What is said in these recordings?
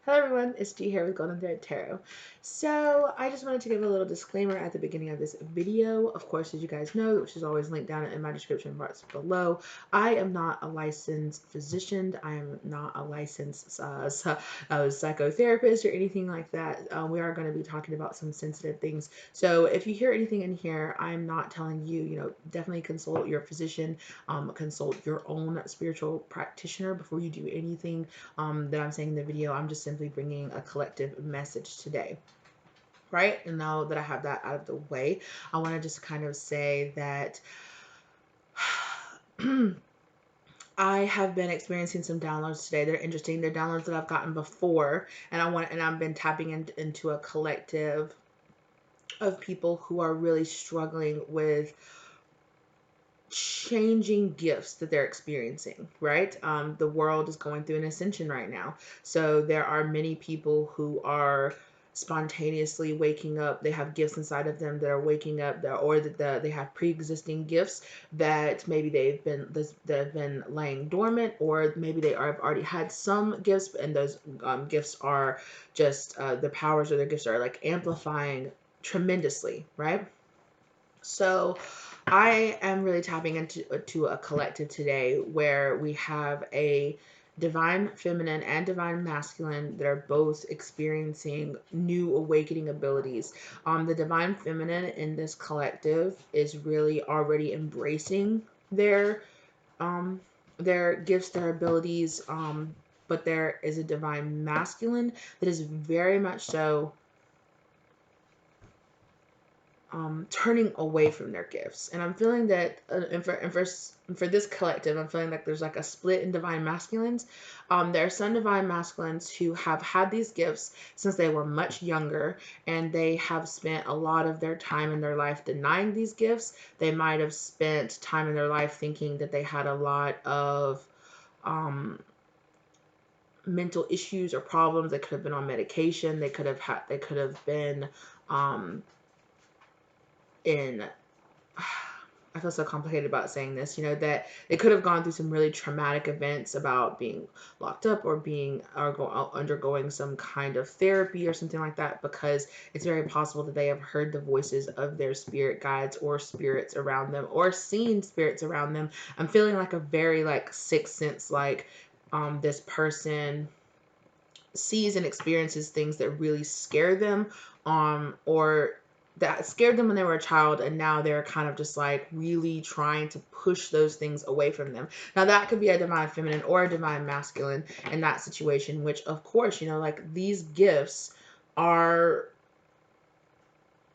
Hello everyone, it's G here with Golden Thread Tarot. So I just wanted to give a little disclaimer at the beginning of this video. Of course, as you guys know, which is always linked down in my description box below, I am not a licensed physician. I am not a licensed psychotherapist or anything like that. We are going to be talking about some sensitive things. So if you hear anything in here, I'm not telling you, definitely consult your physician, consult your own spiritual practitioner before you do anything that I'm saying in the video. I'm just simply bringing a collective message today. Right? And now that I have that out of the way, I want to just kind of say that I have been experiencing some downloads today. They're interesting. They're downloads that I've gotten before, and I've been tapping into a collective of people who are really struggling with changing gifts that they're experiencing, right? The world is going through an ascension right now. So there are many people who are spontaneously waking up. They have gifts inside of them that are waking up, or that they have pre-existing gifts that maybe that have been laying dormant, or maybe they have already had some gifts, and those gifts are just the powers of their gifts are like amplifying tremendously, right? So I am really tapping into a collective today where we have a divine feminine and divine masculine that are both experiencing new awakening abilities. The divine feminine in this collective is really already embracing their um, their gifts, their abilities. But there is a divine masculine that is very much so turning away from their gifts. And I'm feeling that, for this collective, I'm feeling like there's like a split in divine masculines. There are some divine masculines who have had these gifts since they were much younger, and they have spent a lot of their time in their life denying these gifts. They might have spent time in their life thinking that they had a lot of mental issues or problems. They could have been on medication. They could have been in I feel so complicated about saying this, that they could have gone through some really traumatic events about being locked up or undergoing some kind of therapy or something like that, because it's very possible that they have heard the voices of their spirit guides or spirits around them, or seen spirits around them. I'm feeling like a very like sixth sense, like this person sees and experiences things that really scare them, or that scared them when they were a child, and now they're kind of just like really trying to push those things away from them. Now that could be a divine feminine or a divine masculine in that situation, which of course, like these gifts are,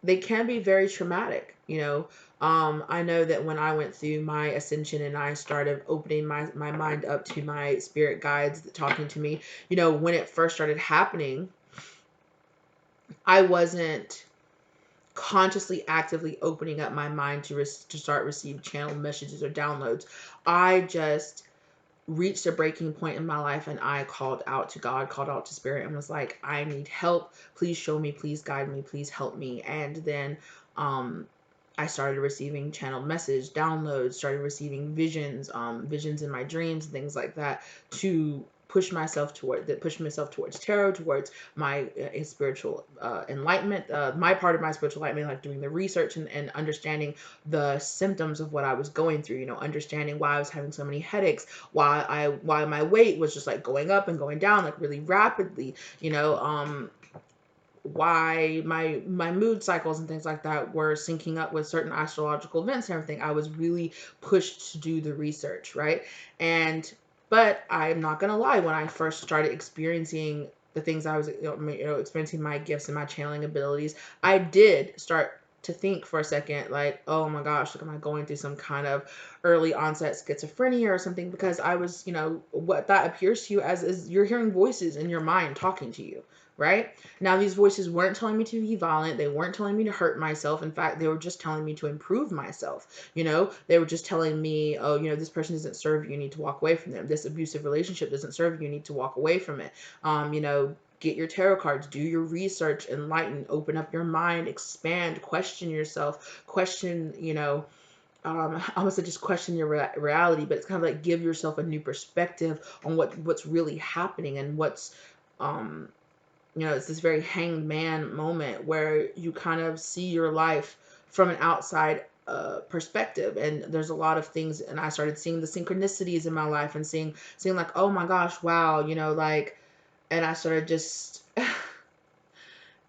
they can be very traumatic. I know that when I went through my ascension and I started opening my mind up to my spirit guides talking to me, when it first started happening, I wasn't consciously actively opening up my mind to start receive channel messages or downloads. I just reached a breaking point in my life, and I called out to God, called out to spirit, and was like, I need help. Please show me, please guide me, please help me. And then I started receiving channeled message downloads, started receiving visions in my dreams and things like that, to push myself towards tarot, towards my spiritual enlightenment, my part of my spiritual enlightenment, like doing the research and understanding the symptoms of what I was going through, understanding why I was having so many headaches, why my weight was just like going up and going down like really rapidly, why my mood cycles and things like that were syncing up with certain astrological events and everything. I was really pushed to do the research, right? But I'm not gonna lie, when I first started experiencing the things I was experiencing my gifts and my channeling abilities, I did start to think for a second like, oh my gosh, like, am I going through some kind of early onset schizophrenia or something? Because I was, what that appears to you as is you're hearing voices in your mind talking to you, right? Now, these voices weren't telling me to be violent. They weren't telling me to hurt myself. In fact, they were just telling me to improve myself. They were just telling me, oh, this person doesn't serve you. You need to walk away from them. This abusive relationship doesn't serve you. You need to walk away from it. Get your tarot cards, do your research, enlighten, open up your mind, expand, question yourself, question, I would say just question your reality, but it's kind of like give yourself a new perspective on what's really happening and what's you know, it's this very hanged man moment where you kind of see your life from an outside perspective, and there's a lot of things, and I started seeing the synchronicities in my life and seeing like, oh my gosh, wow, you know, like, and I started just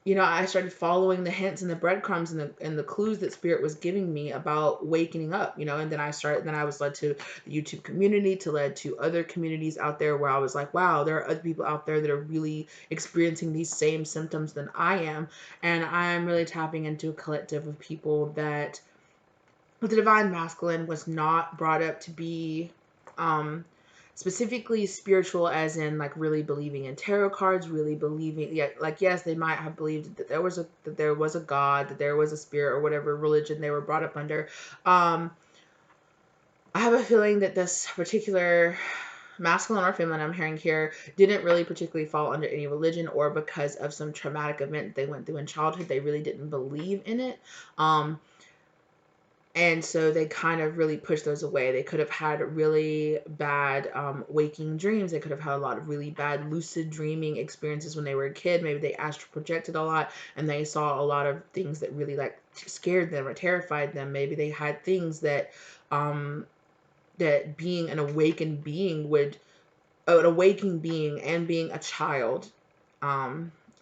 you know, I started following the hints and the breadcrumbs and the clues that spirit was giving me about waking up, you know, and then I was led to the YouTube community, to led to other communities out there where I was like, wow, there are other people out there that are really experiencing these same symptoms than I am. And I'm really tapping into a collective of people that the divine masculine was not brought up to be um specifically spiritual, as in like really believing in tarot cards, really believing, yeah, like, yes, they might have believed that there was a god, that there was a spirit, or whatever religion they were brought up under. I have a feeling that this particular masculine or feminine I'm hearing here didn't really particularly fall under any religion, or because of some traumatic event they went through in childhood, they really didn't believe in it. And so they kind of really pushed those away. They could have had really bad waking dreams. They could have had a lot of really bad lucid dreaming experiences when they were a kid. Maybe they astral projected a lot and they saw a lot of things that really like scared them or terrified them. Maybe they had things that that being an awakened being would, an awakening being and being a child.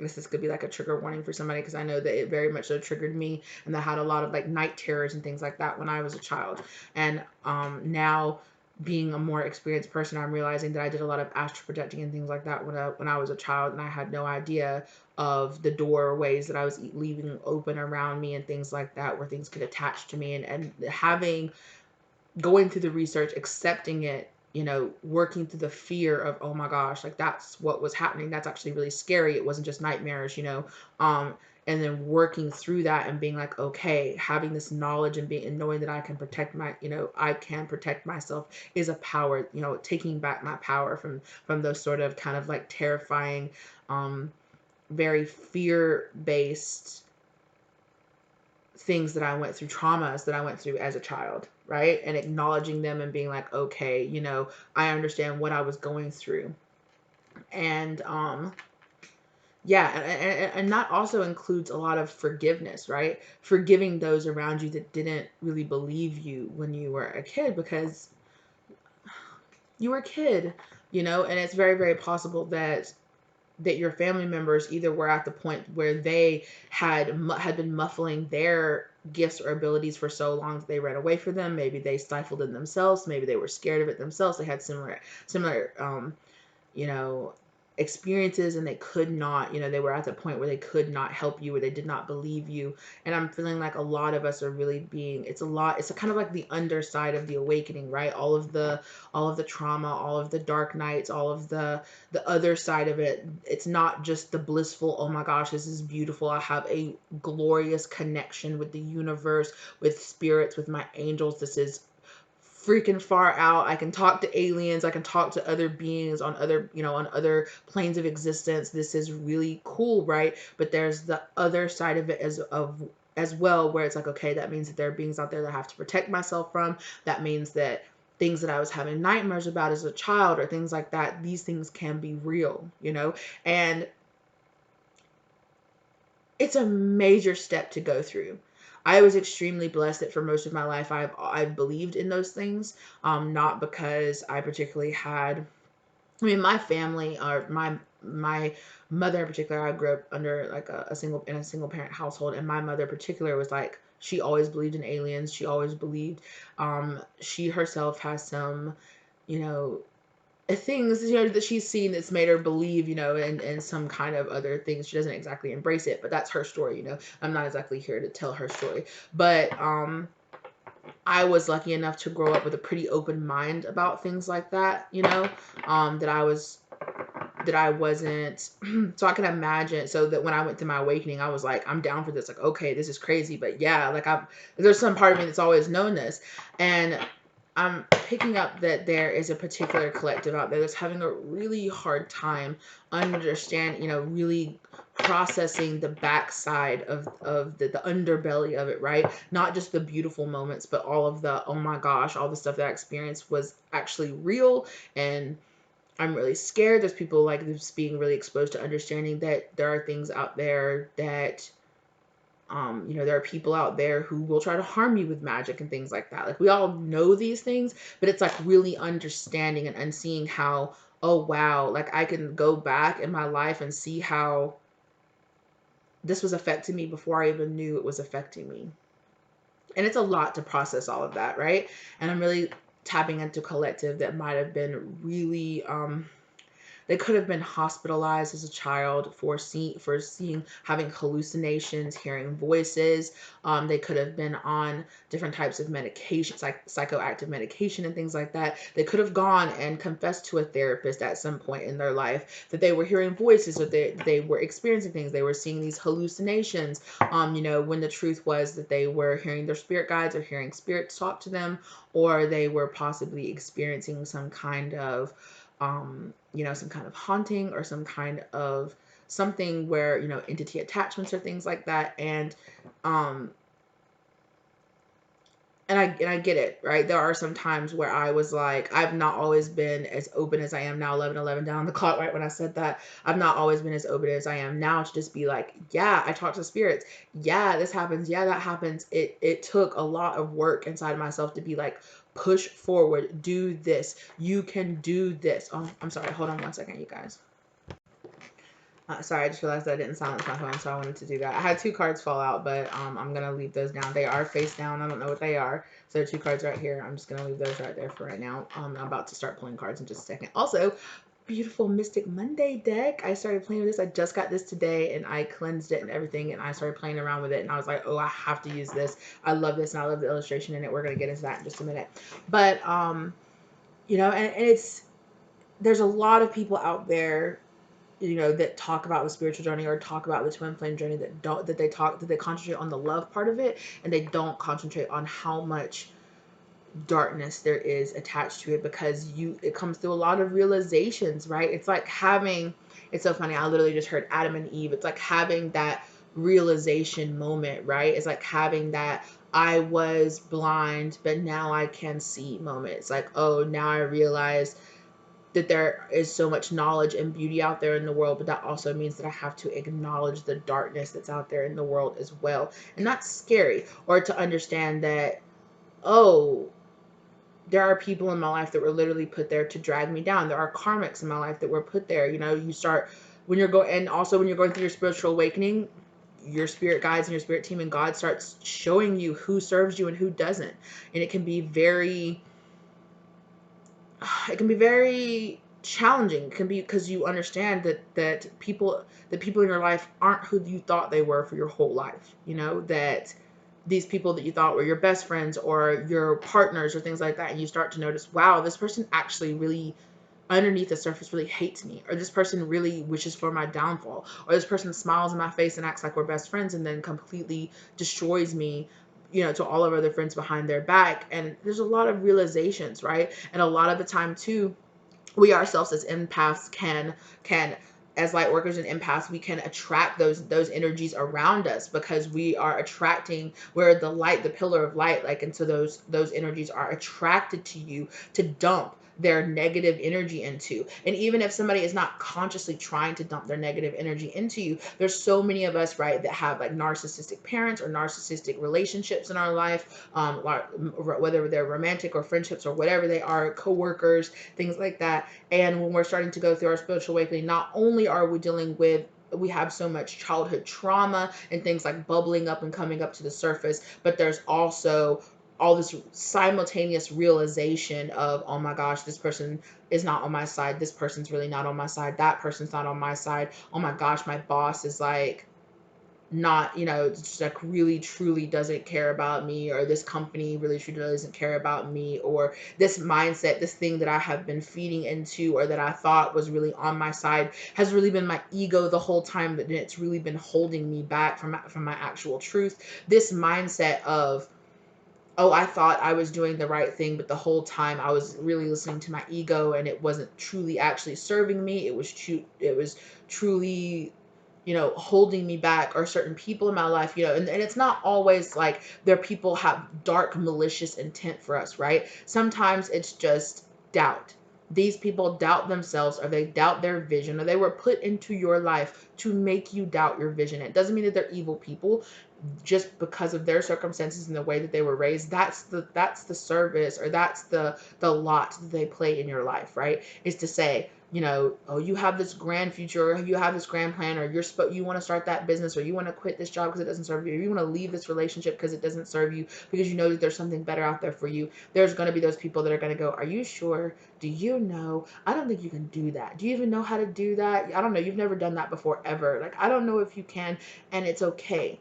This could be like a trigger warning for somebody, because I know that it very much so triggered me, and I had a lot of like night terrors and things like that when I was a child. And now, being a more experienced person, I'm realizing that I did a lot of astral projecting and things like that when I was a child, and I had no idea of the doorways that I was leaving open around me and things like that, where things could attach to me, and having, going through the research, accepting it, you know, working through the fear of, oh my gosh, like that's what was happening. That's actually really scary. It wasn't just nightmares, you know. And then working through that and being like, okay, having this knowledge and being, and knowing that I can protect my, you know, I can protect myself is a power, you know, taking back my power from those sort of kind of like terrifying, very fear based things that I went through, traumas that I went through as a child, right? And acknowledging them and being like, okay, you know, I understand what I was going through. And yeah, and that also includes a lot of forgiveness, right? Forgiving those around you that didn't really believe you when you were a kid, because you were a kid, you know, and it's very, very possible that your family members either were at the point where they had been muffling their gifts or abilities for so long that they ran away from them. Maybe they stifled in themselves. Maybe they were scared of it themselves. They had similar you know, experiences, and they could not, you know, they were at the point where they could not help you, or they did not believe you. And I'm feeling like a lot of us are really being, it's a lot, it's a kind of like the underside of the awakening, right? All of the trauma, all of the dark nights, all of the other side of it. It's not just the blissful, oh my gosh, this is beautiful, I have a glorious connection with the universe, with spirits, with my angels, this is freaking far out. I can talk to aliens. I can talk to other beings on other, you know, on other planes of existence. This is really cool, right? But there's the other side of it as well, where it's like, okay, that means that there are beings out there that I have to protect myself from. That means that things that I was having nightmares about as a child or things like that, these things can be real, you know? And it's a major step to go through. I was extremely blessed that for most of my life I've believed in those things, not because I particularly had. I mean, my family, or my mother in particular, I grew up under like a single parent household, and my mother in particular was like, she always believed in aliens. She always believed. She herself has some, you know, things, you know, that she's seen that's made her believe, you know, and some kind of other things. She doesn't exactly embrace it, but that's her story, you know. I'm not exactly here to tell her story. But I was lucky enough to grow up with a pretty open mind about things like that, you know. That I wasn't so I can imagine, so that when I went through my awakening, I was like, I'm down for this, like, okay, this is crazy, but yeah, like, there's some part of me that's always known this. And I'm picking up that there is a particular collective out there that's having a really hard time understand, you know, really processing the backside of the underbelly of it, right? Not just the beautiful moments, but all of the, oh my gosh, all the stuff that I experienced was actually real, and I'm really scared. There's people like just being really exposed to understanding that there are things out there that, there are people out there who will try to harm you with magic and things like that. Like we all know these things, but it's like really understanding and seeing how, oh wow, like I can go back in my life and see how this was affecting me before I even knew it was affecting me. And it's a lot to process all of that, right? And I'm really tapping into collective that might have been really they could have been hospitalized as a child for seeing having hallucinations, hearing voices. They could have been on different types of medications, like psychoactive medication and things like that. They could have gone and confessed to a therapist at some point in their life that they were hearing voices or they were experiencing things. They were seeing these hallucinations. When the truth was that they were hearing their spirit guides or hearing spirits talk to them, or they were possibly experiencing some kind of some kind of haunting or some kind of something where, entity attachments or things like that. Um, and I get it, right? There are some times where I was like, I've not always been as open as I am now, 11:11 down the clock, right when I said that. I've not always been as open as I am now to just be like, yeah, I talk to spirits. Yeah, this happens. Yeah, that happens. It took a lot of work inside of myself to be like, push forward, do this. You can do this. Oh, I'm sorry. Hold on one second, you guys. Sorry, I just realized that I didn't silence my phone, so I wanted to do that. I had two cards fall out, but I'm gonna leave those down. They are face down. I don't know what they are. So there are two cards right here. I'm just gonna leave those right there for right now. I'm about to start pulling cards in just a second. Also, beautiful Mystic Monday deck. I started playing with this. I just got this today, and I cleansed it and everything, and I started playing around with it, and I was like, oh, I have to use this. I love this, and I love the illustration in it. We're gonna get into that in just a minute. But and it's there's a lot of people out there that talk about the spiritual journey or talk about the twin flame journey that they concentrate on the love part of it, and they don't concentrate on how much darkness there is attached to it, because it comes through a lot of realizations, right? It's so funny. I literally just heard Adam and Eve. It's like having that realization moment, right? It's like having that I was blind, but now I can see moment. It's like, oh, now I realize that there is so much knowledge and beauty out there in the world, but that also means that I have to acknowledge the darkness that's out there in the world as well. And that's scary. Or to understand that, oh, there are people in my life that were literally put there to drag me down. There are karmics in my life that were put there. You start when you're going, and also when you're going through your spiritual awakening, your spirit guides and your spirit team and God starts showing you who serves you and who doesn't. And it can be very challenging. It can be because you understand that people in your life aren't who you thought they were for your whole life. That these people that you thought were your best friends or your partners or things like that, and you start to notice, wow, this person actually really underneath the surface really hates me, or this person really wishes for my downfall, or this person smiles in my face and acts like we're best friends and then completely destroys me, to all of our other friends behind their back. And there's a lot of realizations, right? And a lot of the time too, we ourselves as empaths can as light workers and empaths, we can attract those energies around us, because we're the light, the pillar of light, like, and so those energies are attracted to you to dump their negative energy into. And even if somebody is not consciously trying to dump their negative energy into you, there's so many of us, right, that have like narcissistic parents or narcissistic relationships in our life, whether they're romantic or friendships or whatever they are, coworkers, things like that. And when we're starting to go through our spiritual awakening, not only are we have so much childhood trauma and things like bubbling up and coming up to the surface, but there's also all this simultaneous realization of, oh my gosh, this person is not on my side. This person's really not on my side. That person's not on my side. Oh my gosh, my boss is like not, just like really truly doesn't care about me, or this company really truly doesn't care about me, or this mindset, this thing that I have been feeding into or that I thought was really on my side has really been my ego the whole time, but it's really been holding me back from my actual truth. This mindset of, oh, I thought I was doing the right thing, but the whole time I was really listening to my ego, and it wasn't truly actually serving me. It was truly, holding me back, or certain people in my life, and it's not always like their people have dark, malicious intent for us, right? Sometimes it's just doubt. These people doubt themselves, or they doubt their vision, or they were put into your life to make you doubt your vision. It doesn't mean that they're evil people, just because of their circumstances and the way that they were raised. That's the service, or that's the lot that they play in your life, right? Is to say, oh, you have this grand future, or you have this grand plan, or you want to start that business, or you want to quit this job because it doesn't serve you, or you want to leave this relationship because it doesn't serve you, because you know that there's something better out there for you. There's going to be those people that are going to go, are you sure? Do you know? I don't think you can do that. Do you even know how to do that? I don't know. You've never done that before, ever. Like, I don't know if you can. And it's okay,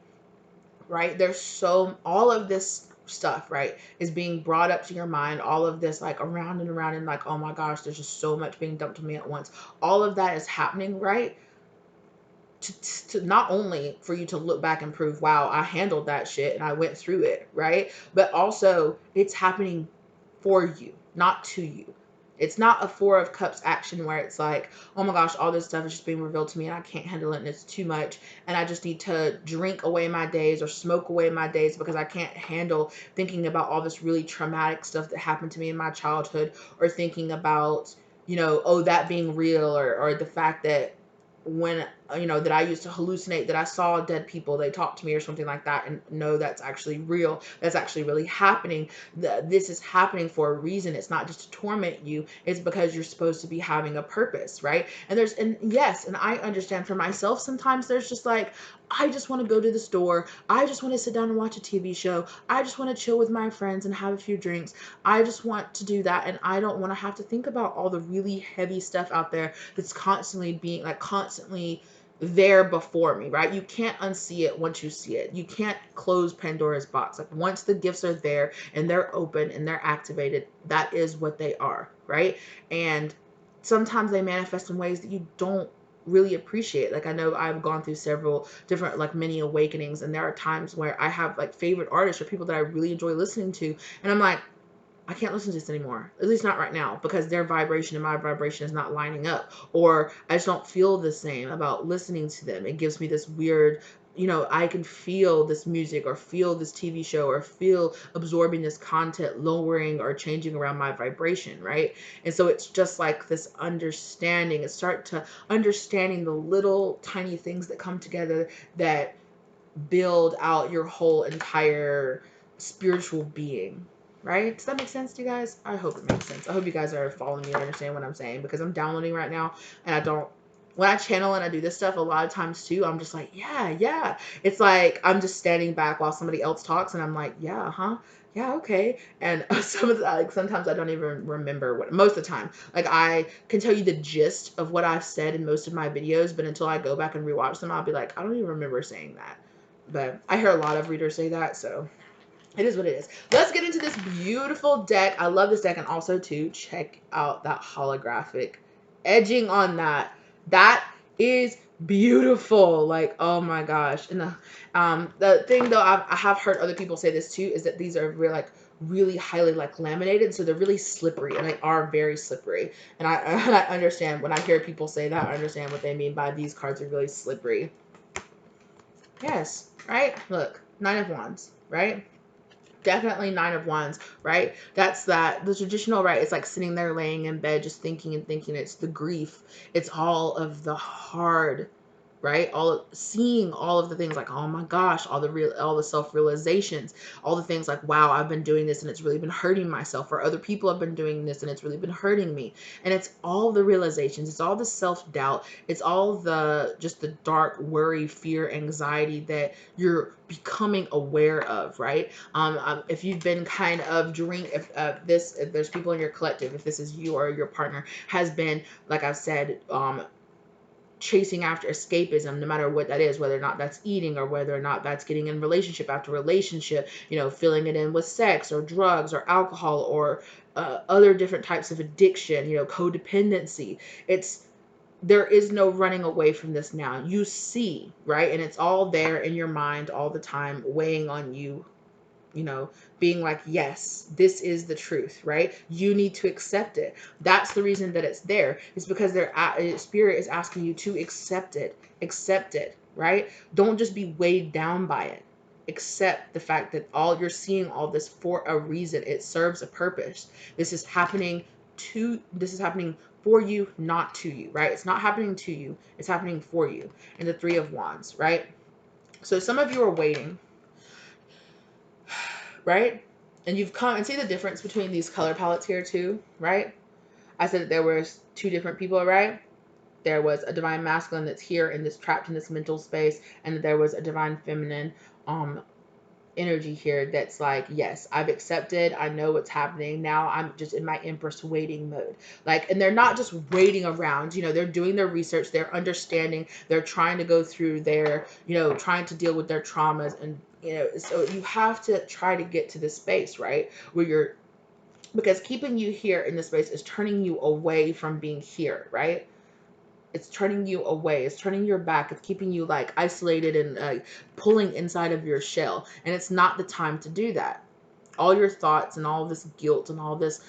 right? All of this stuff, right, is being brought up to your mind. All of this, like, around and around, and like, oh my gosh, there's just so much being dumped on me at once. All of that is happening, right? To not only for you to look back and prove, wow, I handled that shit and I went through it, right? But also, it's happening for you, not to you. It's not a Four of Cups action where it's like, oh my gosh, all this stuff is just being revealed to me and I can't handle it and it's too much and I just need to drink away my days or smoke away my days because I can't handle thinking about all this really traumatic stuff that happened to me in my childhood, or thinking about, oh, that being real, or the fact that when, that I used to hallucinate, that I saw dead people, they talked to me or something like that, and no, that's actually real, that's actually really happening. This is happening for a reason. It's not just to torment you, it's because you're supposed to be having a purpose, right? And yes, and I understand for myself, sometimes there's just like, I just want to go to the store, I just want to sit down and watch a TV show, I just want to chill with my friends and have a few drinks, I just want to do that, and I don't want to have to think about all the really heavy stuff out there that's constantly there before me, right? You can't unsee it once you see it. You can't close Pandora's box. Like, once the gifts are there and they're open and they're activated, that is what they are, right? And sometimes they manifest in ways that you don't really appreciate. Like, I know I've gone through several different, like, mini awakenings, and there are times where I have, like, favorite artists or people that I really enjoy listening to, and I'm like, I can't listen to this anymore, at least not right now, because their vibration and my vibration is not lining up, or I just don't feel the same about listening to them. It gives me this weird, I can feel this music or feel this TV show or feel absorbing this content lowering or changing around my vibration, right? And so it's just like this understanding. It's start to understanding the little tiny things that come together that build out your whole entire spiritual being, right? Does that make sense to you guys? I hope it makes sense. I hope you guys are following me and understand what I'm saying, because I'm downloading right now and I don't, when I channel and I do this stuff, a lot of times too, I'm just like, yeah. It's like I'm just standing back while somebody else talks and I'm like, yeah, huh? Yeah, okay. And some of the, like, sometimes I don't even remember what, most of the time. Like, I can tell you the gist of what I've said in most of my videos, but until I go back and rewatch them, I'll be like, I don't even remember saying that. But I hear a lot of readers say that, so it is what it is. Let's get into this beautiful deck. I love this deck, and also too, check out that holographic edging on that. That is beautiful. Like, oh my gosh. And the thing though, I have heard other people say this too, is that these are really highly, like, laminated, so they're really slippery, and they are very slippery. And I understand when I hear people say that, I understand what they mean by these cards are really slippery. Yes, right? Look, Nine of Wands, right? Definitely Nine of Wands, right? That's the traditional, right? It's like sitting there laying in bed just thinking and thinking. It's the grief. It's all of the hard, right? Seeing all of the things, like, oh my gosh, all the self-realizations, all the things like, wow, I've been doing this and it's really been hurting myself, or other people have been doing this and it's really been hurting me. And it's all the realizations, it's all the self-doubt, it's all just the dark worry, fear, anxiety that you're becoming aware of, right? If you've been kind of if there's people in your collective, if this is you or your partner has been, like I've said, chasing after escapism, no matter what that is, whether or not that's eating, or whether or not that's getting in relationship after relationship, filling it in with sex or drugs or alcohol, or other different types of addiction, codependency. There is no running away from this now. You see, right? And it's all there in your mind all the time, weighing on you, being like, yes, this is the truth, right? You need to accept it. That's the reason that it's there. It's because spirit is asking you to accept it, right? Don't just be weighed down by it. Accept the fact that you're seeing all this for a reason. It serves a purpose. This is happening this is happening for you, not to you, right? It's not happening to you. It's happening for you. And the Three of Wands, right? So some of you are waiting, right? And you've come and see the difference between these color palettes here too, right? I said that there was two different people, right? There was a divine masculine that's here in this trapped in this mental space, and that there was a divine feminine energy here that's like, yes, I've accepted, I know what's happening now, I'm just in my Empress waiting mode. Like, and they're not just waiting around, you know, they're doing their research, they're understanding, they're trying to go through their, you know, trying to deal with their traumas. And you know, so you have to try to get to this space, right, where you're, because keeping you here in this space is turning you away from being here, right? It's turning you away. It's turning your back. It's keeping you like isolated and pulling inside of your shell. And it's not the time to do that. All your thoughts and all this guilt and all this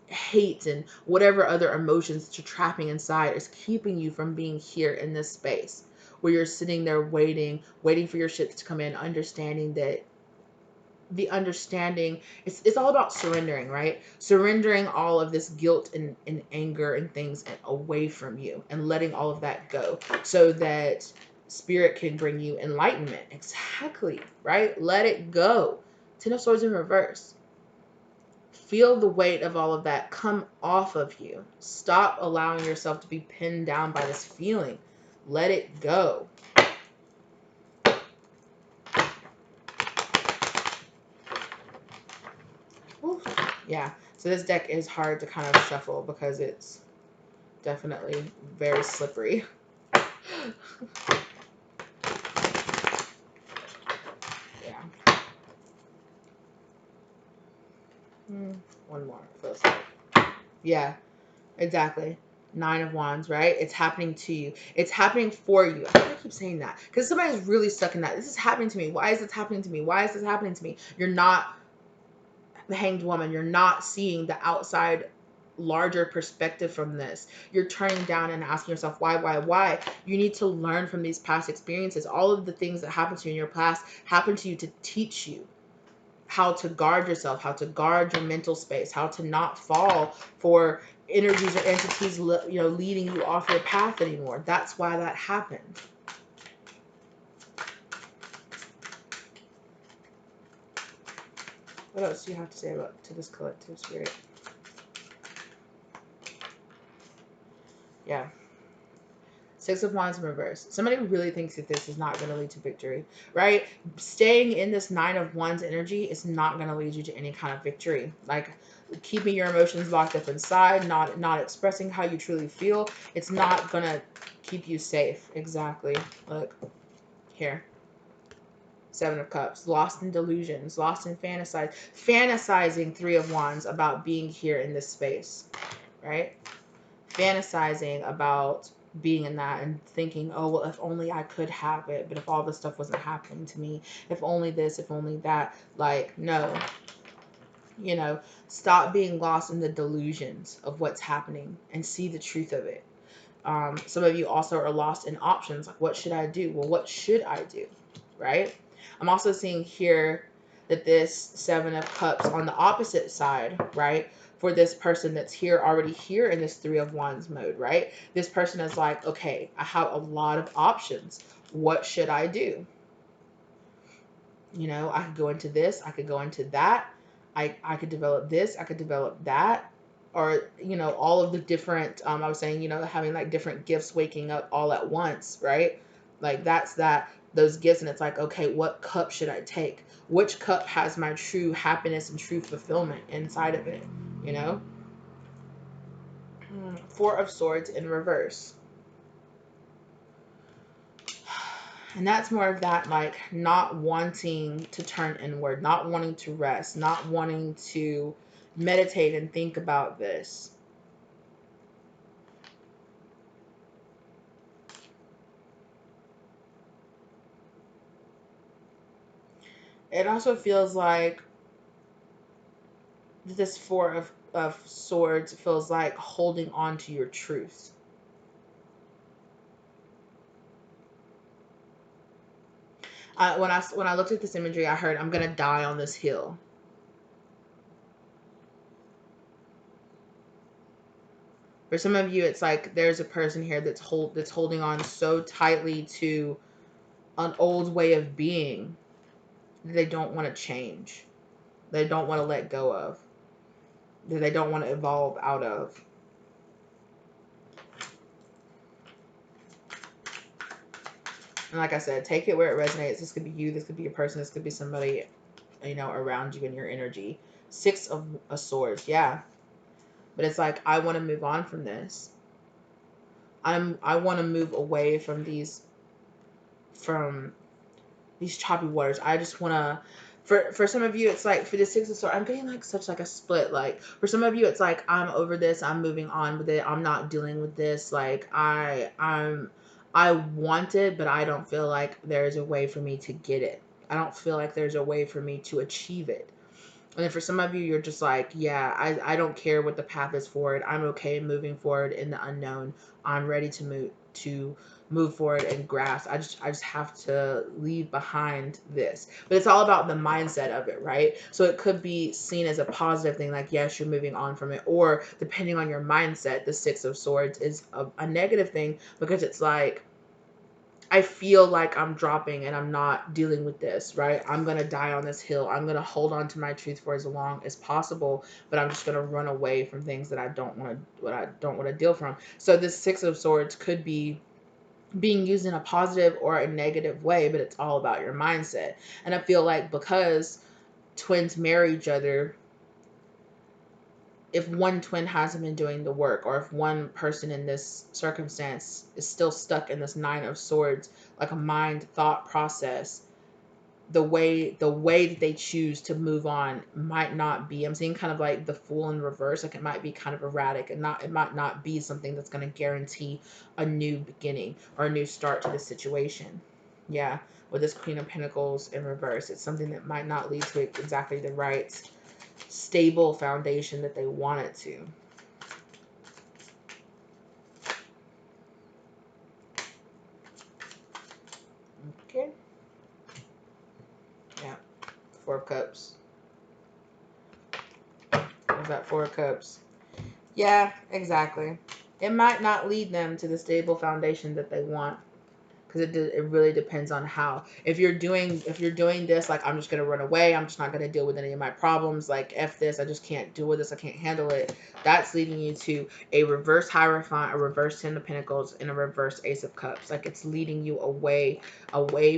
hate and whatever other emotions that you're trapping inside is keeping you from being here in this space where you're sitting there waiting for your shit to come in, understanding that the understanding, it's all about surrendering, right? Surrendering all of this guilt and anger and things away from you and letting all of that go so that spirit can bring you enlightenment. Exactly, right? Let it go. Ten of Swords in reverse. Feel the weight of all of that come off of you. Stop allowing yourself to be pinned down by this feeling. Let it go. Oof. Yeah, so this deck is hard to kind of shuffle because it's definitely very slippery. Yeah. One more, feels like. Yeah, exactly. Nine of Wands, right? It's happening to you. It's happening for you. I keep saying that because somebody's really stuck in that. This is happening to me. Why is this happening to me? Why is this happening to me? You're not the Hanged Woman. You're not seeing the outside larger perspective from this. You're turning down and asking yourself why. You need to learn from these past experiences. All of the things that happened to you in your past happened to you to teach you how to guard yourself, how to guard your mental space, how to not fall for energies or entities, you know, leading you off your path anymore. That's why that happened. What else do you have to say to this collective spirit? Yeah. Six of Wands in reverse. Somebody really thinks that this is not going to lead to victory, right? Staying in this Nine of Wands energy is not going to lead you to any kind of victory. Like keeping your emotions locked up inside, not expressing how you truly feel. It's not going to keep you safe. Exactly. Look here. Seven of Cups. Lost in delusions. Lost in fantasizing Three of Wands about being here in this space, right? Fantasizing about being in that and thinking, oh, well, if only I could have it, but if all this stuff wasn't happening to me, if only this, if only that. Like, no, you know, stop being lost in the delusions of what's happening and see the truth of it. Some of you also are lost in options. Like, what should I do? Well, what should I do? Right? I'm also seeing here that this Seven of Cups on the opposite side, right? For this person that's here, already here in this Three of Wands mode, right? This person is like, okay, I have a lot of options. What should I do? You know, I could go into this, I could go into that. I could develop this, I could develop that. Or, you know, all of the different, I was saying, you know, having like different gifts waking up all at once, right? Like that's those gifts. And it's like, okay, what cup should I take? Which cup has my true happiness and true fulfillment inside of it, you know? Four of Swords in reverse. And that's more of that, like, not wanting to turn inward, not wanting to rest, not wanting to meditate and think about this. It also feels like this Four of Swords feels like holding on to your truth. When I looked at this imagery, I heard, I'm going to die on this hill. For some of you, it's like there's a person here that's holding on so tightly to an old way of being that they don't want to change. They don't want to let go of. That they don't want to evolve out of. And like I said, take it where it resonates. This could be you. This could be a person. This could be somebody, you know, around you in your energy. Six of Swords. Yeah. But it's like, I want to move on from this. I want to move away from these choppy waters. I just want to, for some of you, it's like, for the Six of Swords, I'm getting like such like a split. Like, for some of you, it's like, I'm over this. I'm moving on with it. I'm not dealing with this. Like, I want it, but I don't feel like there's a way for me to get it. I don't feel like there's a way for me to achieve it. And then for some of you, you're just like, yeah, I don't care what the path is forward. I'm okay moving forward in the unknown. I'm ready to move forward and grasp. I just have to leave behind this. But it's all about the mindset of it, right? So it could be seen as a positive thing, like, yes, you're moving on from it. Or depending on your mindset, the Six of Swords is a negative thing, because it's like, I feel like I'm dropping and I'm not dealing with this, right? I'm going to die on this hill. I'm going to hold on to my truth for as long as possible, but I'm just going to run away from things that I don't want to deal from. So this Six of Swords could be being used in a positive or a negative way, but it's all about your mindset. And I feel like because twins marry each other, if one twin hasn't been doing the work, or if one person in this circumstance is still stuck in this Nine of Swords, like a mind thought process, the way that they choose to move on might not be, I'm seeing kind of like the Fool in reverse. Like, it might be kind of erratic, and it might not be something that's going to guarantee a new beginning or a new start to the situation. Yeah, with this Queen of Pentacles in reverse, it's something that might not lead to exactly the right stable foundation that they want it to. Okay. Yeah. Four of Cups. There's that Four of Cups. Yeah, exactly. It might not lead them to the stable foundation that they want. Because it really depends on how. If you're doing this, like, I'm just gonna run away, I'm just not gonna deal with any of my problems, like, F this, I just can't deal with this, I can't handle it, that's leading you to a reverse Hierophant, a reverse Ten of Pentacles, and a reverse Ace of Cups. Like, it's leading you away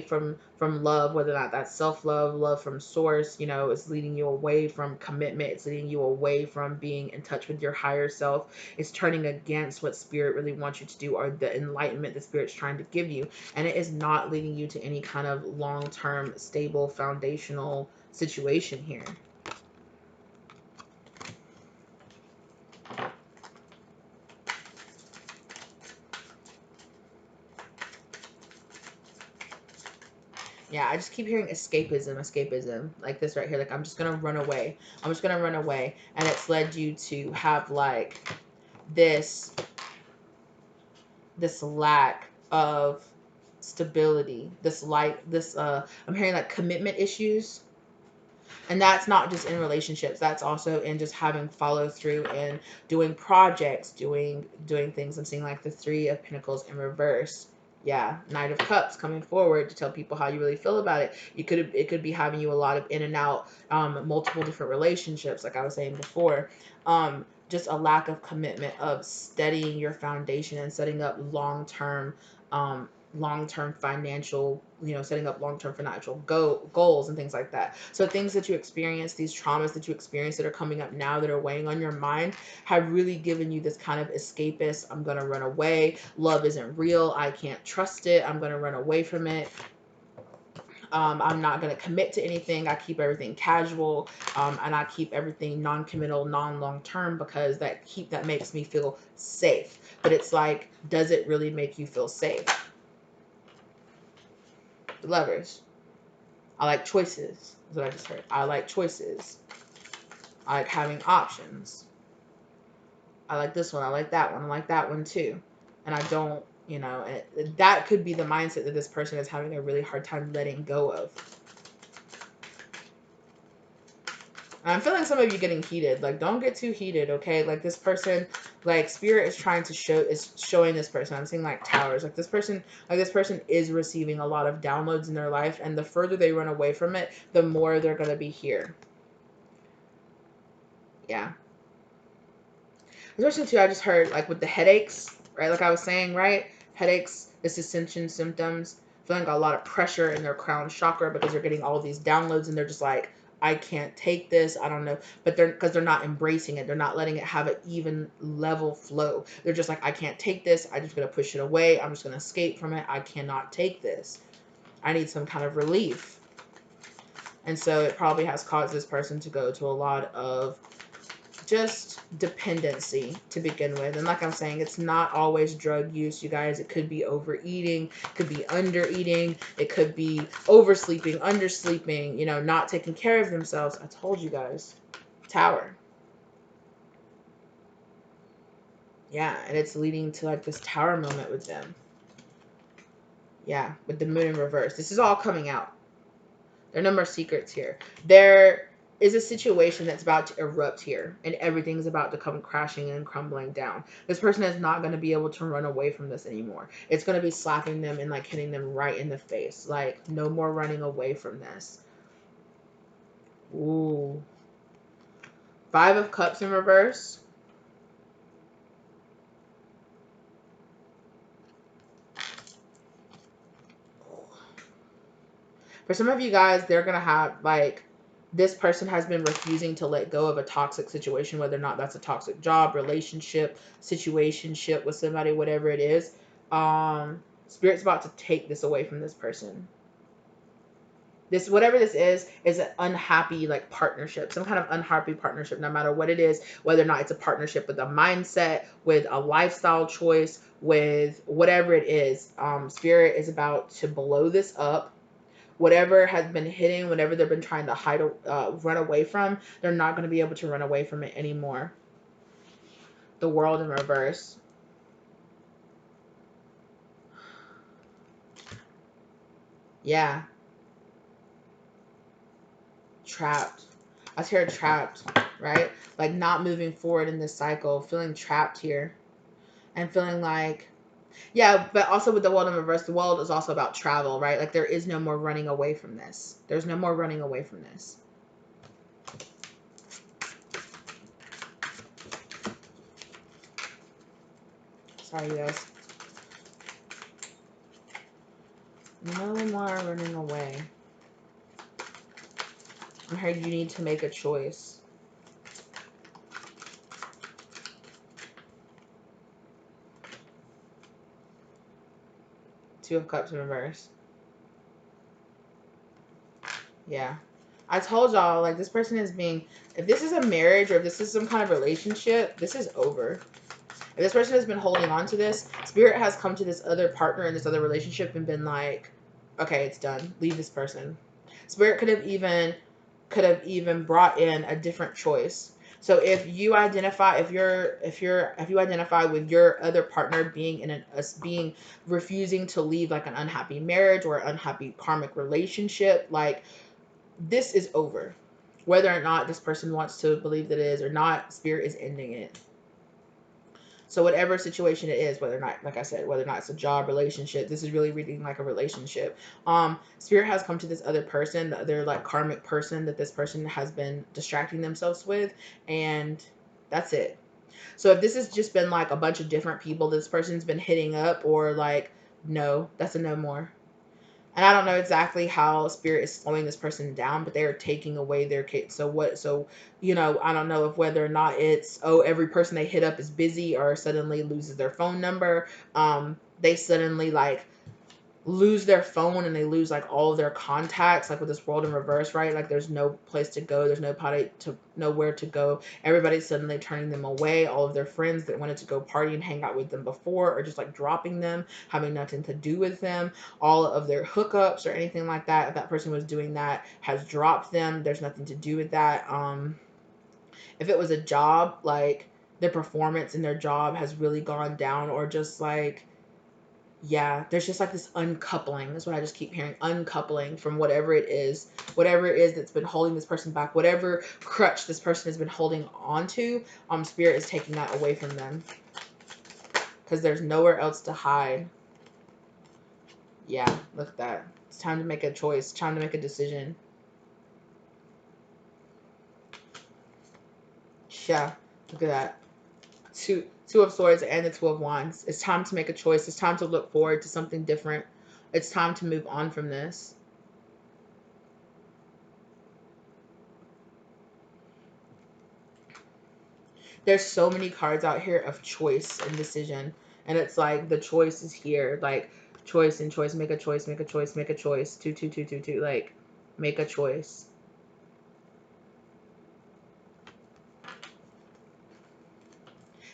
from love, whether or not that's self-love, love from source, you know. It's leading you away from commitment. It's leading you away from being in touch with your higher self. It's turning against what Spirit really wants you to do, or the enlightenment that Spirit's trying to give you. And it is not leading you to any kind of long-term, stable, foundational situation here. Yeah, I just keep hearing escapism, like this right here. Like, I'm just going to run away. I'm just going to run away. And it's led you to have, like, this lack of stability, I'm hearing, like, commitment issues. And that's not just in relationships, that's also in just having follow through and doing projects, doing things. I'm seeing, like, the Three of Pentacles in reverse. Yeah, Knight of Cups coming forward to tell people how you really feel about it. It could be having you a lot of in and out, multiple different relationships, like I was saying before. Just a lack of commitment of steadying your foundation and setting up long-term financial, setting up long-term financial goals and things like that. So things that you experience, these traumas that you experience that are coming up now, that are weighing on your mind, have really given you this kind of escapist, I'm going to run away. Love isn't real. I can't trust it. I'm going to run away from it. I'm not going to commit to anything. I keep everything casual, and I keep everything non-committal, non-long-term, because that makes me feel safe. But it's like, does it really make you feel safe? The Lovers. I like choices. That's what I just heard. I like choices. I like having options. I like this one. I like that one. I like that one too. And I don't, that could be the mindset that this person is having a really hard time letting go of. I'm feeling some of you getting heated. Like, don't get too heated, okay? Like, this person, like, spirit is trying to is showing this person. I'm seeing like towers. Like, this person is receiving a lot of downloads in their life, and the further they run away from it, the more they're gonna be here. Yeah. Especially too, I just heard like with the headaches, right? Like I was saying, right? Headaches, dissension symptoms, feeling a lot of pressure in their crown chakra because they're getting all these downloads and they're just like, I can't take this. I don't know. But because they're not embracing it. They're not letting it have an even level flow. They're just like, I can't take this. I'm just going to push it away. I'm just going to escape from it. I cannot take this. I need some kind of relief. And so it probably has caused this person to go to a lot of just dependency to begin with. And like I'm saying, it's not always drug use, you guys. It could be overeating, could be undereating, it could be oversleeping, undersleeping, you know, not taking care of themselves. I told you guys. Tower. Yeah, and it's leading to like this tower moment with them. Yeah, with the moon in reverse. This is all coming out. There are no more secrets here. There is a situation that's about to erupt here, and everything's about to come crashing and crumbling down. This person is not going to be able to run away from this anymore. It's going to be slapping them and like hitting them right in the face. Like, no more running away from this. Ooh. 5 of Cups in reverse. For some of you guys, they're going to have like, this person has been refusing to let go of a toxic situation, whether or not that's a toxic job, relationship, situationship with somebody, whatever it is. Spirit's about to take this away from this person. This, whatever this is an unhappy like partnership, some kind of unhappy partnership, no matter what it is, whether or not it's a partnership with a mindset, with a lifestyle choice, with whatever it is. Spirit is about to blow this up. Whatever has been hidden, whatever they've been trying to hide, run away from, they're not going to be able to run away from it anymore. The World in reverse. Yeah. Trapped. I was here trapped, right? Like not moving forward in this cycle, feeling trapped here. And feeling like, yeah, but also with the World in reverse, the world is also about travel, right? Like there is no more running away from this. There's no more running away from this. Sorry, you guys. No more running away. I heard you need to make a choice. Two of Cups in reverse. Yeah. I told y'all, like, this person is being, if this is a marriage or if this is some kind of relationship, this is over. If this person has been holding on to this, Spirit has come to this other partner in this other relationship and been like, okay, it's done. Leave this person. Spirit could have even brought in a different choice. So if you identify, if you identify with your other partner being in being refusing to leave like an unhappy marriage or an unhappy karmic relationship, like this is over. Whether or not this person wants to believe that it is or not, Spirit is ending it. So whatever situation it is, whether or not, like I said, whether or not it's a job, relationship, this is really reading like a relationship. Spirit has come to this other person, the other like karmic person that this person has been distracting themselves with, and that's it. So if this has just been like a bunch of different people this person's been hitting up, or like, no, that's a no more. And I don't know exactly how Spirit is slowing this person down, but they are taking away their kids. So what? So, you know, I don't know if whether or not it's, oh, every person they hit up is busy or suddenly loses their phone number. They suddenly like lose their phone and they lose like all of their contacts, like with this world in reverse, right? Like there's no place to go, there's nowhere to go. Everybody's suddenly turning them away. All of their friends that wanted to go party and hang out with them before are just like dropping them, having nothing to do with them. All of their hookups or anything like that, if that person was doing that, has dropped them. There's nothing to do with that. If it was a job, like their performance in their job has really gone down, or just like, Yeah, there's just like this uncoupling. That's what I just keep hearing. Uncoupling from whatever it is. Whatever it is that's been holding this person back. Whatever crutch this person has been holding on to. Spirit is taking that away from them. Because there's nowhere else to hide. Yeah, look at that. It's time to make a choice. Time to make a decision. Yeah, look at that. Two of Swords and the Two of Wands. It's time to make a choice. It's time to look forward to something different. It's time to move on from this. There's so many cards out here of choice and decision. And it's like the choice is here. Like choice and choice. Make a choice, make a choice, make a choice. Two, two, two, two, two. Like make a choice.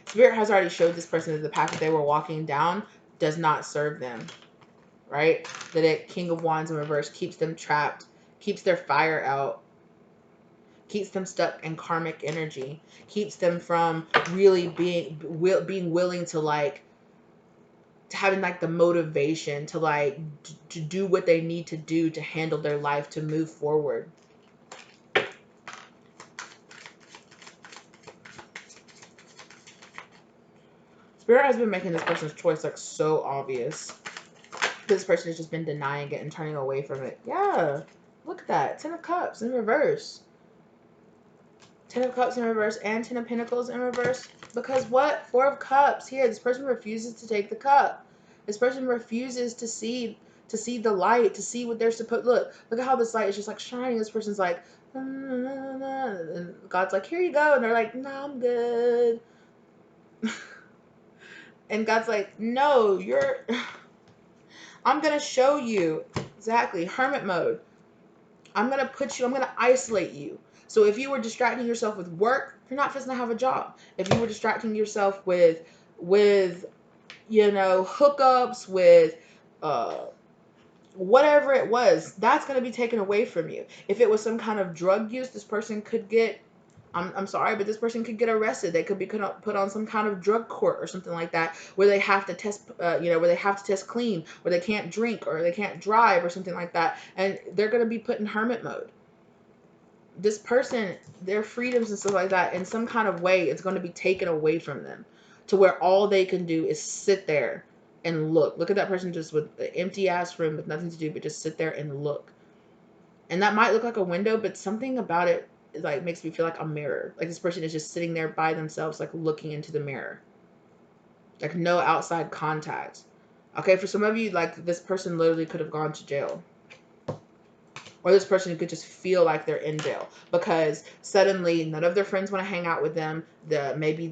Spirit has already showed this person that the path that they were walking down does not serve them, right? That it, King of Wands in reverse, keeps them trapped, keeps their fire out, keeps them stuck in karmic energy, keeps them from really being willing to like, to having like the motivation to like to do what they need to do to handle their life, to move forward. Spirit has been making this person's choice like so obvious. This person has just been denying it and turning away from it. Yeah, look at that. 10 of Cups in reverse. 10 of Cups in reverse and 10 of Pentacles in reverse. Because what? 4 of Cups here. This person refuses to take the cup. This person refuses to see the light, to see what they're supposed. Look at how this light is just like shining. This person's like, and God's like, here you go, and they're like, no, I'm good. And God's like, no, you're. I'm gonna show you exactly hermit mode. I'm going to isolate you. So if you were distracting yourself with work, you're not going to have a job. If you were distracting yourself with hookups, with whatever it was, that's going to be taken away from you. If it was some kind of drug use, this person could get, I'm sorry, but this person could get arrested. They could be put on some kind of drug court or something like that, where they have to test, where they have to test clean, where they can't drink or they can't drive or something like that. And they're going to be put in hermit mode. This person, their freedoms and stuff like that, in some kind of way, it's going to be taken away from them, to where all they can do is sit there and look at that person just with an empty ass room with nothing to do but just sit there and look. And that might look like a window, but something about it like makes me feel like a mirror. Like this person is just sitting there by themselves, like looking into the mirror, like no outside contact. Okay, for some of you, like this person literally could have gone to jail. Or this person could just feel like they're in jail because suddenly none of their friends want to hang out with them. Maybe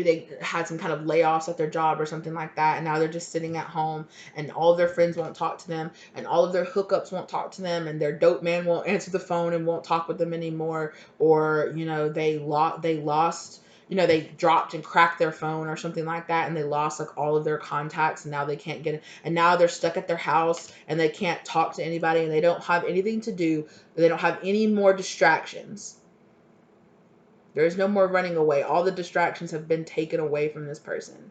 they had some kind of layoffs at their job or something like that, and now they're just sitting at home, and all of their friends won't talk to them, and all of their hookups won't talk to them, and their dope man won't answer the phone and won't talk with them anymore. Or they lost, they dropped and cracked their phone or something like that, and they lost like all of their contacts, and now they can't get it, and now they're stuck at their house and they can't talk to anybody, and they don't have anything to do. They don't have any more distractions. There's no more running away. All the distractions have been taken away from this person.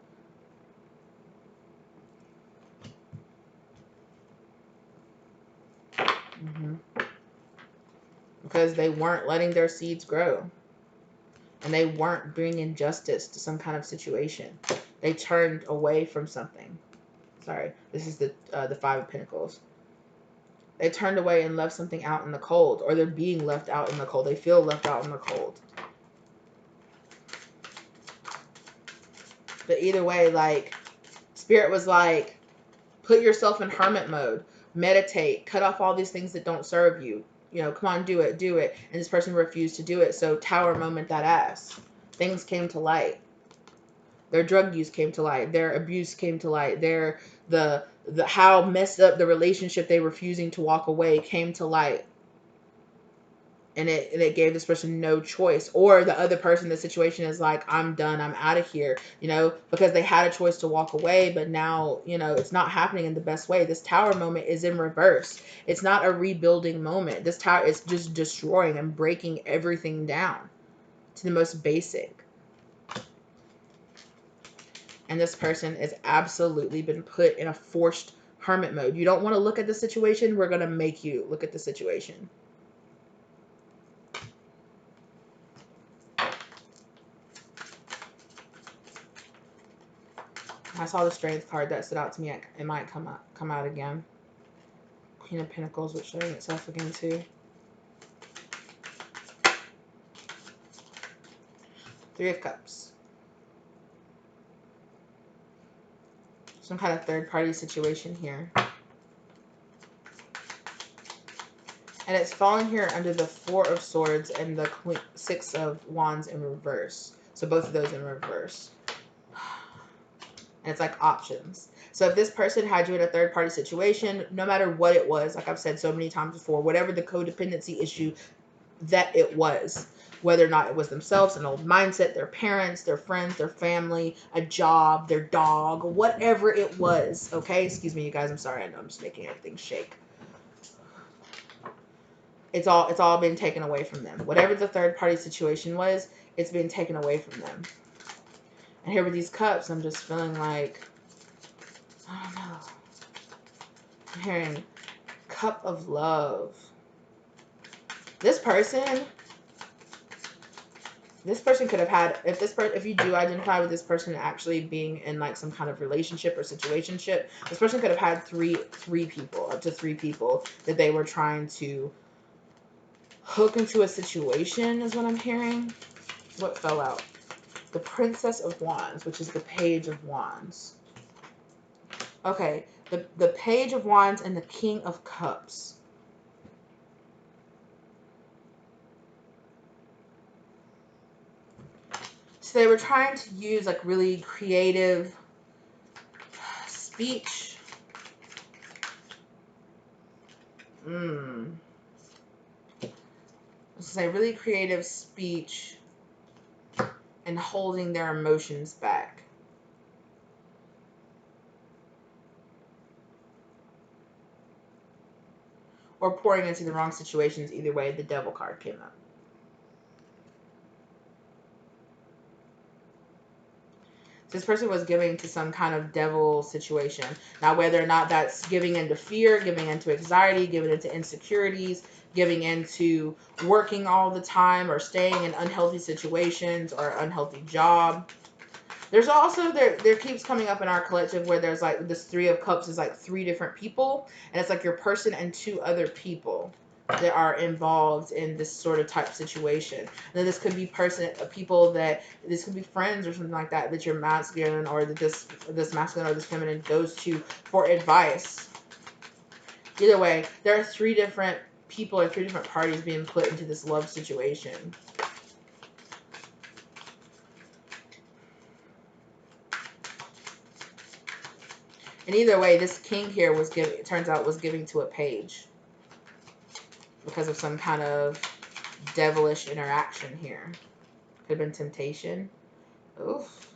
Mm-hmm. Because they weren't letting their seeds grow. And they weren't bringing justice to some kind of situation. They turned away from something. Sorry, this is the 5 of Pentacles. They turned away and left something out in the cold. Or they're being left out in the cold. They feel left out in the cold. But either way, like, Spirit was like, put yourself in hermit mode. Meditate. Cut off all these things that don't serve you. Come on, do it. And this person refused to do it. So Tower moment that ass. Things came to light. Their drug use came to light. Their abuse came to light. The how messed up the relationship they refusing to walk away came to light. And it gave this person no choice. Or the other person in the situation is like, I'm done, I'm out of here, because they had a choice to walk away, but now, it's not happening in the best way. This Tower moment is in reverse. It's not a rebuilding moment. This Tower is just destroying and breaking everything down to the most basic. And this person has absolutely been put in a forced hermit mode. You don't want to look at the situation. We're going to make you look at the situation. I saw the Strength card that stood out to me. It might come out again. Queen of Pentacles, which showing itself again too. Three of Cups. Some kind of third party situation here. And it's falling here under the Four of Swords and the Six of Wands in reverse. So both of those in reverse. And it's like options. So if this person had you in a third party situation, no matter what it was, like I've said so many times before, whatever the codependency issue that it was, whether or not it was themselves, an old mindset, their parents, their friends, their family, a job, their dog, whatever it was, okay? Excuse me, you guys, I'm sorry. I know I'm just making everything shake. It's all been taken away from them. Whatever the third party situation was, it's been taken away from them. And here with these cups, I'm just feeling like, I don't know. I'm hearing cup of love. This person could have had, if you do identify with this person actually being in like some kind of relationship or situationship, this person could have had three people, up to three people that they were trying to hook into a situation, is what I'm hearing. What fell out? The Princess of Wands, which is the Page of Wands. Okay, the Page of Wands and the King of Cups. So they were trying to use like really creative speech. Let's say really creative speech and holding their emotions back. Or pouring into the wrong situations. Either way, the Devil card came up. This person was giving to some kind of devil situation. Now, whether or not that's giving into fear, giving into anxiety, giving into insecurities, giving into working all the time or staying in unhealthy situations or unhealthy job. There's also, there keeps coming up in our collective where there's like this Three of Cups is like three different people. And it's like your person and two other people that are involved in this sort of type situation. And then this could be people that, this could be friends or something like that, that your masculine or that this masculine or this feminine goes to for advice. Either way, there are three different people or three different parties being put into this love situation. And either way, this king here was giving, it turns out, was giving to a page because of some kind of devilish interaction here. Could have been temptation. Oof.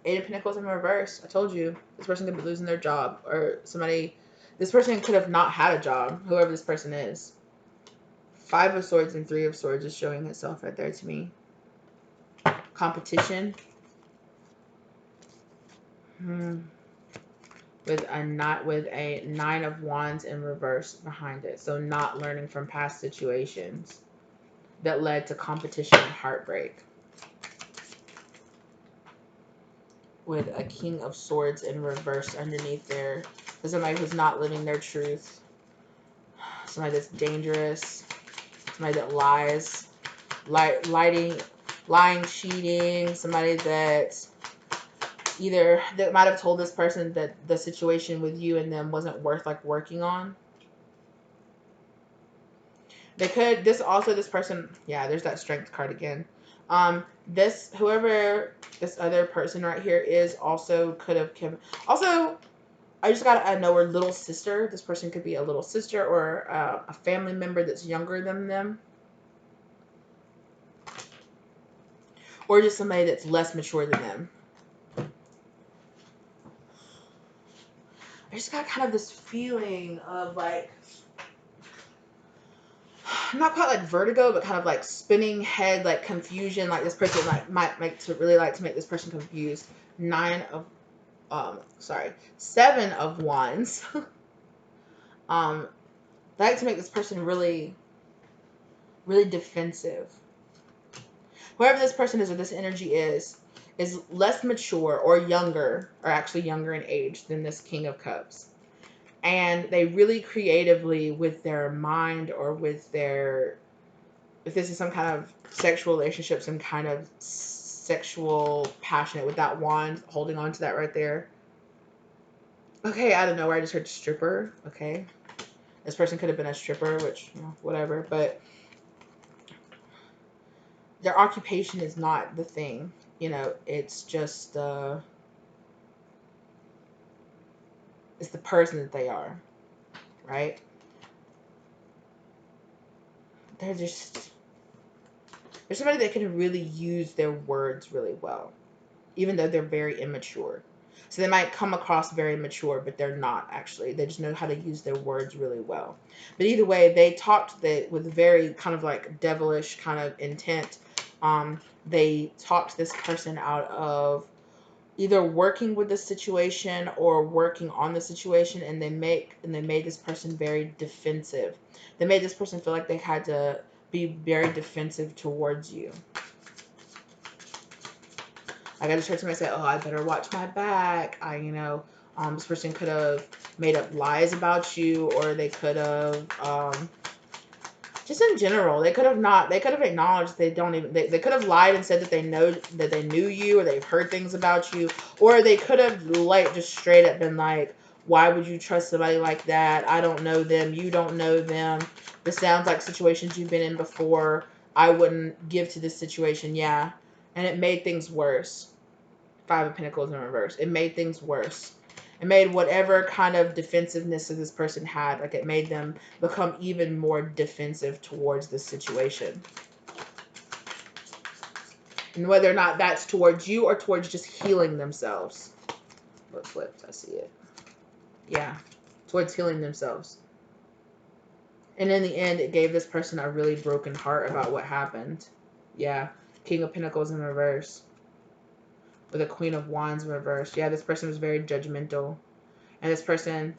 Eight of Pentacles in reverse. I told you, this person could be losing their job, or somebody, this person could have not had a job, whoever this person is. Five of Swords and Three of Swords is showing itself right there to me. Competition. With a Nine of Wands in reverse behind it. So not learning from past situations that led to competition and heartbreak. With a King of Swords in reverse underneath there. For somebody who's not living their truth. Somebody that's dangerous. Somebody that lies. Lying, cheating. Somebody that either that might have told this person that the situation with you and them wasn't worth like working on. They could, this person, yeah, there's that Strength card again. Whoever this other person right here is also could have also, I just got to know her little sister. This person could be a little sister or a family member that's younger than them. Or just somebody that's less mature than them. I just got kind of this feeling of like, not quite like vertigo, but kind of like spinning head, like confusion, like this person like might make to really like to make this person confused. Seven of Wands. They like to make this person really, really defensive. Whoever this person is or this energy is less mature or younger, or actually younger in age than this King of Cups. And they really creatively, with their mind or with their, if this is some kind of sexual relationship, some kind of sexual passionate, with that wand, holding on to that right there. Okay, I don't know where I just heard stripper. Okay. This person could have been a stripper, which, you know, whatever. But their occupation is not the thing. You know, it's just, it's the person that they are. Right? They're just, there's somebody that can really use their words really well, even though they're very immature. So they might come across very mature, but they're not actually. They just know how to use their words really well. But either way, they talked with very kind of like devilish kind of intent. They talked this person out of either working with the situation or working on the situation, and they made this person very defensive. They made this person feel like they had to be very defensive towards you. Like, I just heard somebody say, "Oh, I better watch my back." This person could have made up lies about you, or they could have, just in general, they could have not. They could have acknowledged they don't even. They could have lied and said that they knew you, or they've heard things about you, or they could have like just straight up been like, "Why would you trust somebody like that? I don't know them. You don't know them. This sounds like situations you've been in before. I wouldn't give to this situation." Yeah, and it made things worse. Five of Pentacles in reverse. It made things worse. It made whatever kind of defensiveness that this person had, like, it made them become even more defensive towards this situation. And whether or not that's towards you or towards just healing themselves. What flipped? I see it. Yeah. Towards healing themselves. And in the end, it gave this person a really broken heart about what happened. Yeah. King of Pentacles in reverse. With a Queen of Wands in reverse. Yeah, this person was very judgmental. And this person,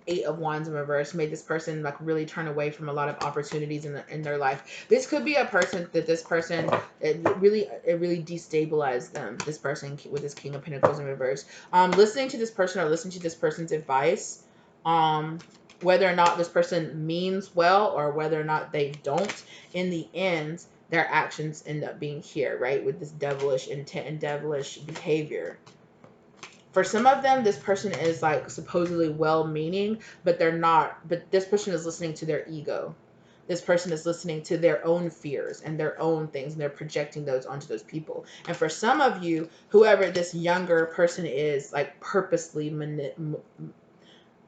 Eight of Wands in reverse, made this person like really turn away from a lot of opportunities in their life. This could be a person that this person, it really destabilized them. This person with this King of Pentacles in reverse. Listening to this person or listening to this person's advice, whether or not this person means well or whether or not they don't, in the end, their actions end up being here, right? With this devilish intent and devilish behavior. For some of them, this person is like supposedly well-meaning, but they're not. But this person is listening to their ego. This person is listening to their own fears and their own things, and they're projecting those onto those people. And for some of you, whoever this younger person is, like purposely,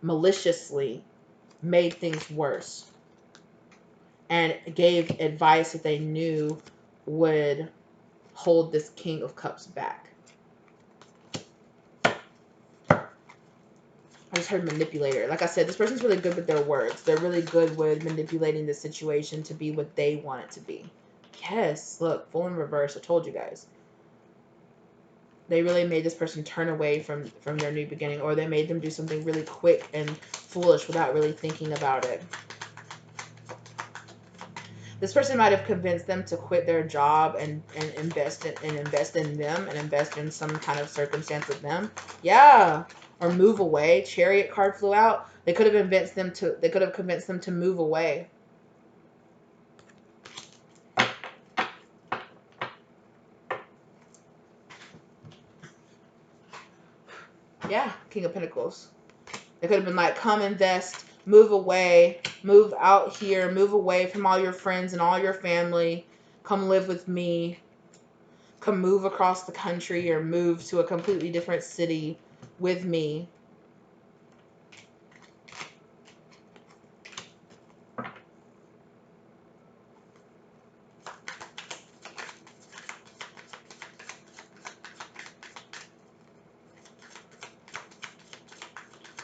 maliciously made things worse and gave advice that they knew would hold this King of Cups back. I just heard manipulator. Like I said, this person's really good with their words. They're really good with manipulating the situation to be what they want it to be. Yes, look, full in reverse. I told you guys. They really made this person turn away from their new beginning, or they made them do something really quick and foolish without really thinking about it. This person might have convinced them to quit their job and invest in them and invest in some kind of circumstance with them. Yeah. Or move away. Chariot card flew out. They could have convinced them to move away. Yeah, King of Pentacles. They could have been like, come invest, move away, move out here, move away from all your friends and all your family. Come live with me. Come move across the country or move to a completely different city with me.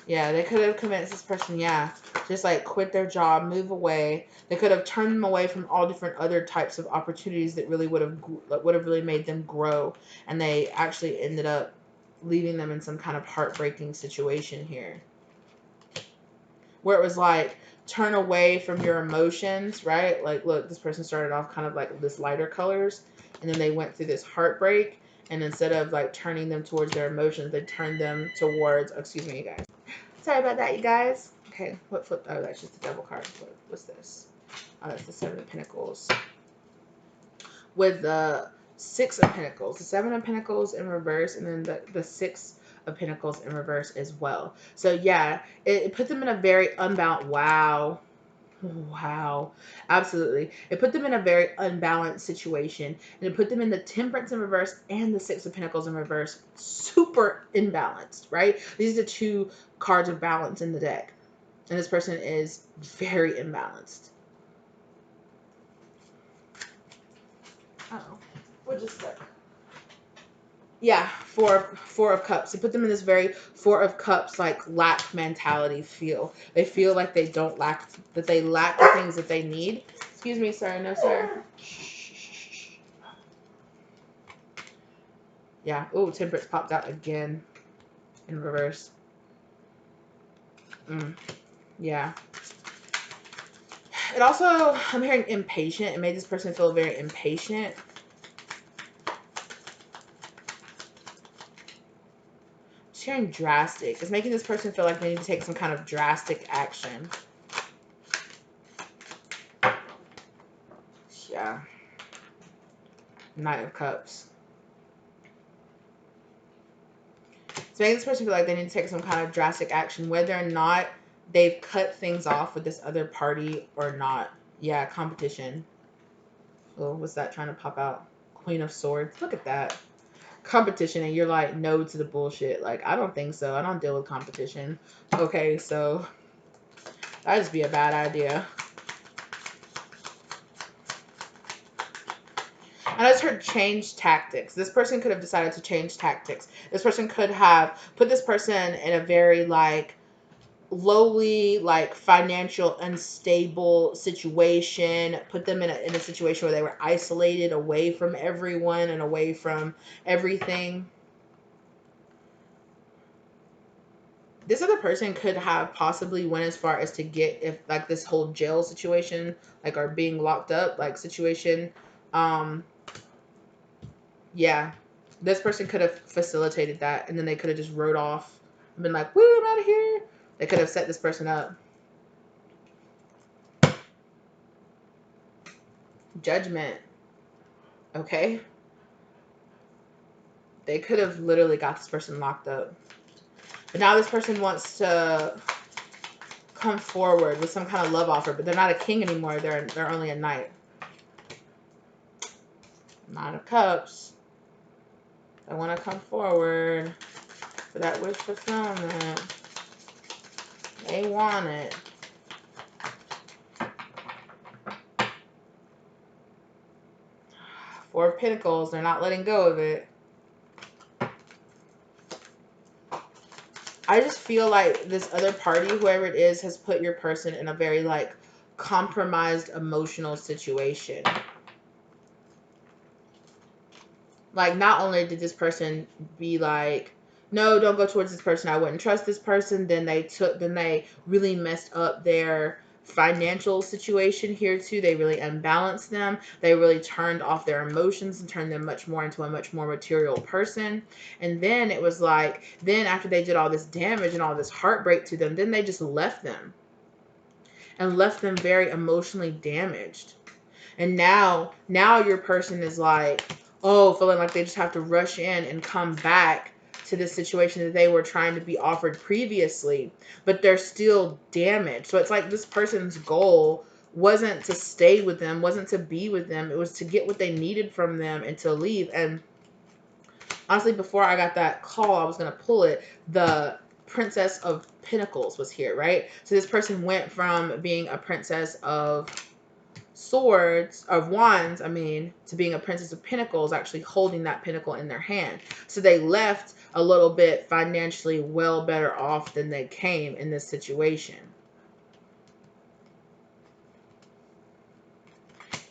Yeah, they could have convinced this person, yeah. just like quit their job, move away. They could have turned them away from all different other types of opportunities that really would have really made them grow, and they actually ended up leaving them in some kind of heartbreaking situation here, where it was like, turn away from your emotions, right? Like, look, this person started off kind of like this lighter colors, and then they went through this heartbreak, and instead of like turning them towards their emotions, they turned them towards, excuse me, you guys. Sorry about that, you guys. Okay, what flip? Oh, that's just the devil card. What's this? Oh, that's the Seven of Pentacles. With the Six of Pentacles. The Seven of Pentacles in reverse, and then the Six of Pentacles in reverse as well. So yeah, it put them in a very unbalanced, wow, absolutely. It put them in a very unbalanced situation, and it put them in the Temperance in reverse and the Six of Pentacles in reverse. Super imbalanced, right? These are the two cards of balance in the deck, and this person is very imbalanced. Uh-oh, we're just stuck. Yeah, four of cups. It put them in this very Four of Cups, like, lack mentality feel. They feel like they don't lack, that they lack the things that they need. Excuse me, sir. No, sir. Yeah. Oh, Temperance popped out again in reverse. Yeah. It also, I'm hearing impatient. It made this person feel very impatient. Sharing drastic. It's making this person feel like they need to take some kind of drastic action. Yeah. Knight of Cups. It's making this person feel like they need to take some kind of drastic action, whether or not they've cut things off with this other party or not. Yeah, competition. Oh, what's that trying to pop out? Queen of Swords. Look at that. Competition, and you're like, no to the bullshit. Like, I don't think so. I don't deal with competition. Okay, so that'd just be a bad idea. And I just heard change tactics. This person could have decided to change tactics. This person could have put this person in a very, like, lowly, like, financial unstable situation, put them in a situation where they were isolated away from everyone and away from everything. This other person could have possibly went as far as to get, if like this whole jail situation, like, or being locked up, like, situation, yeah, this person could have facilitated that, and then they could have just rode off and been like, woo, I'm out of here. They could have set this person up. Judgment. Okay. They could have literally got this person locked up. But now this person wants to come forward with some kind of love offer, but they're not a king anymore. They're only a knight. Nine of Cups. They want to come forward for that wish fulfillment. They want it. Four of Pentacles. They're not letting go of it. I just feel like this other party, whoever it is, has put your person in a very, like, compromised emotional situation. Like, not only did this person be like, no, don't go towards this person, I wouldn't trust this person, then they really messed up their financial situation here too. They really unbalanced them. They really turned off their emotions and turned them much more into a much more material person. And then it was like, then after they did all this damage and all this heartbreak to them, then they just left them and left them very emotionally damaged. And now your person is like, oh, feeling like they just have to rush in and come back to this situation that they were trying to be offered previously, but they're still damaged. So it's like this person's goal wasn't to stay with them, wasn't to be with them. It was to get what they needed from them and to leave. And honestly, before I got that call, I was going to pull it. The Princess of Pentacles was here, right? So this person went from being a Princess of Wands, to being a Princess of Pentacles, actually holding that pentacle in their hand. So they left a little bit financially well better off than they came in this situation.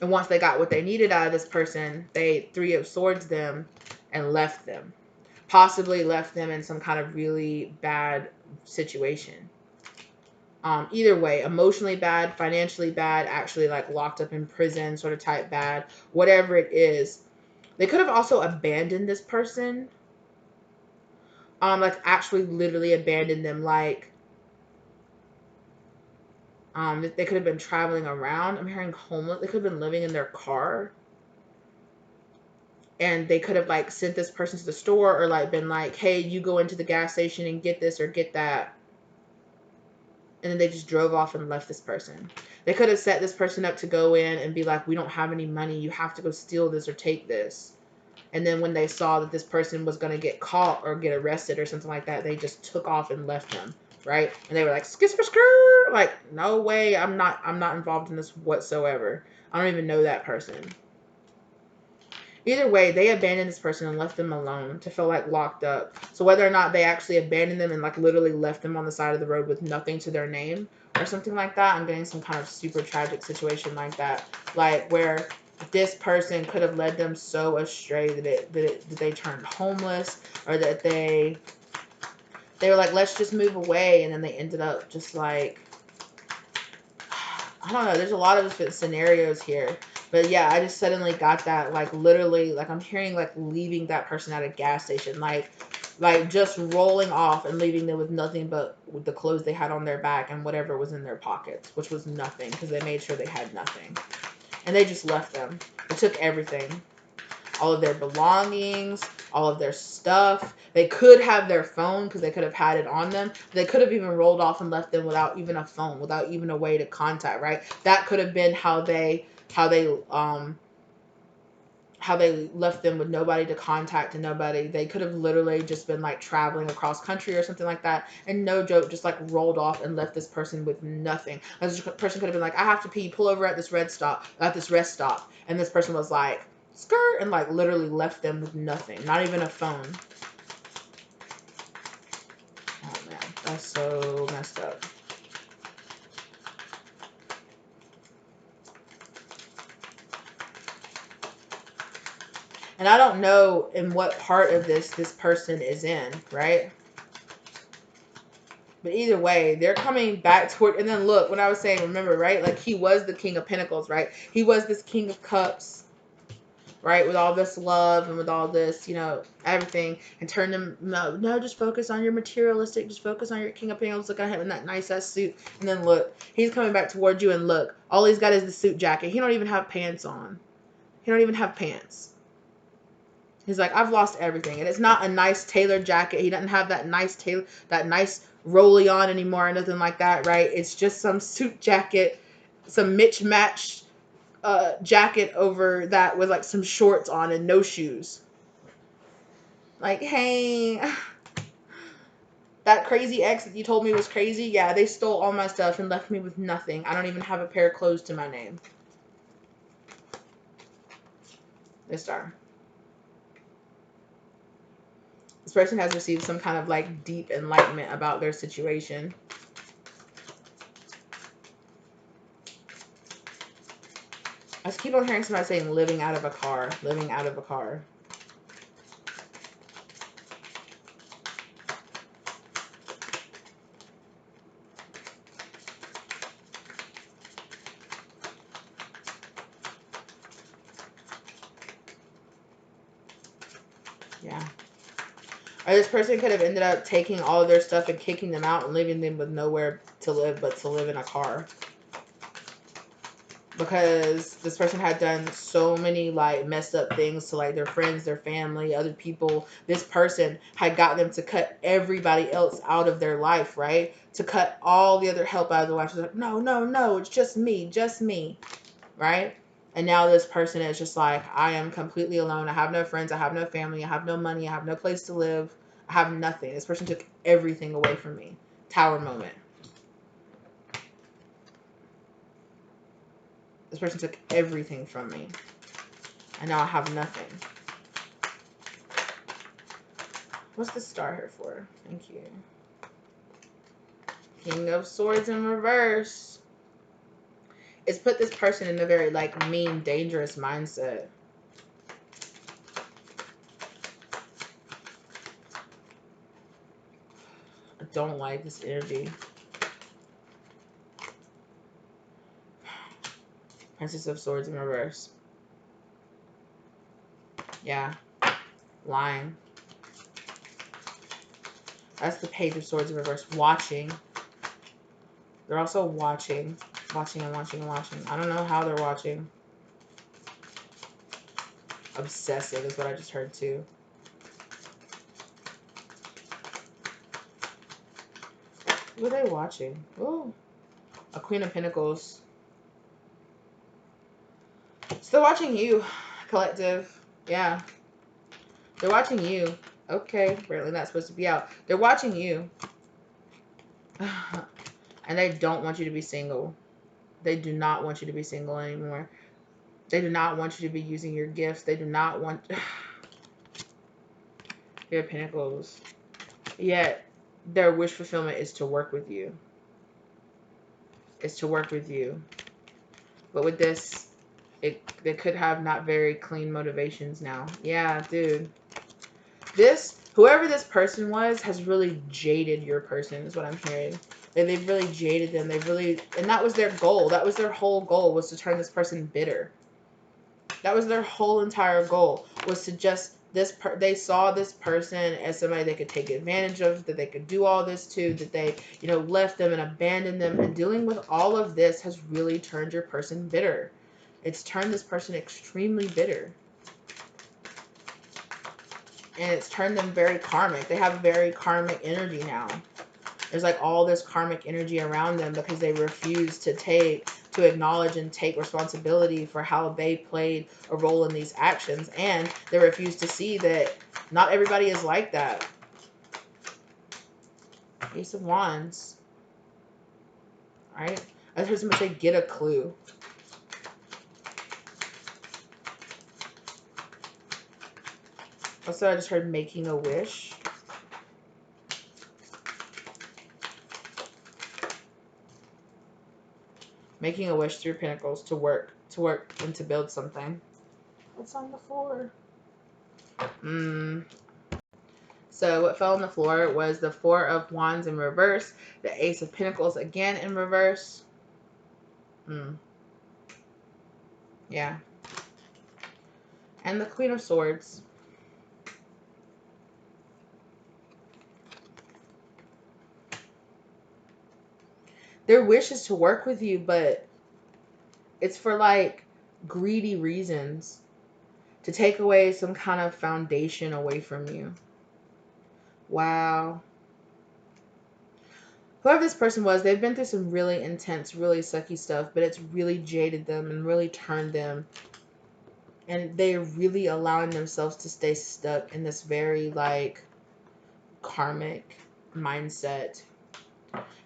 And once they got what they needed out of this person, they Three of Swords them and left them. Possibly left them in some kind of really bad situation. Either way, emotionally bad, financially bad, actually like locked up in prison sort of type bad, whatever it is. They could have also abandoned this person. Like actually literally abandoned them. Like, they could have been traveling around. I'm hearing homeless. They could have been living in their car. And they could have like sent this person to the store, or like been like, hey, you go into the gas station and get this or get that. And then they just drove off and left this person. They could have set this person up to go in and be like, we don't have any money. You have to go steal this or take this. And then when they saw that this person was going to get caught or get arrested or something like that, they just took off and left them. Right? And they were like, skis for skirt. Like, no way. I'm not involved in this whatsoever. I don't even know that person. Either way, they abandoned this person and left them alone to feel like locked up. So whether or not they actually abandoned them and like literally left them on the side of the road with nothing to their name or something like that, I'm getting some kind of super tragic situation like that. Like where this person could have led them so astray that they turned homeless, or that they were like, let's just move away, and then they ended up just like, I don't know. There's a lot of scenarios here. But yeah, I just suddenly got that, like, literally, like, I'm hearing, like, leaving that person at a gas station. Like just rolling off and leaving them with nothing but with the clothes they had on their back and whatever was in their pockets, which was nothing, because they made sure they had nothing. And they just left them. They took everything. All of their belongings, all of their stuff. They could have their phone because they could have had it on them. They could have even rolled off and left them without even a phone, without even a way to contact, right? That could have been how they left them with nobody to contact and nobody. They could have literally just been like traveling across country or something like that, and no joke, just like rolled off and left this person with nothing. This person could have been like, I have to pee, pull over at this rest stop, and this person was like, skirt, and like literally left them with nothing, not even a phone. Oh man, that's so messed up. And I don't know in what part of this person is in, right? But either way, they're coming back toward, and then look, when I was saying, remember, right? Like, he was the King of Pentacles, right? He was this King of Cups, right? With all this love and with all this, you know, everything, and turn them, no, just focus on your materialistic, just focus on your King of Pentacles. Look at him in that nice ass suit. And then look, he's coming back towards you, and look, all he's got is the suit jacket. He don't even have pants on. He don't even have pants. He's like, I've lost everything. And it's not a nice tailored jacket. He doesn't have that nice rolly on anymore or nothing like that, right? It's just some suit jacket, some matched jacket over that with like some shorts on and no shoes. Like, hey, that crazy ex that you told me was crazy, yeah, they stole all my stuff and left me with nothing. I don't even have a pair of clothes to my name. This star. This person has received some kind of like deep enlightenment about their situation. I just keep on hearing somebody saying living out of a car, living out of a car. Yeah. Or this person could have ended up taking all of their stuff and kicking them out and leaving them with nowhere to live but to live in a car. Because this person had done so many like messed up things to like their friends, their family, other people. This person had got them to cut everybody else out of their life, right? To cut all the other help out of their life. She's like, no, it's just me, right? And now this person is just like, I am completely alone. I have no friends. I have no family. I have no money. I have no place to live. I have nothing. This person took everything away from me. Tower moment. This person took everything from me. And now I have nothing. What's the star here for? Thank you. King of Swords in reverse. It's put this person in a very, like, mean, dangerous mindset. I don't like this energy. Princess of Swords in reverse. Yeah. Lying. That's the Page of Swords in reverse. Watching. They're also watching. Watching and watching and watching. I don't know how they're watching. Obsessive is what I just heard too. Who are they watching? Ooh. A Queen of Pentacles. Still watching you, collective. Yeah. They're watching you. Okay. Apparently not supposed to be out. They're watching you. And they don't want you to be single. They do not want you to be single anymore. They do not want you to be using your gifts. They do not want... Your Pentacles. Yet, their wish fulfillment is to work with you. It's to work with you. But with this, they could have not very clean motivations now. Yeah, dude. Whoever this person was has really jaded your person, is what I'm hearing. They've really jaded them. And that was their goal. That was their whole goal, was to turn this person bitter. That was their whole entire goal, was to just, they saw this person as somebody they could take advantage of, that they could do all this to, that they, left them and abandoned them. And dealing with all of this has really turned your person bitter. It's turned this person extremely bitter. And it's turned them very karmic. They have very karmic energy now. There's like all this karmic energy around them because they refuse to acknowledge and take responsibility for how they played a role in these actions. And they refuse to see that not everybody is like that. Ace of Wands. All right? I heard somebody say, get a clue. Also, I just heard making a wish. Making a wish through Pentacles to work and to build something. What's on the floor? So what fell on the floor was the Four of Wands in reverse, the Ace of Pentacles again in reverse. Yeah. And the Queen of Swords. Their wish is to work with you, but it's for like greedy reasons. To take away some kind of foundation away from you. Wow. Whoever this person was, they've been through some really intense, really sucky stuff, but it's really jaded them and really turned them. And they're really allowing themselves to stay stuck in this very, like, karmic mindset.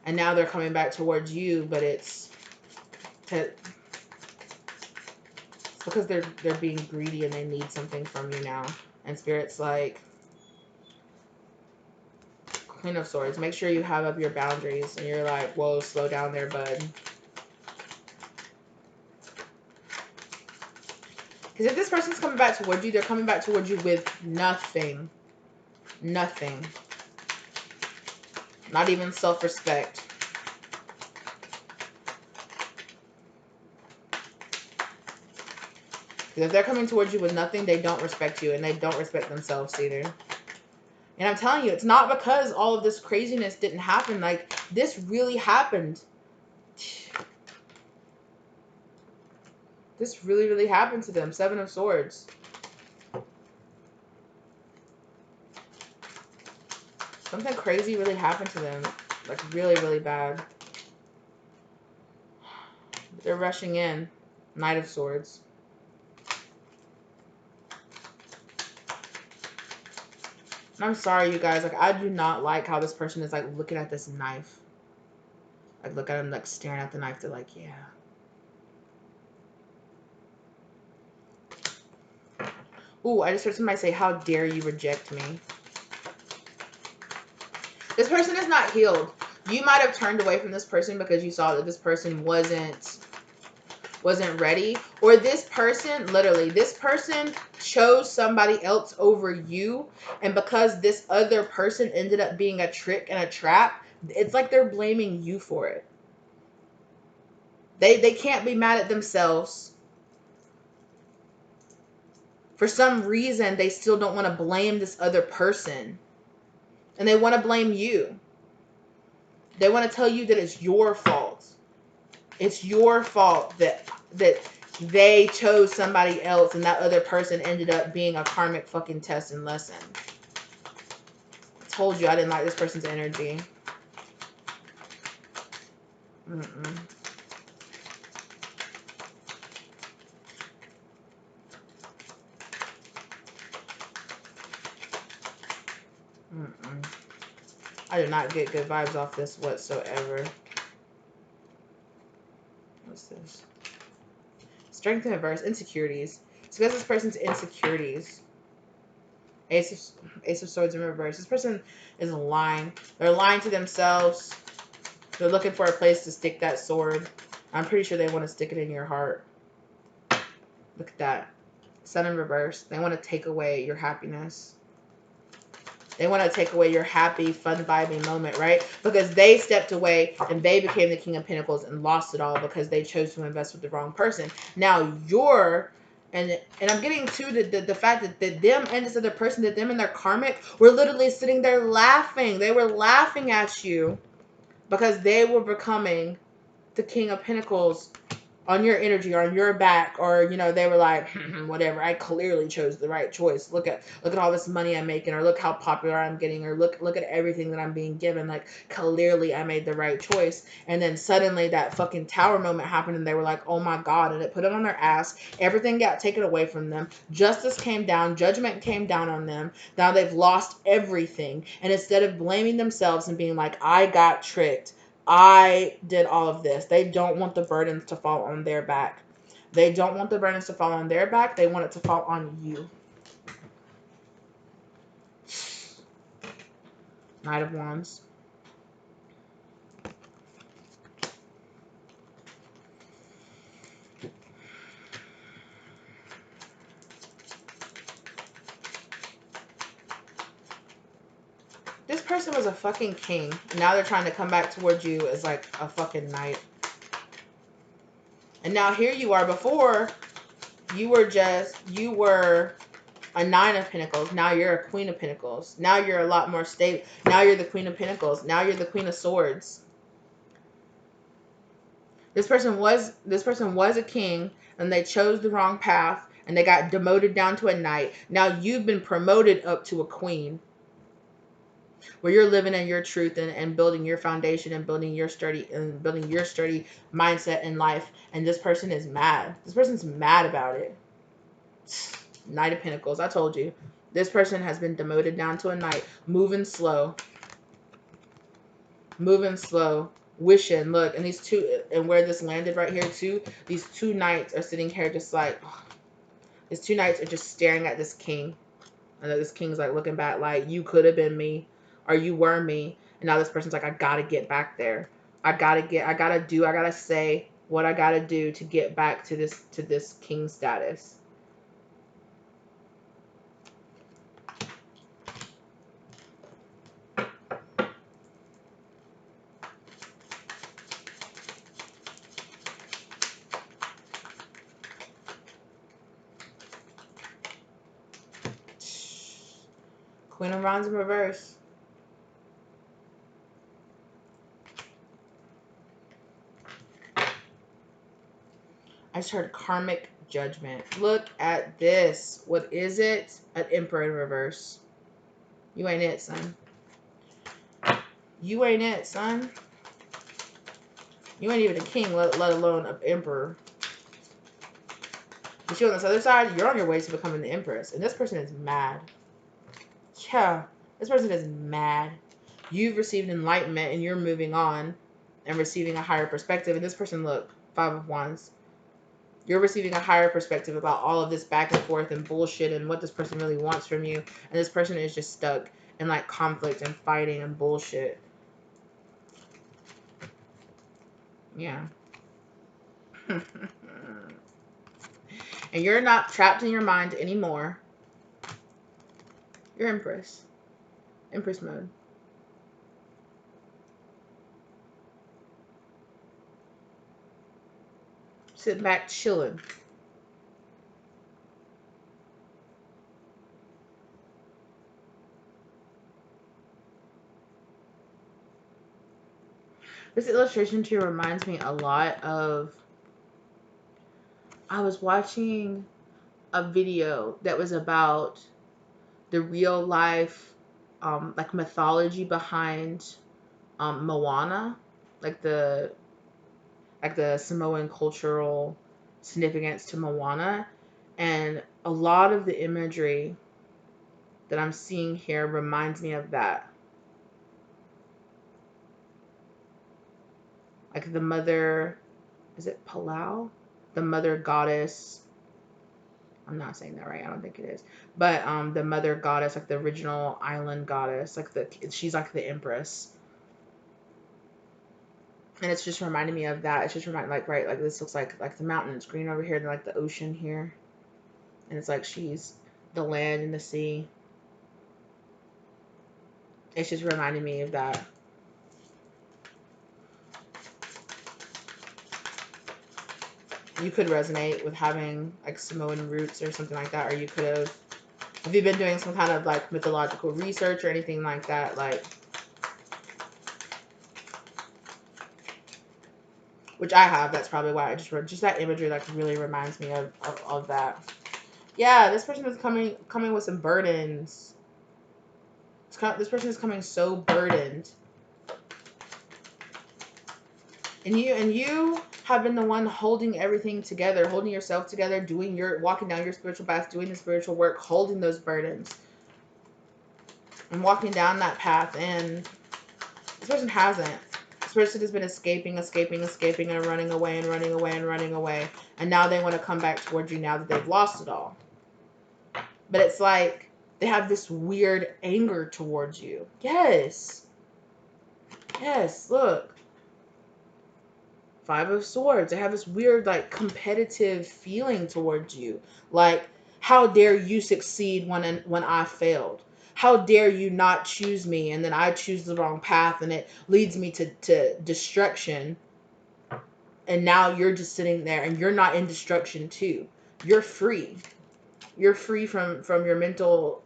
And now they're coming back towards you, but it's because they're being greedy and they need something from you now. And Spirit's like, Queen of Swords, make sure you have up your boundaries. And you're like, whoa, slow down there, bud. Because if this person's coming back towards you, they're coming back towards you with nothing. Nothing. Not even self-respect. Because if they're coming towards you with nothing, they don't respect you. And they don't respect themselves either. And I'm telling you, it's not because all of this craziness didn't happen. Like, this really happened. This really, really happened to them. Seven of Swords. Something crazy really happened to them. Like, really, really bad. They're rushing in. Knight of Swords. And I'm sorry, you guys. Like, I do not like how this person is, like, looking at this knife. Like, look at him, like, staring at the knife. They're like, yeah. Ooh, I just heard somebody say, how dare you reject me? This person is not healed. You might have turned away from this person because you saw that this person wasn't wasn't ready, or this person, literally, this person chose somebody else over you, and because this other person ended up being a trick and a trap, it's like they're blaming you for it. They can't be mad at themselves. For some reason, they still don't want to blame this other person. And they want to blame you. They want to tell you that it's your fault. It's your fault that they chose somebody else and that other person ended up being a karmic fucking test and lesson. I told you I didn't like this person's energy. Mm-mm. Mm-mm. I do not get good vibes off this whatsoever. What's this? Strength in reverse. Insecurities. It's because this person's insecurities. Ace of Swords in reverse. This person is lying. They're lying to themselves. They're looking for a place to stick that sword. I'm pretty sure they want to stick it in your heart. Look at that. Sun in reverse. They want to take away your happiness. They want to take away your happy, fun, vibing moment, right? Because they stepped away and they became the King of Pentacles and lost it all because they chose to invest with the wrong person. Now you're, and I'm getting to the fact that them and this other person, that them and their karmic were literally sitting there laughing. They were laughing at you because they were becoming the King of Pentacles on your energy, on your back, or you know, they were like, whatever, I clearly chose the right choice. Look at all this money I'm making, or look how popular I'm getting, or look at everything that I'm being given. Like, clearly I made the right choice. And then suddenly that fucking tower moment happened and they were like, oh my god, and it put them on their ass. Everything got taken away from them. Justice came down, judgment came down on them. Now they've lost everything. And instead of blaming themselves and being like, I got tricked, I did all of this, they don't want the burdens to fall on their back. They don't want the burdens to fall on their back. They want it to fall on you. Knight of Wands. This person was a fucking king. Now they're trying to come back towards you as like a fucking knight. And now here you are. Before, you were a Nine of Pentacles. Now you're a Queen of Pentacles. Now you're a lot more stable. Now you're the Queen of Pentacles. Now you're the Queen of Swords. This person was a king and they chose the wrong path and they got demoted down to a knight. Now you've been promoted up to a queen, where you're living in your truth and building your foundation and building your sturdy mindset in life. And this person is mad. This person's mad about it. Knight of Pentacles. I told you. This person has been demoted down to a knight. Moving slow. Moving slow. Wishing. Look, and these two, and where this landed right here too, these two knights are sitting here just like, oh, these two knights are just staring at this king. And this king's like looking back like, you could have been me, or you were me. And now this person's like, I gotta get back there. I gotta say what I gotta do to get back to this king status. Queen of Wands in reverse. I just heard karmic judgment. Look at this. What is it? An Emperor in reverse. You ain't it, son. You ain't it, son. You ain't even a king, let alone an emperor. But you on this other side, you're on your way to becoming the Empress. And this person is mad. Yeah, this person is mad. You've received enlightenment and you're moving on and receiving a higher perspective. And this person, look, Five of Wands. You're receiving a higher perspective about all of this back and forth and bullshit and what this person really wants from you. And this person is just stuck in like conflict and fighting and bullshit. Yeah. And you're not trapped in your mind anymore. You're Empress. Empress mode. Sit back, chilling. This illustration too reminds me a lot of. I was watching a video that was about the real life, like mythology behind Moana, like the Samoan cultural significance to Moana, and a lot of the imagery that I'm seeing here reminds me of that. Like the mother, is it Palau? The mother goddess. I'm not saying that right. I don't think it is. But the mother goddess, like the original island goddess, like she's like the Empress. And it's just reminding me of that. It's just reminding, like, right, like this looks like the mountain. It's green over here, and like the ocean here. And it's like she's the land and the sea. It's just reminding me of that. You could resonate with having like Samoan roots or something like that, or you could have, if you've been doing some kind of like mythological research or anything like that, like, which I have. That's probably why I just that imagery like really reminds me of that. Yeah, this person is coming with some burdens. This person is coming so burdened. And you have been the one holding everything together, holding yourself together, walking down your spiritual path, doing the spiritual work, holding those burdens, and walking down that path. And this person hasn't. This person has been escaping, and running away, and running away, and running away. And now they want to come back towards you now that they've lost it all. But it's like they have this weird anger towards you. Yes. Yes, look. 5 of Swords. They have this weird, like, competitive feeling towards you. Like, how dare you succeed when I failed? How dare you not choose me, and then I choose the wrong path, and it leads me to destruction. And now you're just sitting there, and you're not in destruction too. You're free. You're free from your mental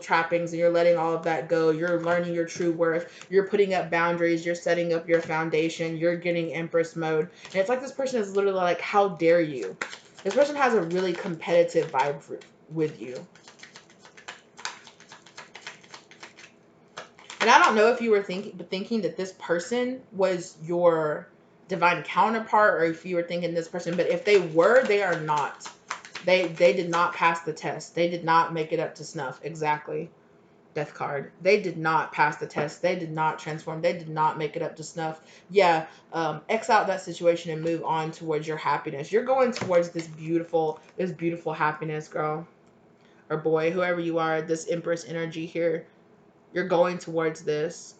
trappings, and you're letting all of that go. You're learning your true worth. You're putting up boundaries. You're setting up your foundation. You're getting Empress mode. And it's like this person is literally like, how dare you? This person has a really competitive vibe with you. And I don't know if you were thinking that this person was your divine counterpart, or if you were thinking this person, but if they were, they are not. They did not pass the test. They did not make it up to snuff. Exactly. Death card. They did not pass the test. They did not transform. They did not make it up to snuff. Yeah, X out that situation and move on towards your happiness. You're going towards this beautiful happiness, girl. Or boy, whoever you are, this Empress energy here. You're going towards this.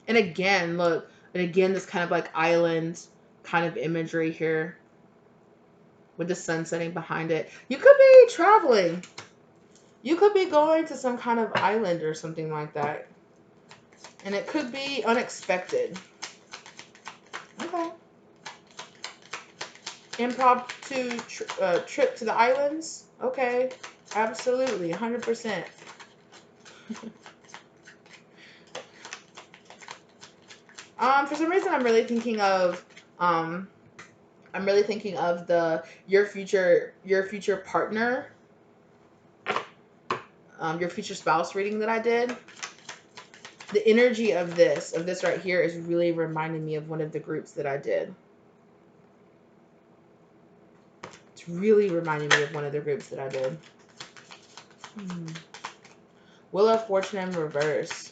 And again, look, this kind of like island kind of imagery here, with the sun setting behind it. You could be traveling. You could be going to some kind of island or something like that. And it could be unexpected. Okay. Impromptu trip to the islands? Okay. Absolutely. 100%. For some reason, I'm really thinking of your future partner, your future spouse reading that I did. The energy of this right here is really reminding me of one of the groups that I did. It's really reminding me of one of the groups that I did. Wheel of Fortune in reverse.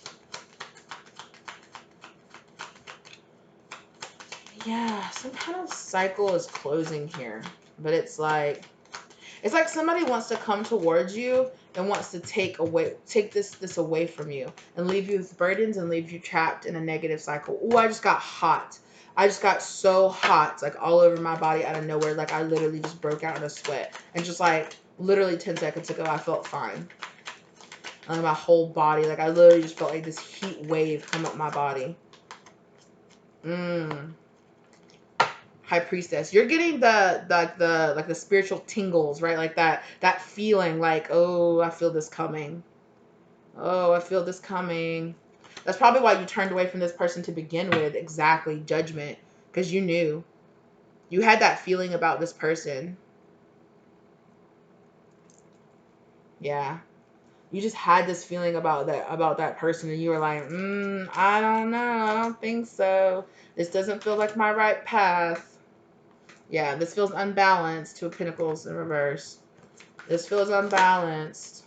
Yeah, some kind of cycle is closing here. But it's like somebody wants to come towards you and wants to take this away from you and leave you with burdens and leave you trapped in a negative cycle. Oh, I just got hot. I just got so hot, like all over my body out of nowhere. Like I literally just broke out in a sweat. And just like literally 10 seconds ago, I felt fine. Like my whole body, like I literally just felt like this heat wave come up my body. High Priestess, you're getting the spiritual tingles, right? Like that feeling, like, oh, I feel this coming. Oh, I feel this coming. That's probably why you turned away from this person to begin with. Exactly, judgment, because you knew. You had that feeling about this person. Yeah. You just had this feeling about that person, and you were like, I don't know. I don't think so. This doesn't feel like my right path. Yeah, this feels unbalanced. Two of Pentacles in reverse. This feels unbalanced.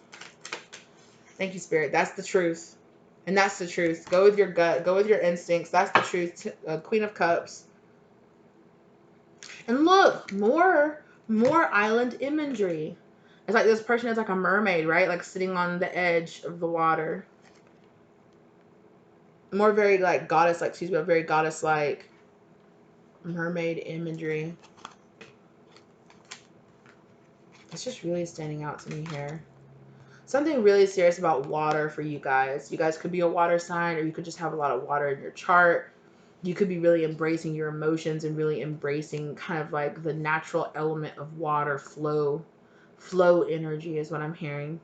Thank you, Spirit. That's the truth. And that's the truth. Go with your gut. Go with your instincts. That's the truth. Queen of Cups. And look, more island imagery. It's like this person is like a mermaid, right? Like sitting on the edge of the water. More very like goddess, like, excuse me, very goddess like mermaid imagery. It's just really standing out to me here. Something really serious about water for you guys. You guys could be a water sign, or you could just have a lot of water in your chart. You could be really embracing your emotions and really embracing kind of like the natural element of water flow. Flow energy is what I'm hearing.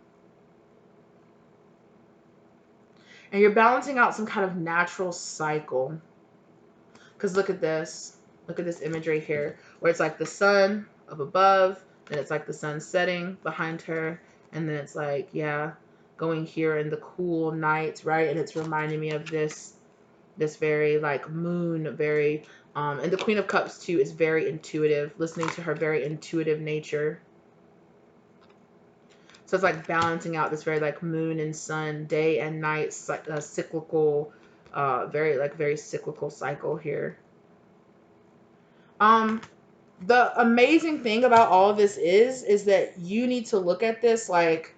And you're balancing out some kind of natural cycle. Because look at this. Look at this imagery here, where it's like the sun up above, and it's like the sun setting behind her, and then it's like, yeah, going here in the cool night, right? And it's reminding me of this very like moon, very and the Queen of Cups too is very intuitive, listening to her very intuitive nature. So it's like balancing out this very like moon and sun, day and night, cyclical, very cyclical cycle here. The amazing thing about all of this is that you need to look at this like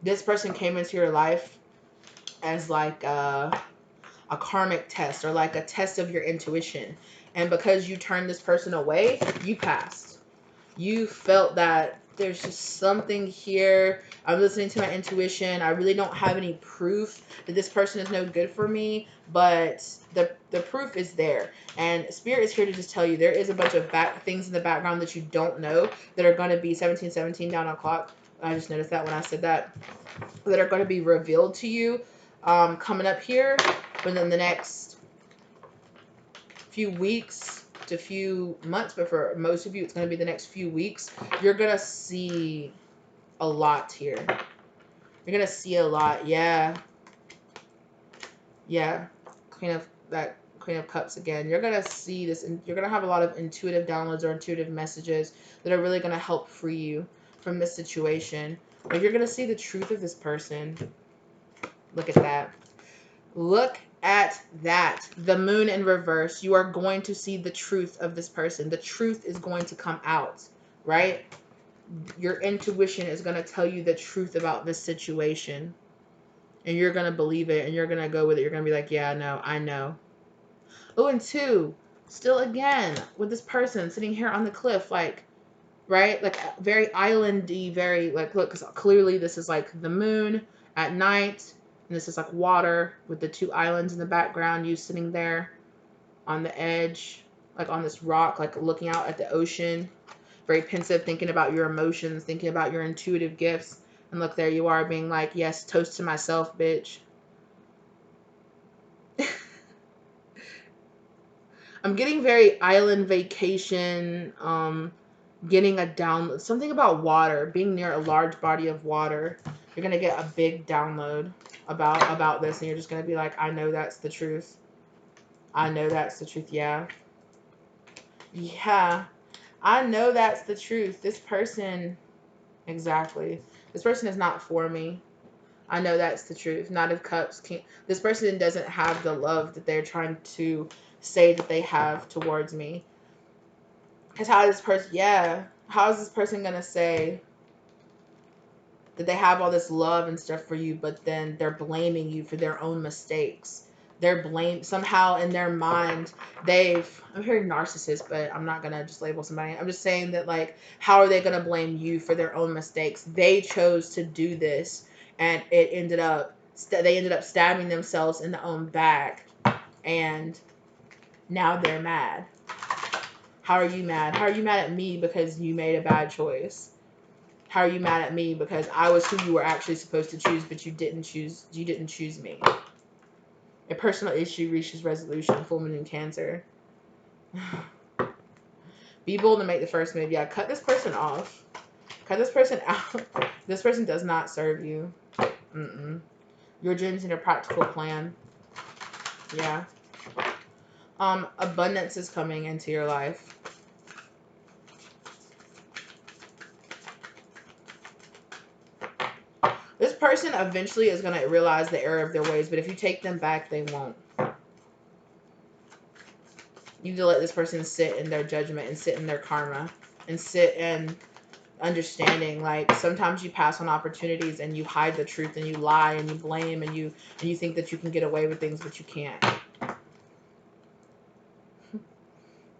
this person came into your life as like a karmic test, or like a test of your intuition. And because you turned this person away, you passed. You felt that there's just something here. I'm listening to my intuition. I really don't have any proof that this person is no good for me, but the proof is there. And Spirit is here to just tell you there is a bunch of things in the background that you don't know that are going to be 1717 down on clock. I just noticed that when I said that are going to be revealed to you coming up here within the next few weeks to few months, but for most of you it's going to be the next few weeks. You're going to see a lot here. You're going to see a lot. Yeah, Queen of Cups again. You're going to see this, and you're going to have a lot of intuitive downloads or intuitive messages that are really going to help free you from this situation. Like, you're going to see the truth of this person. Look at that. Look at that. The moon in reverse. You are going to see the truth of this person. The truth is going to come out, right? Your intuition is going to tell you the truth about this situation. And you're going to believe it, and you're going to go with it. You're going to be like, yeah, no, I know. Oh, and two, still again, with this person sitting here on the cliff, like, right? Like, very islandy, very, like, look, because clearly this is like the moon at night. And this is like water with the two islands in the background. You sitting there on the edge, like on this rock, like looking out at the ocean. Very pensive, thinking about your emotions, thinking about your intuitive gifts. And look, there you are being like, yes, toast to myself, bitch. I'm getting very island vacation, getting a download. Something about water, being near a large body of water. You're going to get a big download about this, and you're just going to be like, I know that's the truth. I know that's the truth. Yeah. I know that's the truth. This person, exactly. This person is not for me. I know that's the truth. Knight of Cups. This person doesn't have the love that they're trying to say that they have towards me. Because how is this person going to say that they have all this love and stuff for you, but then they're blaming you for their own mistakes? They're blamed somehow in their mind. I'm hearing narcissist, but I'm not gonna just label somebody. I'm just saying that, like, how are they gonna blame you for their own mistakes? They chose to do this, and they ended up stabbing themselves in their own back, and now they're mad. How are you mad? How are you mad at me because you made a bad choice? How are you mad at me because I was who you were actually supposed to choose, but you didn't choose me? A personal issue reaches resolution. Full moon in Cancer. Be bold and make the first move. Yeah, cut this person off. Cut this person out. This person does not serve you. Mm-mm. Your dreams and your practical plan. Yeah. Abundance is coming into your life. This person eventually is going to realize the error of their ways, but if you take them back, they won't. You need to let this person sit in their judgment and sit in their karma and sit in understanding. Like, sometimes you pass on opportunities and you hide the truth and you lie and you blame and you think that you can get away with things, but you can't.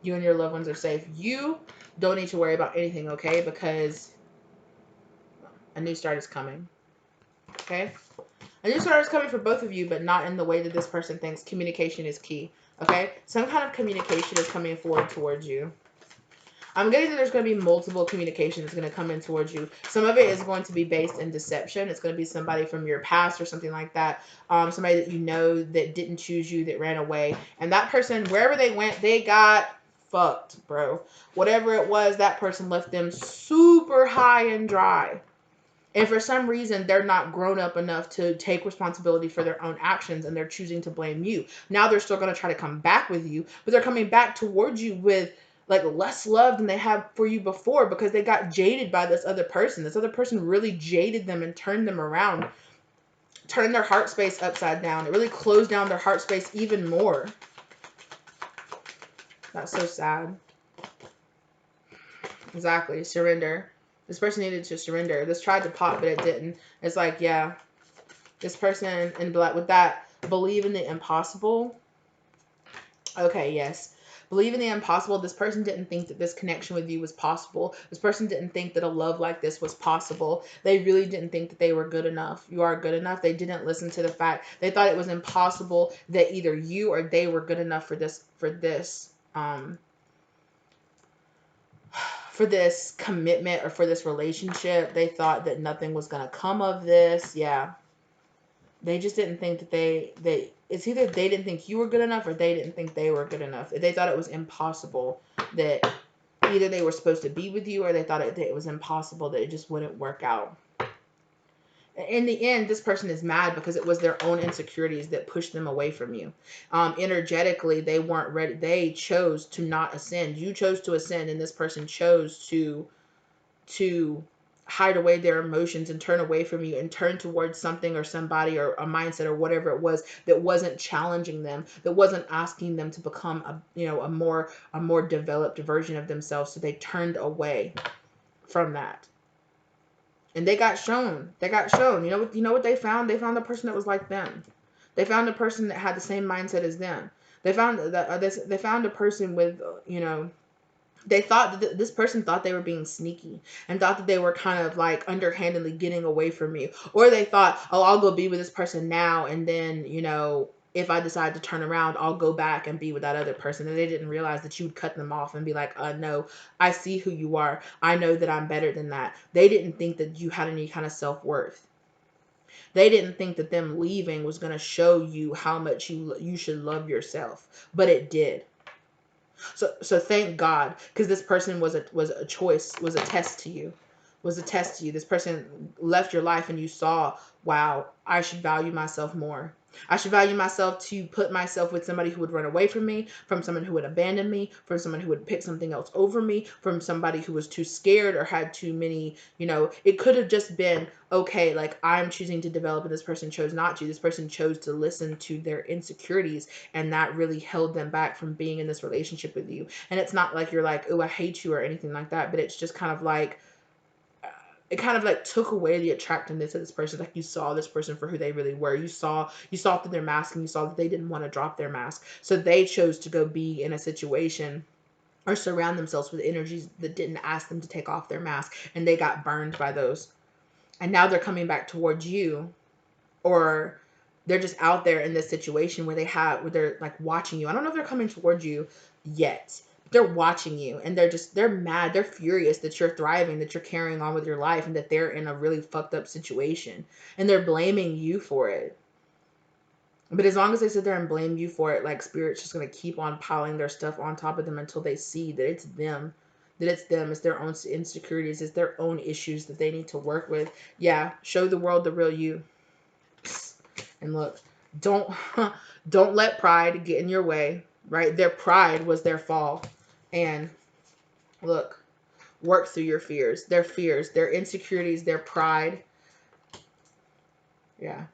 You and your loved ones are safe. You don't need to worry about anything, okay? Because a new start is coming. Okay? A new start is coming for both of you, but not in the way that this person thinks. Communication is key. Okay? Some kind of communication is coming forward towards you. I'm getting that there's going to be multiple communication that's going to come in towards you. Some of it is going to be based in deception. It's going to be somebody from your past or something like that. Somebody that you know that didn't choose you, that ran away. And that person, wherever they went, they got fucked, bro. Whatever it was, that person left them super high and dry. And for some reason, they're not grown up enough to take responsibility for their own actions, and they're choosing to blame you. Now they're still going to try to come back with you, but they're coming back towards you with, like, less love than they have for you before, because they got jaded by this other person. This other person really jaded them and turned them around, turned their heart space upside down. It really closed down their heart space even more. That's so sad. Exactly. Surrender. This person needed to surrender. This tried to pop, but it didn't. It's like, yeah, this person in black with that, believe in the impossible. Okay, yes. Believe in the impossible. This person didn't think that this connection with you was possible. This person didn't think that a love like this was possible. They really didn't think that they were good enough. You are good enough. They didn't listen to the fact. They thought it was impossible that either you or they were good enough for this commitment or for this relationship. They thought that nothing was going to come of this. Yeah. They just didn't think that it's either they didn't think you were good enough or they didn't think they were good enough. They thought it was impossible that either they were supposed to be with you, or they thought it was impossible that it just wouldn't work out. In the end, this person is mad because it was their own insecurities that pushed them away from you. Energetically, they weren't ready. They chose to not ascend. You chose to ascend, and this person chose to hide away their emotions and turn away from you and turn towards something or somebody or a mindset or whatever it was that wasn't challenging them, that wasn't asking them to become a more developed version of themselves. So they turned away from that. And they got shown. You know what they found? They found a person that was like them. They found a person that had the same mindset as them. They found they found a person with, they thought that this person thought they were being sneaky and thought that they were kind of like underhandedly getting away from you. Or they thought, oh, I'll go be with this person now, and then, if I decide to turn around, I'll go back and be with that other person. And they didn't realize that you would cut them off and be like, no, I see who you are. I know that I'm better than that. They didn't think that you had any kind of self-worth. They didn't think that them leaving was going to show you how much you should love yourself, but it did. So thank God, because this person was a choice, was a test to you. This person left your life and you saw, wow, I should value myself more. I should value myself to put myself with somebody who would run away from me, from someone who would abandon me, from someone who would pick something else over me, from somebody who was too scared or had too many, it could have just been, okay, like, I'm choosing to develop and this person chose not to. This person chose to listen to their insecurities, and that really held them back from being in this relationship with you. And it's not like you're like, oh, I hate you or anything like that, but it's just kind of like, it kind of like took away the attractiveness of this person. Like you saw this person for who they really were. You saw through their mask, and you saw that they didn't want to drop their mask. So they chose to go be in a situation or surround themselves with energies that didn't ask them to take off their mask, and they got burned by those. And now they're coming back towards you, or they're just out there in this situation where they're like watching you. I don't know if they're coming towards you yet. They're watching you, and they're mad, they're furious that you're thriving, that you're carrying on with your life, and that they're in a really fucked up situation, and they're blaming you for it. But as long as they sit there and blame you for it, like spirit's just gonna keep on piling their stuff on top of them until they see that it's them. It's their own insecurities, it's their own issues that they need to work with. Yeah, show the world the real you. And look, don't don't let pride get in your way, right? Their pride was their fall. And look, work through your fears, their insecurities, their pride. Yeah.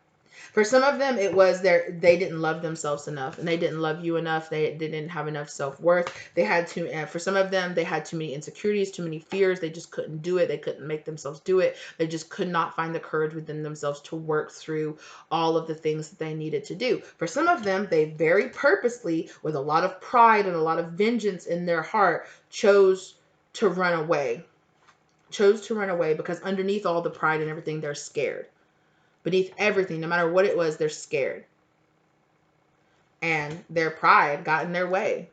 For some of them, it was they didn't love themselves enough, and they didn't love you enough. They didn't have enough self-worth. They had to, and for some of them, they had too many insecurities, too many fears. They just couldn't do it. They couldn't make themselves do it. They just could not find the courage within themselves to work through all of the things that they needed to do. For some of them, they very purposely, with a lot of pride and a lot of vengeance in their heart, chose to run away. Because underneath all the pride and everything, they're scared. Beneath everything, no matter what it was, they're scared. And their pride got in their way.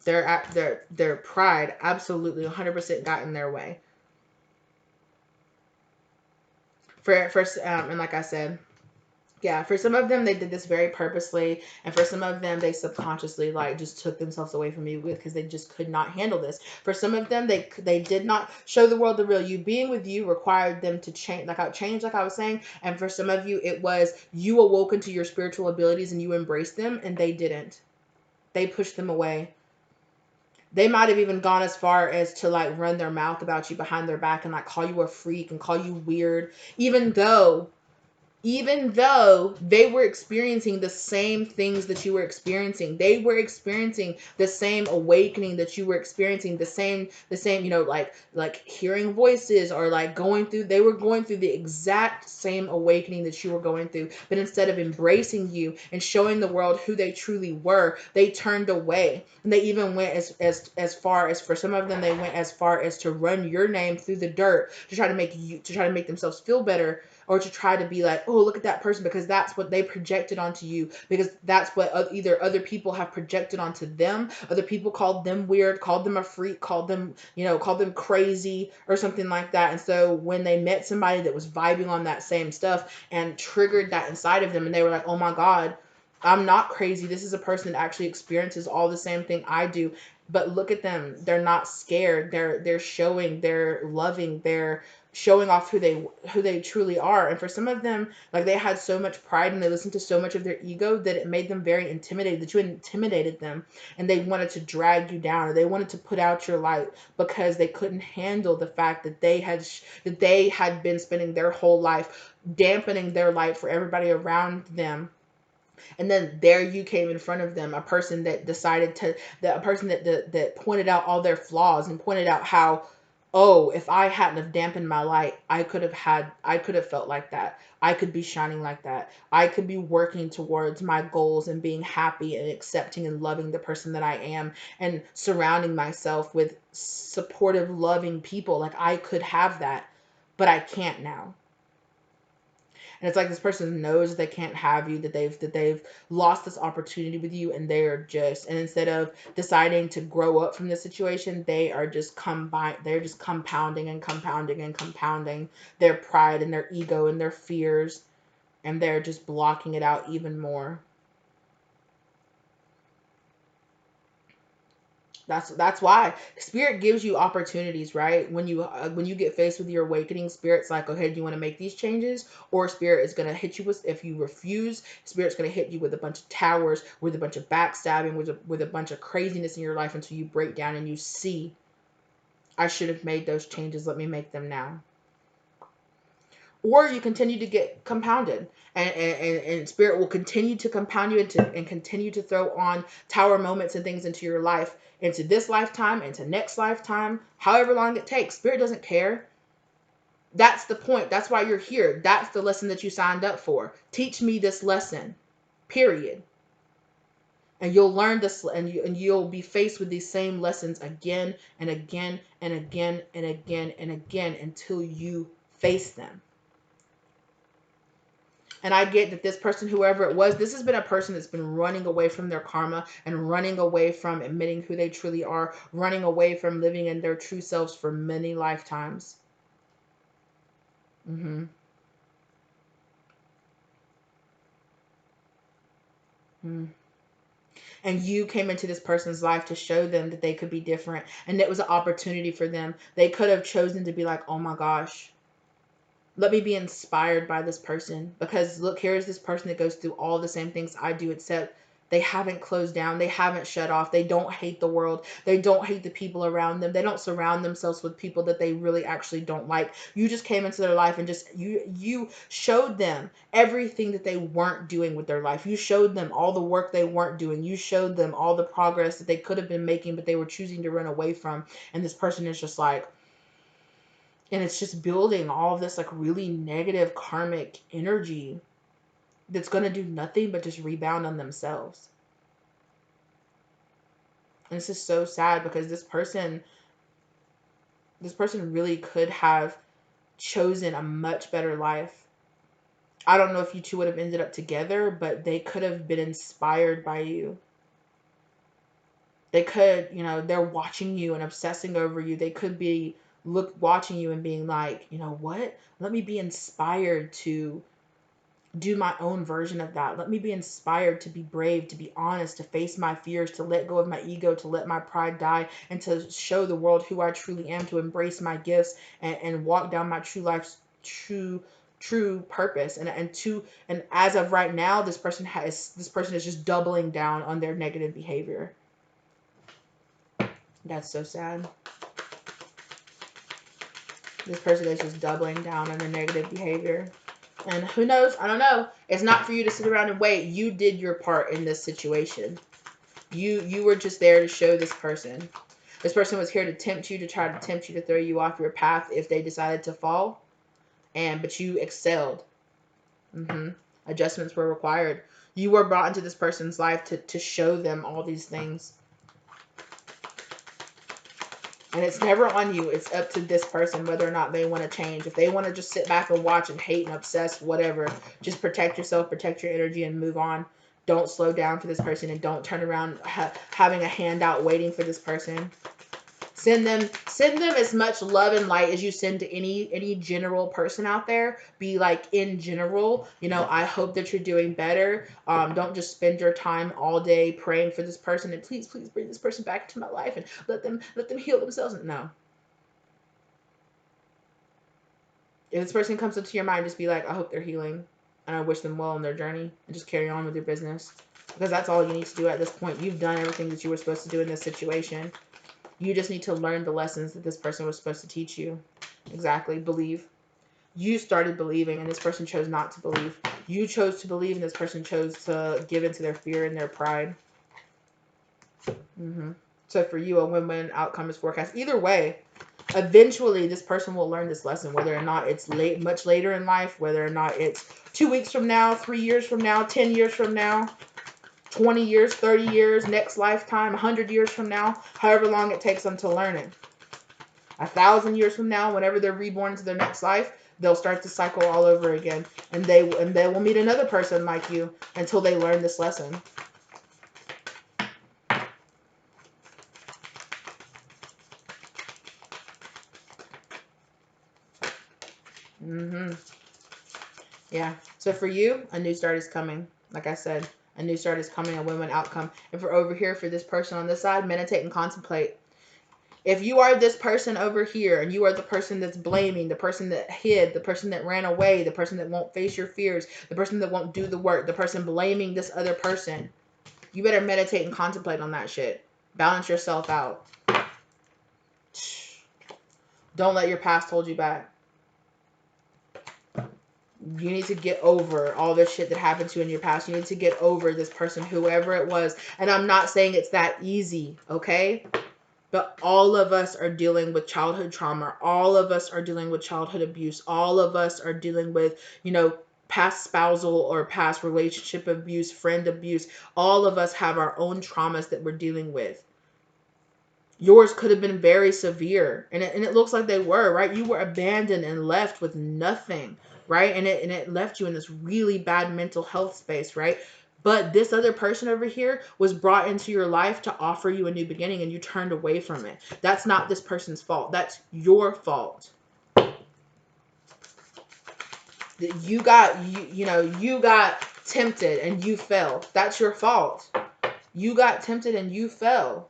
Their pride absolutely 100% got in their way. And like I said, yeah, for some of them, they did this very purposely. And for some of them, they subconsciously like just took themselves away from you because they just could not handle this. For some of them, they did not show the world the real you. Being with you required them to change, like I was saying. And for some of you, it was you awoken to your spiritual abilities and you embraced them, and they didn't. They pushed them away. They might have even gone as far as to like run their mouth about you behind their back and like call you a freak and call you weird, even though they were experiencing the same things that you were experiencing. They were experiencing the same awakening that you were experiencing, the same, like hearing voices, or like they were going through the exact same awakening that you were going through. But instead of embracing you and showing the world who they truly were, they turned away. And they even went as far as, for some of them, they went as far as to run your name through the dirt to try to make themselves feel better, or to try to be like, oh, look at that person, because that's what they projected onto you, because that's what either other people have projected onto them. Other people called them weird, called them a freak, called them crazy or something like that. And so when they met somebody that was vibing on that same stuff and triggered that inside of them, and they were like, oh my God, I'm not crazy. This is a person that actually experiences all the same thing I do. But look at them. They're not scared. They're showing, they're loving, they're showing off who they truly are. And for some of them, like, they had so much pride and they listened to so much of their ego that it made them very intimidated, that you intimidated them, and they wanted to drag you down, or they wanted to put out your light because they couldn't handle the fact that they had been spending their whole life dampening their light for everybody around them. And then there you came in front of them, a person that that pointed out all their flaws and pointed out how, oh, if I hadn't have dampened my light, I could have felt like that. I could be shining like that. I could be working towards my goals and being happy and accepting and loving the person that I am, and surrounding myself with supportive, loving people. Like, I could have that, but I can't now. And it's like this person knows they can't have you, that they've lost this opportunity with you, and and instead of deciding to grow up from this situation, they're just compounding and compounding and compounding their pride and their ego and their fears, and they're just blocking it out even more. That's why spirit gives you opportunities, right? When you get faced with your awakening, spirit's like, okay, do you want to make these changes? Or spirit is going to hit you with, if you refuse, spirit's going to hit you with a bunch of towers, with a bunch of backstabbing, with a bunch of craziness in your life, until you break down and you see, I should have made those changes, let me make them now. Or you continue to get compounded, and spirit will continue to compound you and continue to throw on tower moments and things into your life, into this lifetime, into next lifetime, however long it takes. Spirit doesn't care. That's the point. That's why you're here. That's the lesson that you signed up for. Teach me this lesson. Period. And you'll learn this, and you'll be faced with these same lessons again and again and again and again and again until you face them. And I get that this person, whoever it was, this has been a person that's been running away from their karma and running away from admitting who they truly are, running away from living in their true selves for many lifetimes. Mm-hmm. Mm. And you came into this person's life to show them that they could be different. And it was an opportunity for them. They could have chosen to be like, oh my gosh, let me be inspired by this person, because look, here's this person that goes through all the same things I do, except they haven't closed down, they haven't shut off, they don't hate the world, they don't hate the people around them, they don't surround themselves with people that they really actually don't like. You just came into their life and just you showed them everything that they weren't doing with their life. You showed them all the work they weren't doing. You showed them all the progress that they could have been making, but they were choosing to run away from. And this person is just like, and it's just building all of this like really negative karmic energy that's going to do nothing but just rebound on themselves. And this is so sad, because this person really could have chosen a much better life. I don't know if you two would have ended up together, but they could have been inspired by you. They could, they're watching you and obsessing over you. They could be watching you and being like, you know what? Let me be inspired to do my own version of that. Let me be inspired to be brave, to be honest, to face my fears, to let go of my ego, to let my pride die, and to show the world who I truly am, to embrace my gifts, and walk down my true life's true purpose. And as of right now, this person is just doubling down on their negative behavior. That's so sad. This person is just doubling down on their negative behavior. And who knows? I don't know. It's not for you to sit around and wait. You did your part in this situation. You were just there to show this person. This person was here to tempt you, to try to tempt you, to throw you off your path if they decided to fall. But you excelled. Adjustments were required. You were brought into this person's life to show them all these things. And it's never on you. It's up to this person whether or not they want to change. If they want to just sit back and watch and hate and obsess, whatever, just protect yourself, protect your energy, and move on. Don't slow down for this person, and don't turn around having a handout waiting for this person. Send them as much love and light as you send to any general person out there. Be like, in general, I hope that you're doing better. Don't just spend your time all day praying for this person and please bring this person back into my life and let them heal themselves. No. If this person comes into your mind, just be like, I hope they're healing and I wish them well in their journey, and just carry on with your business, because that's all you need to do at this point. You've done everything that you were supposed to do in this situation. You just need to learn the lessons that this person was supposed to teach you. Exactly. Believe. You started believing, and this person chose not to believe. You chose to believe, and this person chose to give into their fear and their pride. So for you, a win-win outcome is forecast. Either way, eventually this person will learn this lesson, whether or not it's much later in life, whether or not it's 2 weeks from now, 3 years from now, 10 years from now, 20 years, 30 years, next lifetime, 100 years from now, however long it takes them to learn it. 1,000 years from now, whenever they're reborn into their next life, they'll start the cycle all over again. And they will meet another person like you until they learn this lesson. Yeah. So for you, a new start is coming. Like I said, a new start is coming, a win-win outcome. And for over here, for this person on this side, meditate and contemplate. If you are this person over here, and you are the person that's blaming, the person that hid, the person that ran away, the person that won't face your fears, the person that won't do the work, the person blaming this other person, you better meditate and contemplate on that shit. Balance yourself out. Don't let your past hold you back. You need to get over all this shit that happened to you in your past. You need to get over this person, whoever it was. And I'm not saying it's that easy, okay? But all of us are dealing with childhood trauma. All of us are dealing with childhood abuse. All of us are dealing with, past spousal or past relationship abuse, friend abuse. All of us have our own traumas that we're dealing with. Yours could have been very severe, and it looks like they were, right? You were abandoned and left with nothing, right? And it left you in this really bad mental health space, right? But this other person over here was brought into your life to offer you a new beginning, and you turned away from it. That's not this person's fault. That's your fault. You got you got tempted and you fell. That's your fault. You got tempted and you fell.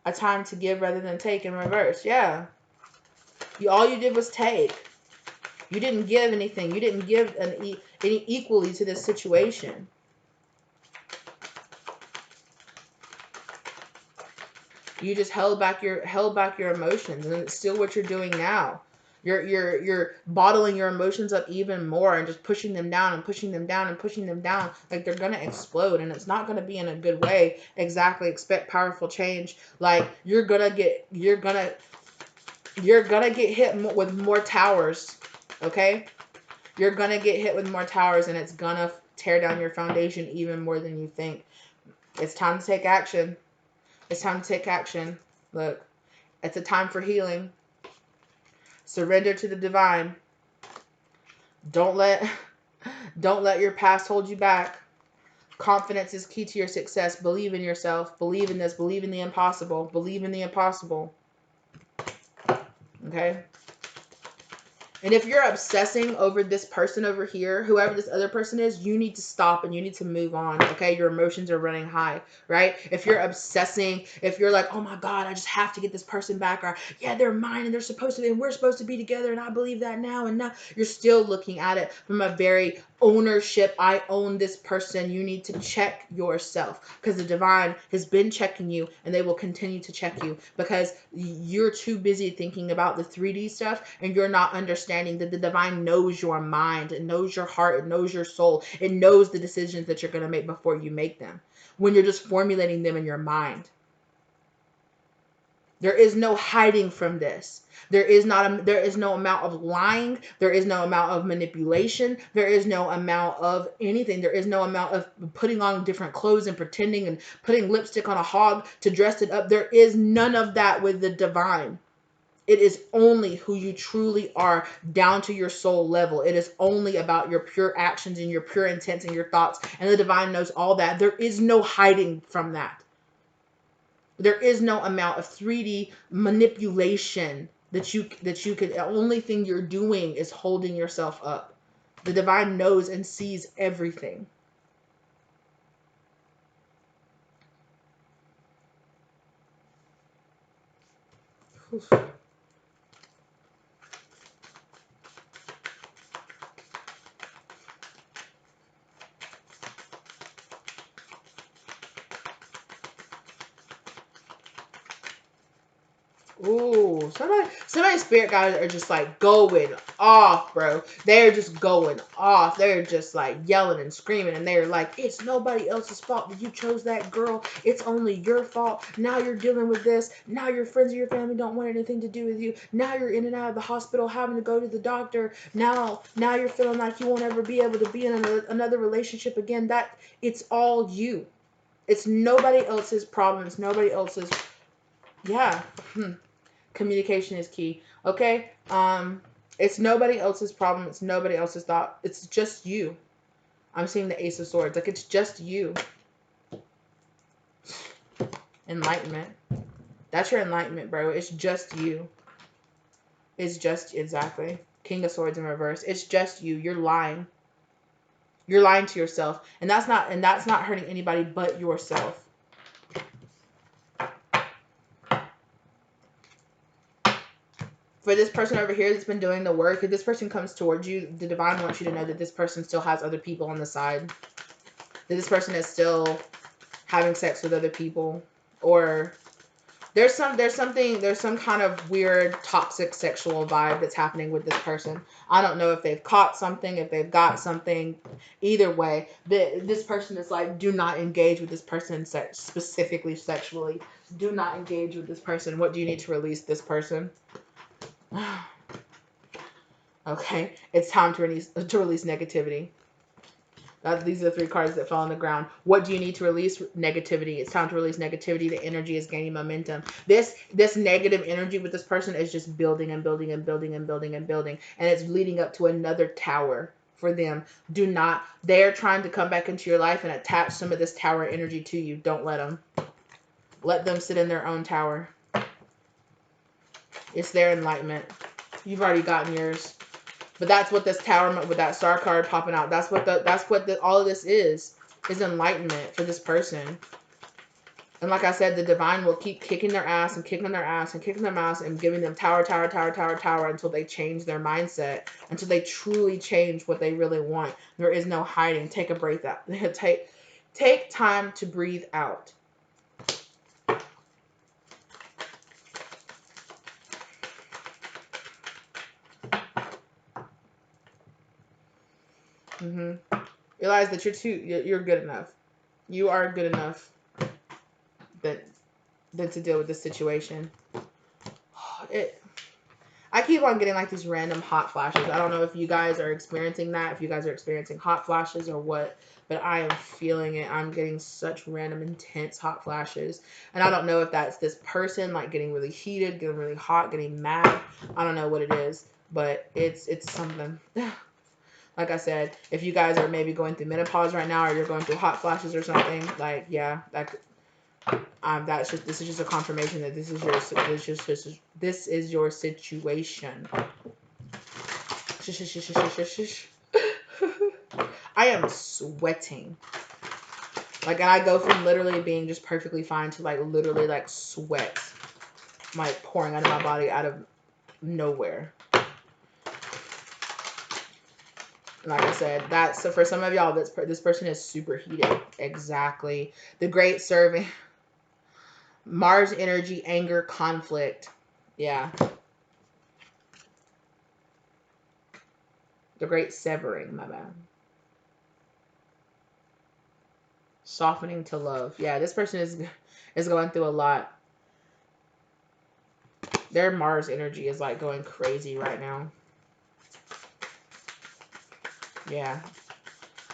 A time to give rather than take in reverse. Yeah. All you did was take. You didn't give anything. You didn't give any equally to this situation. You just held back your emotions, and it's still what you're doing now. You're bottling your emotions up even more and just pushing them down and pushing them down and pushing them down like they're gonna explode, and it's not gonna be in a good way. Exactly. Expect powerful change. Like you're gonna get hit with more towers. Okay, you're gonna get hit with more towers, and it's gonna tear down your foundation even more than you think. It's time to take action. It's time to take action. Look, it's a time for healing. Surrender to the divine. Don't let your past hold you back. Confidence is key to your success. Believe in yourself. Believe in this. Believe in the impossible. Believe in the impossible. Okay? And if you're obsessing over this person over here, whoever this other person is, you need to stop and you need to move on. Okay. Your emotions are running high, right? If you're obsessing, if you're like, oh my God, I just have to get this person back, or yeah, they're mine and they're supposed to be, and we're supposed to be together. And I believe that now. And now you're still looking at it from a very ownership. I own this person. You need to check yourself, because the divine has been checking you, and they will continue to check you, because you're too busy thinking about the 3D stuff, and you're not understanding that the divine knows your mind, it knows your heart, it knows your soul, it knows the decisions that you're going to make before you make them, when you're just formulating them in your mind. There is no hiding from this. There is no amount of lying. There is no amount of manipulation. There is no amount of anything. There is no amount of putting on different clothes and pretending and putting lipstick on a hog to dress it up. There is none of that with the divine. It is only who you truly are, down to your soul level. It is only about your pure actions and your pure intents and your thoughts. And the divine knows all that. There is no hiding from that. There is no amount of 3D manipulation that you could. The only thing you're doing is holding yourself up. The divine knows and sees everything. Oof. Ooh, somebody spirit guides are just like going off, bro. They're just going off. They're just like yelling and screaming, and they're like, it's nobody else's fault that you chose that girl. It's only your fault. Now you're dealing with this. Now your friends or your family don't want anything to do with you. Now you're in and out of the hospital having to go to the doctor. Now you're feeling like you won't ever be able to be in another relationship again. That it's all you. It's nobody else's problem. It's nobody else's. Yeah. Communication is key. Okay? It's nobody else's problem. It's nobody else's thought. It's just you. I'm seeing the Ace of Swords. Like, it's just you. Enlightenment. That's your enlightenment, bro. It's just you. It's just, exactly. King of Swords in reverse. It's just you. You're lying. You're lying to yourself. And that's not hurting anybody but yourself. For this person over here that's been doing the work, if this person comes towards you, the divine wants you to know that this person still has other people on the side. That this person is still having sex with other people. Or There's some kind of weird toxic sexual vibe that's happening with this person. I don't know if they've caught something, if they've got something. Either way, this person is like, do not engage with this person specifically sexually. Do not engage with this person. What do you need to release this person? Okay, it's time to release negativity. These are the three cards that fall on the ground. What do you need to release? Negativity. It's time to release negativity. The energy is gaining momentum. This negative energy with this person is just building and building and building and building and building, and it's leading up to another tower for them. Do not. They're trying to come back into your life and attach some of this tower energy to you. Don't let them. Let them sit in their own tower. It's their enlightenment. You've already gotten yours. But that's what this tower with that star card popping out. That's what all of this is enlightenment for this person. And like I said, the divine will keep kicking their ass and kicking their ass and kicking their ass and giving them tower until they change their mindset, until they truly change what they really want. There is no hiding. Take a breath out. Take time to breathe out. Realize that you're good enough. You are good enough than to deal with this situation. I keep on getting like these random hot flashes. I don't know if you guys are experiencing that, if you guys are experiencing hot flashes or what, but I am feeling it. I'm getting such random intense hot flashes. And I don't know if that's this person like getting really heated, getting really hot, getting mad. I don't know what it is, but it's something. Like I said, if you guys are maybe going through menopause right now, or you're going through hot flashes or something, like, yeah, this is just a confirmation that this is your situation. I am sweating. Like, and I go from literally being just perfectly fine to like literally like sweat, like pouring out of my body out of nowhere. Like I said, so for some of y'all, this person is super heated. Exactly. The great serving. Mars energy, anger, conflict. Yeah. The great severing, my bad. Softening to love. Yeah, this person is going through a lot. Their Mars energy is like going crazy right now. Yeah.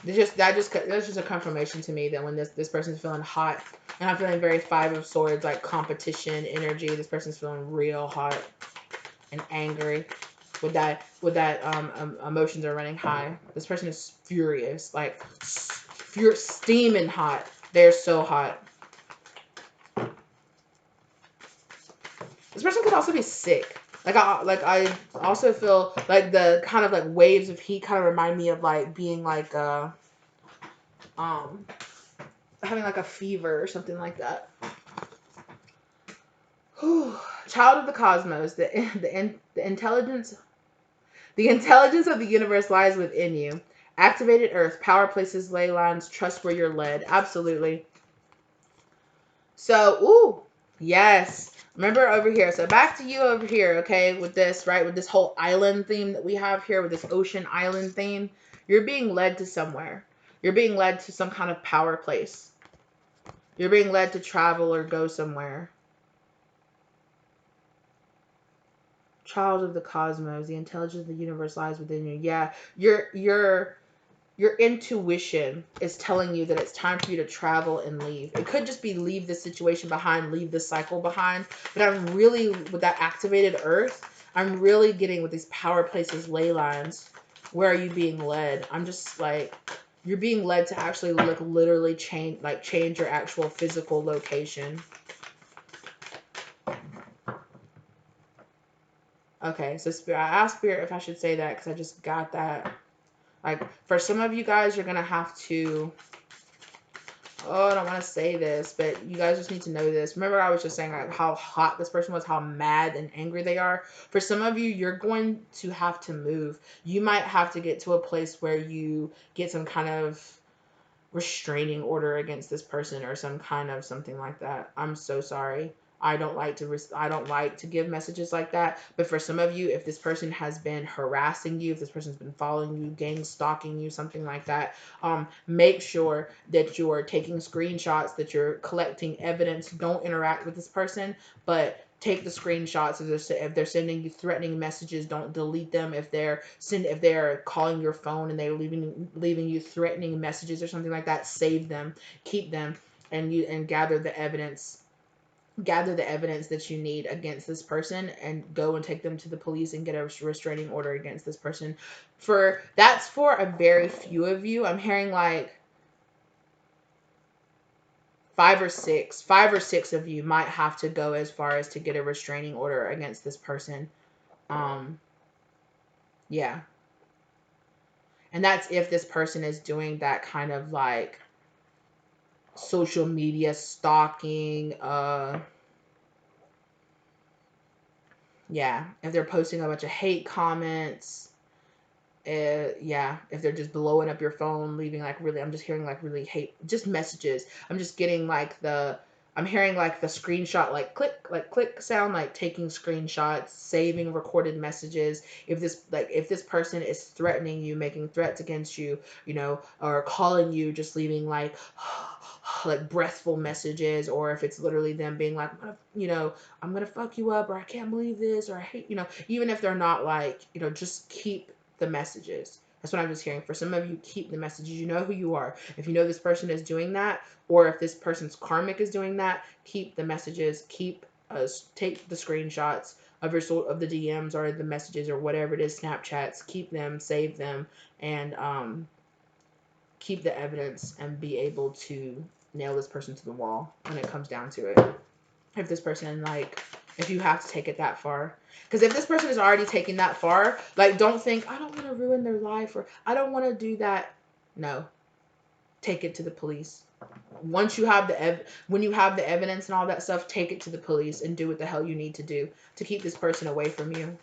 That's just a confirmation to me that when this person's feeling hot, and I'm feeling very Five of Swords, like competition energy. This person's feeling real hot and angry. With that emotions are running high. This person is furious, like steaming hot. They're so hot. This person could also be sick. I also feel like the kind of like waves of heat kind of remind me of like being like having like a fever or something like that. Whew. Child of the cosmos, the intelligence of the universe lies within you. Activated earth, power places, ley lines, trust where you're led. Absolutely. So, ooh, yes. Remember over here. So back to you over here, okay, with this, right? With this whole island theme that we have here, with this ocean island theme. You're being led to somewhere. You're being led to some kind of power place. You're being led to travel or go somewhere. Child of the cosmos, the intelligence of the universe lies within you. Yeah, your intuition is telling you that it's time for you to travel and leave. It could just be leave this situation behind, leave this cycle behind. But I'm really, with that activated earth, I'm really getting with these power places, ley lines. Where are you being led? I'm just like, you're being led to actually like literally change your actual physical location. Okay, so Spirit, I asked Spirit if I should say that because I just got that. Like, for some of you guys, you're going to have to... Oh, I don't want to say this, but you guys just need to know this. Remember, I was just saying like, how hot this person was, how mad and angry they are. For some of you, you're going to have to move. You might have to get to a place where you get some kind of restraining order against this person or some kind of something like that. I'm so sorry. I don't like to give messages like that. But for some of you, if this person has been harassing you, if this person's been following you, gang stalking you, something like that, make sure that you're taking screenshots, that you're collecting evidence. Don't interact with this person, but take the screenshots. If they're sending you threatening messages, don't delete them. If they're calling your phone and they're leaving you threatening messages or something like that, save them, keep them, and gather the evidence that you need against this person, and go and take them to the police and get a restraining order against this person. That's for a very few of you. I'm hearing like five or six of you might have to go as far as to get a restraining order against this person. Yeah. And that's if this person is doing that kind of like social media stalking, yeah, if they're posting a bunch of hate comments, yeah, if they're just blowing up your phone, leaving like really, I'm just hearing like really hate, just messages. I'm hearing like the screenshot, like click sound, like taking screenshots, saving recorded messages. If this person is threatening you, making threats against you, or calling you, just leaving like like breathful messages, or if it's literally them being like, I'm gonna fuck you up, or I can't believe this, or I hate, even if they're not like, just keep the messages. That's what I'm just hearing. For some of you, keep the messages. You know who you are. If you know this person is doing that, or if this person's karmic is doing that, keep the messages. Take the screenshots of the DMs or the messages or whatever it is, Snapchats. Keep them, save them, and keep the evidence, and be able to nail this person to the wall when it comes down to it. If this person, like, if you have to take it that far. Because if this person is already taking that far, like, don't think, I don't want to ruin their life, or I don't want to do that. No. Take it to the police. When you have the evidence and all that stuff, take it to the police and do what the hell you need to do to keep this person away from you.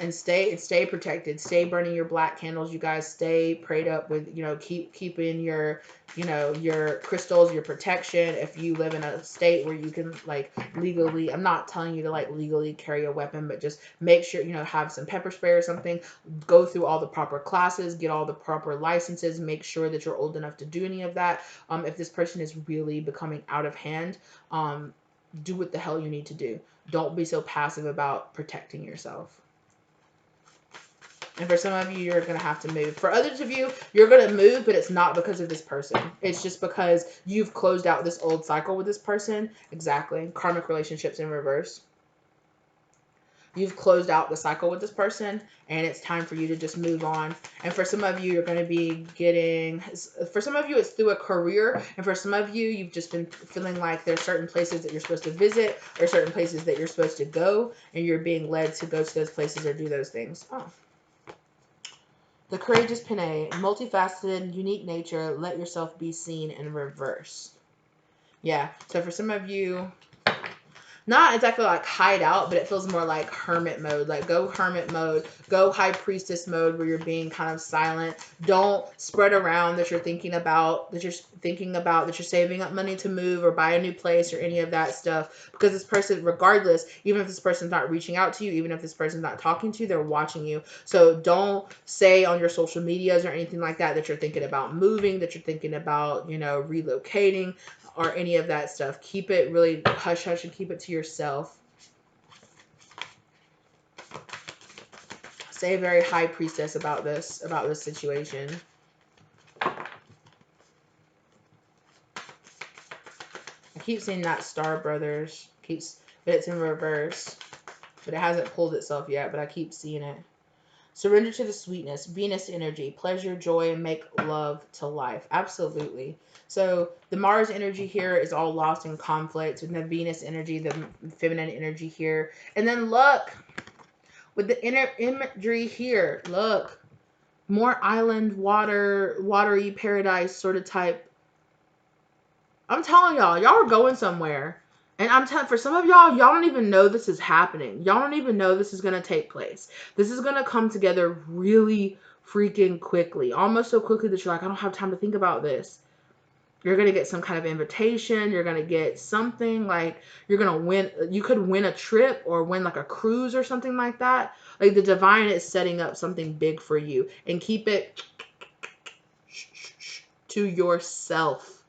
And stay protected. Stay burning your black candles, you guys. Stay prayed up with, keeping your, your crystals, your protection. If you live in a state where you can like legally, I'm not telling you to like legally carry a weapon, but just make sure, have some pepper spray or something. Go through all the proper classes, get all the proper licenses, make sure that you're old enough to do any of that. If this person is really becoming out of hand, do what the hell you need to do. Don't be so passive about protecting yourself. And for some of you, you're going to have to move. For others of you, you're going to move, but it's not because of this person. It's just because you've closed out this old cycle with this person. Exactly. Karmic relationships in reverse. You've closed out the cycle with this person, and it's time for you to just move on. And for some of you, you're going to be for some of you, it's through a career. And for some of you, you've just been feeling like there's certain places that you're supposed to visit, or certain places that you're supposed to go, and you're being led to go to those places or do those things. Oh. The courageous Pinay, multifaceted, unique nature, let yourself be seen in reverse. Yeah, so for some of you, not exactly like hide out, but it feels more like hermit mode. Like go hermit mode, go high priestess mode where you're being kind of silent. Don't spread around that you're thinking about, that you're saving up money to move or buy a new place or any of that stuff. Because this person, regardless, even if this person's not reaching out to you, even if this person's not talking to you, they're watching you. So don't say on your social medias or anything like that you're thinking about moving, that you're thinking about, relocating, or any of that stuff. Keep it really hush hush and keep it to yourself. Say a very high priestess about this situation. I keep seeing that Star Brothers, but it's in reverse. But it hasn't pulled itself yet, but I keep seeing it. Surrender to the sweetness, Venus energy, pleasure, joy, and make love to life. Absolutely. So the Mars energy here is all lost in conflict, and the Venus energy, the feminine energy here. And then look, with the inner imagery here, look, more island, watery paradise sort of type. I'm telling y'all are going somewhere. And I'm telling, for some of y'all don't even know this is happening. Y'all don't even know this is going to take place. This is going to come together really freaking quickly. Almost so quickly that you're like, I don't have time to think about this. You're going to get some kind of invitation. You're going to get something like you're going to win. You could win a trip or win like a cruise or something like that. Like the divine is setting up something big for you, and keep it to yourself.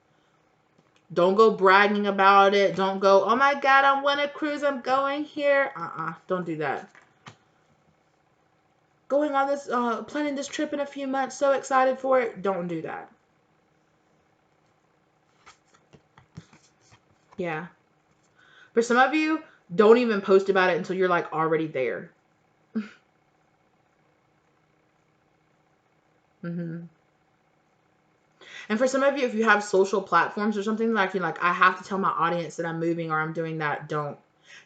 Don't go bragging about it. Don't go, oh my God, I'm on a cruise. I'm going here. Don't do that. Going on this, planning this trip in a few months. So excited for it. Don't do that. Yeah. For some of you, don't even post about it until you're like already there. Mm-hmm. And for some of you, if you have social platforms or something like you're like, I have to tell my audience that I'm moving or I'm doing that, don't.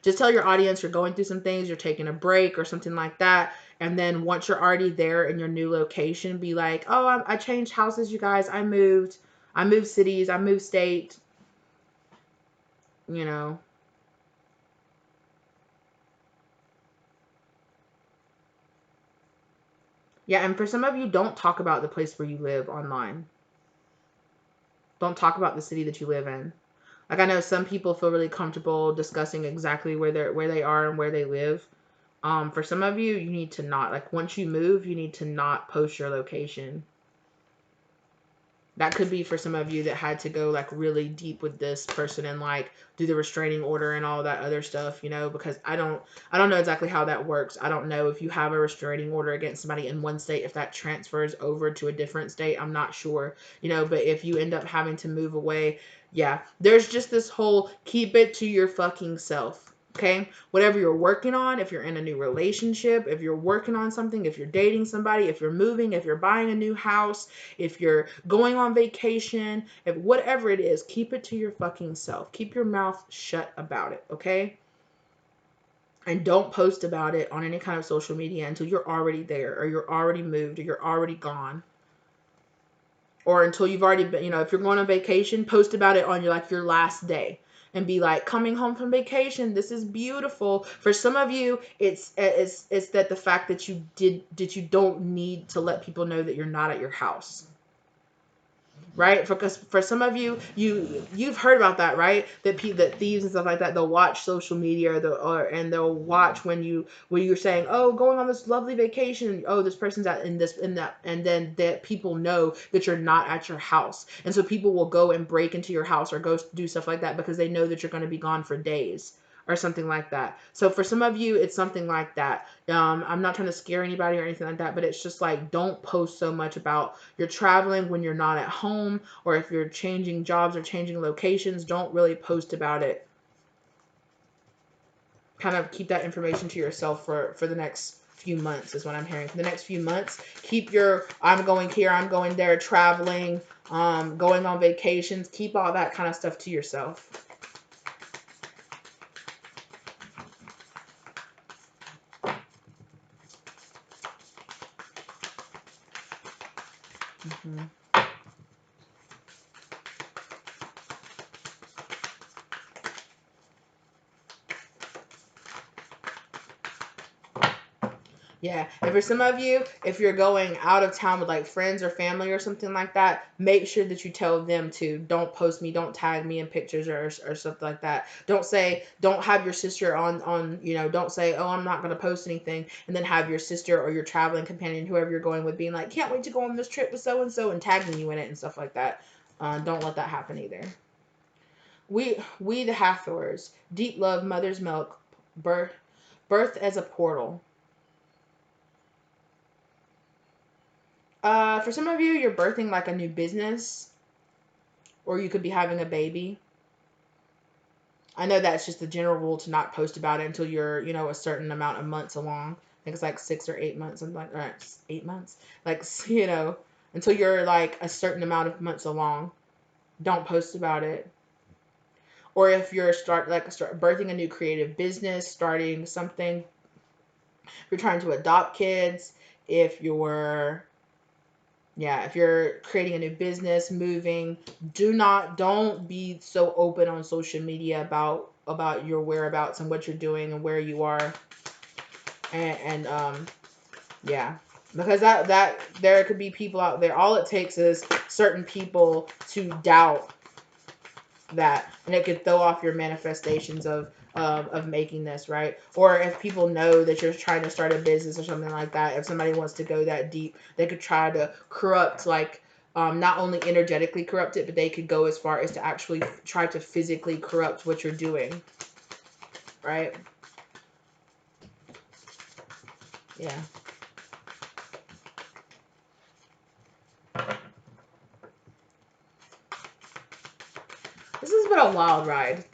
Just tell your audience you're going through some things, you're taking a break or something like that. And then once you're already there in your new location, be like, oh, I changed houses, you guys. I moved cities. I moved state. You know. Yeah, and for some of you, don't talk about the place where you live online. Don't talk about the city that you live in. Like I know some people feel really comfortable discussing exactly where they are and where they live. For some of you, you need to not, like, once you move, you need to not post your location. That could be for some of you that had to go like really deep with this person and like do the restraining order and all that other stuff, you know, because I don't know exactly how that works. I don't know if you have a restraining order against somebody in one state, if that transfers over to a different state. I'm not sure, you know, but if you end up having to move away, yeah, there's just this whole keep it to your fucking self. Okay, whatever you're working on, if you're in a new relationship, if you're working on something, if you're dating somebody, if you're moving, if you're buying a new house, if you're going on vacation, if whatever it is, keep it to your fucking self. Keep your mouth shut about it, okay? And don't post about it on any kind of social media until you're already there or you're already moved or you're already gone. Or until you've already been, you know, if you're going on vacation, post about it on your last day and be like, coming home from vacation, this is beautiful. For some of you, it's that the fact that you don't need to let people know that you're not at your house. Right, because for some of you, you've heard about that, right? That thieves and stuff like that, they'll watch social media, and they'll watch when you're saying, oh, going on this lovely vacation, oh, this person's at in this in that, and then that people know that you're not at your house, and so people will go and break into your house or go do stuff like that because they know that you're going to be gone for days or something like that. So for some of you, it's something like that. I'm not trying to scare anybody or anything like that, but it's just like, don't post so much about you're traveling when you're not at home, or if you're changing jobs or changing locations, don't really post about it. Kind of keep that information to yourself for the next few months is what I'm hearing. For the next few months, keep your I'm going here, I'm going there, traveling, going on vacations, keep all that kind of stuff to yourself. Mm-hmm. Yeah, and for some of you, if you're going out of town with like friends or family or something like that, make sure that you tell them to don't post me, don't tag me in pictures or something like that. Don't have your sister on, you know, don't say, oh, I'm not going to post anything, and then have your sister or your traveling companion, whoever you're going with, being like, can't wait to go on this trip with so and tagging you in it and stuff like that. Don't let that happen either. We the Hathors, deep love, mother's milk, birth as a portal. For some of you, you're birthing like a new business, or you could be having a baby. I know that's just the general rule to not post about it until you're, you know, a certain amount of months along. I think it's like 6 or 8 months, something like that. 8 months, like you know, until you're like a certain amount of months along. Don't post about it. Or if you're start birthing a new creative business, starting something. If you're trying to adopt kids, if you're if you're creating a new business, moving, don't be so open on social media about your whereabouts and what you're doing and where you are. And yeah, because that there could be people out there. All it takes is certain people to doubt that, and it could throw off your manifestations of making this, right? Or if people know that you're trying to start a business or something like that, if somebody wants to go that deep, they could try to corrupt, like, not only energetically corrupt it, but they could go as far as to actually try to physically corrupt what you're doing, right? Yeah. This has been a wild ride.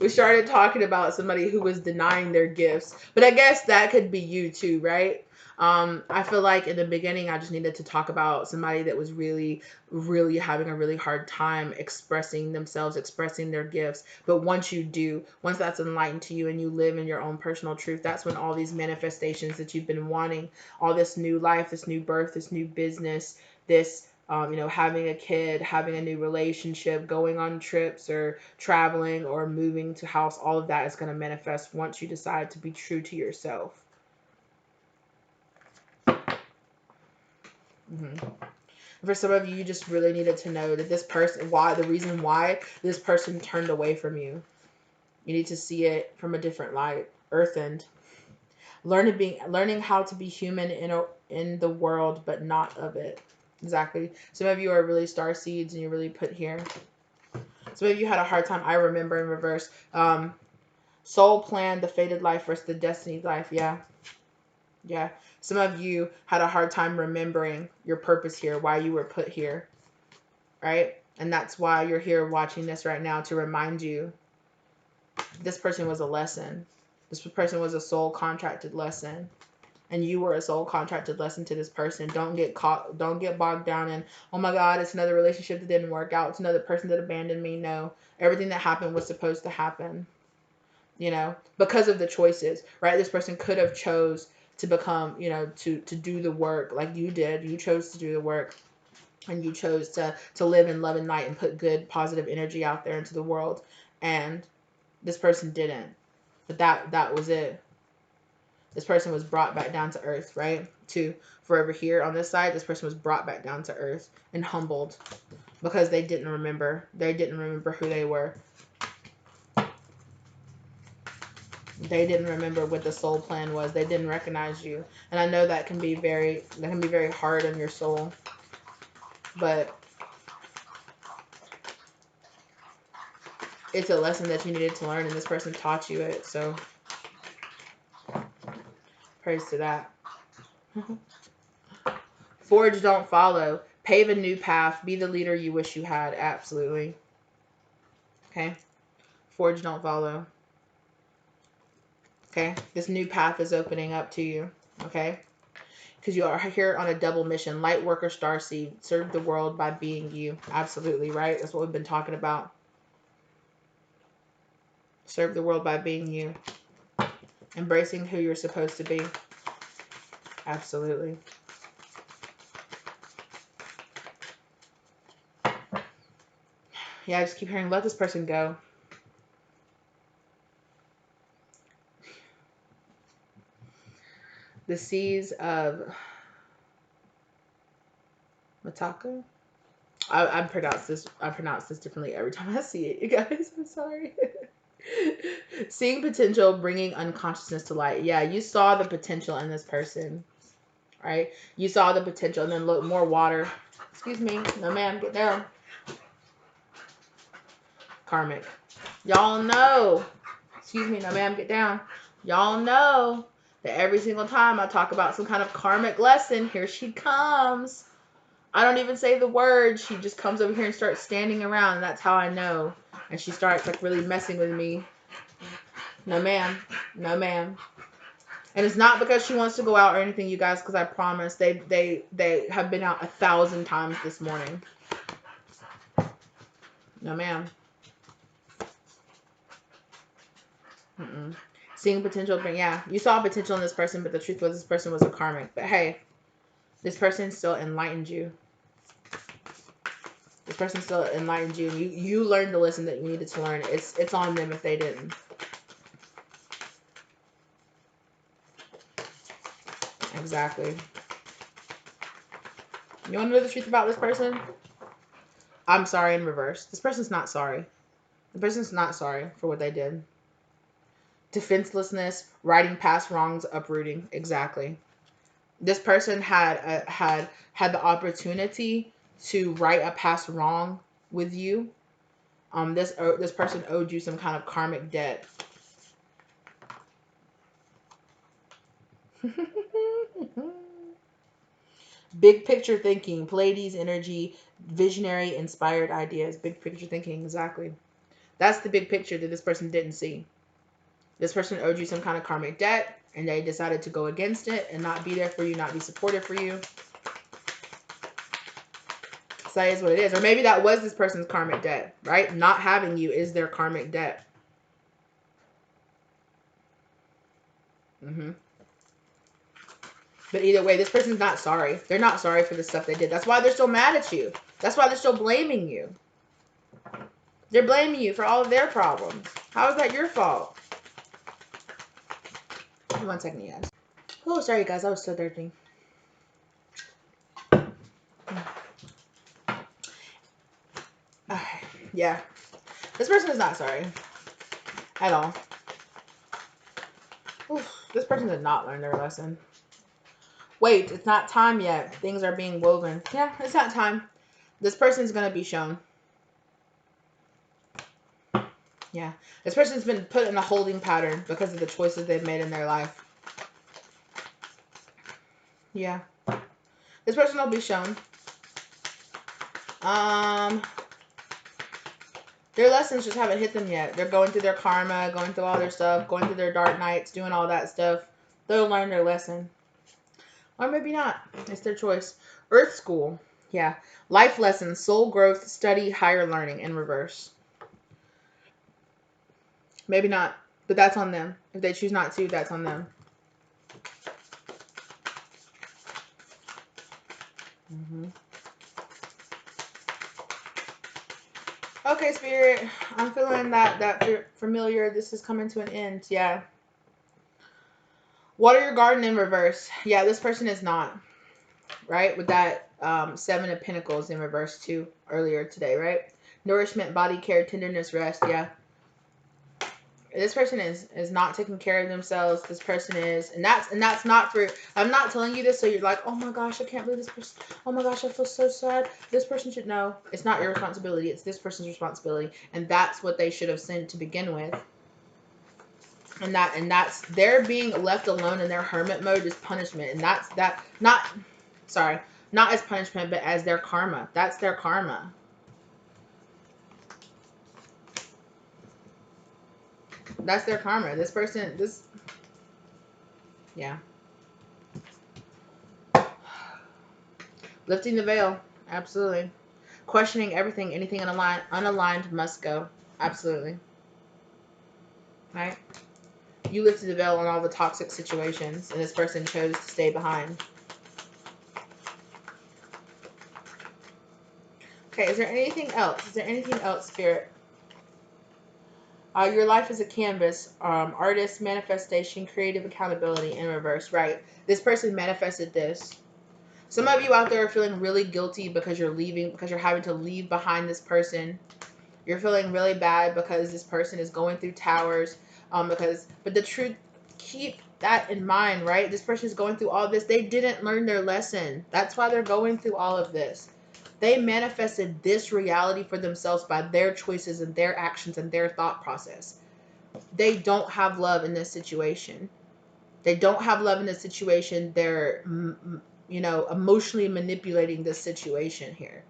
We started talking about somebody who was denying their gifts, but I guess that could be you too, right? I feel like in the beginning, I just needed to talk about somebody that was really, really having a really hard time expressing themselves, expressing their gifts. But once that's enlightened to you and you live in your own personal truth, that's when all these manifestations that you've been wanting, all this new life, this new birth, this new business, this having a kid, having a new relationship, going on trips or traveling or moving to house, all of that is going to manifest once you decide to be true to yourself. Mm-hmm. For some of you, you just really needed to know that the reason why this person turned away from you. You need to see it from a different light. Earthened. Learning how to be human in the world, but not of it. Exactly. Some of you are really star seeds and you're really put here. Some of you had a hard time. I remember in reverse. Soul plan, the fated life versus the destiny life. Yeah. Yeah. Some of you had a hard time remembering your purpose here, why you were put here. Right? And that's why you're here watching this right now, to remind you this person was a lesson. This person was a soul contracted lesson. And you were a soul contracted lesson to this person. Don't get bogged down in, oh my God, it's another relationship that didn't work out. It's another person that abandoned me. No, everything that happened was supposed to happen, because of the choices, right? This person could have chose to become, to do the work like you did. You chose to do the work, and you chose to live in love and light and put good, positive energy out there into the world. And this person didn't. But that was it. This person was brought back down to earth, right? Forever here on this side, this person was brought back down to earth and humbled because they didn't remember. They didn't remember who they were. They didn't remember what the soul plan was. They didn't recognize you. And I know that can be very hard on your soul. But it's a lesson that you needed to learn, and this person taught you it. So praise to that. Forge, don't follow. Pave a new path. Be the leader you wish you had. Absolutely. Okay. Forge, don't follow. Okay. This new path is opening up to you. Okay. Because you are here on a double mission. Light worker, starseed. Serve the world by being you. Absolutely. Right. That's what we've been talking about. Serve the world by being you. Embracing who you're supposed to be. Absolutely. Yeah, I just keep hearing, let this person go. The seas of Mataka. I pronounce this differently every time I see it, you guys. I'm sorry. Seeing potential, bringing unconsciousness to light. Yeah, you saw the potential in this person, right? You saw the potential, and then look, more water. Excuse me. No, ma'am, get down. Karmic. Y'all know. Excuse me. No, ma'am, get down. Y'all know that every single time I talk about some kind of karmic lesson, here she comes. I don't even say the word. She just comes over here and starts standing around, and that's how I know. And she starts like really messing with me. No, ma'am. No, ma'am. And it's not because she wants to go out or anything, you guys, because I promise they have been out 1,000 times this morning. No, ma'am. Seeing potential, but yeah, you saw potential in this person, but the truth was this person was a karmic. But hey, this person still enlightened you. This person still enlightened you. You learned the lesson that you needed to learn. It's on them if they didn't. Exactly. You want to know the truth about this person? I'm sorry in reverse. This person's not sorry. The person's not sorry for what they did. Defenselessness, righting past wrongs, uprooting. Exactly. This person had the opportunity to right a past wrong with you. This person owed you some kind of karmic debt. Big picture thinking, Pleiades energy, visionary, inspired ideas. Big picture thinking, exactly. That's the big picture that this person didn't see. This person owed you some kind of karmic debt, and they decided to go against it and not be there for you, not be supportive for you. So that is what it is. Or maybe that was this person's karmic debt, right? Not having you is their karmic debt. But either way, this person's not sorry. They're not sorry for the stuff they did. That's why they're still mad at you. That's why they're still blaming you. They're blaming you for all of their problems. How is that your fault? 1 second, you guys. Oh, sorry, guys. I was so thirsty. Yeah. This person is not sorry. At all. Oof, this person did not learn their lesson. Wait, it's not time yet. Things are being woven. Yeah, it's not time. This person's going to be shown. Yeah. This person's been put in a holding pattern because of the choices they've made in their life. Yeah. This person will be shown. Their lessons just haven't hit them yet. They're going through their karma, going through all their stuff, going through their dark nights, doing all that stuff. They'll learn their lesson. Or maybe not. It's their choice. Earth School. Yeah. Life lessons, soul growth, study, higher learning in reverse. Maybe not. But that's on them. If they choose not to, that's on them. Okay, Spirit. I'm feeling that familiar. This is coming to an end. Yeah. Water your garden in reverse. Yeah, this person is not. Right? With that 7 of Pentacles in reverse too earlier today, right? Nourishment, body care, tenderness, rest. Yeah. This person is not taking care of themselves. This person is, and that's not for, I'm not telling you this so you're like, oh my gosh, I can't believe this person, oh my gosh, I feel so sad. This person should know. It's not your responsibility. It's this person's responsibility. And that's what they should have sent to begin with. And that's their being left alone in their hermit mode is punishment. And that's not as punishment, but as their karma. That's their karma. That's their karma. This person, yeah. Lifting the veil. Absolutely. Questioning everything. Anything unaligned must go. Absolutely. Right? You lifted the veil on all the toxic situations, and this person chose to stay behind. Okay, is there anything else? Is there anything else, Spirit? Your life is a canvas. Artist, manifestation, creative accountability in reverse. Right. This person manifested this. Some of you out there are feeling really guilty because you're leaving, because you're having to leave behind this person. You're feeling really bad because this person is going through towers. But the truth, keep that in mind, right? This person is going through all this. They didn't learn their lesson. That's why they're going through all of this. They manifested this reality for themselves by their choices and their actions and their thought process. They don't have love in this situation. They don't have love in this situation. They're, emotionally manipulating this situation here.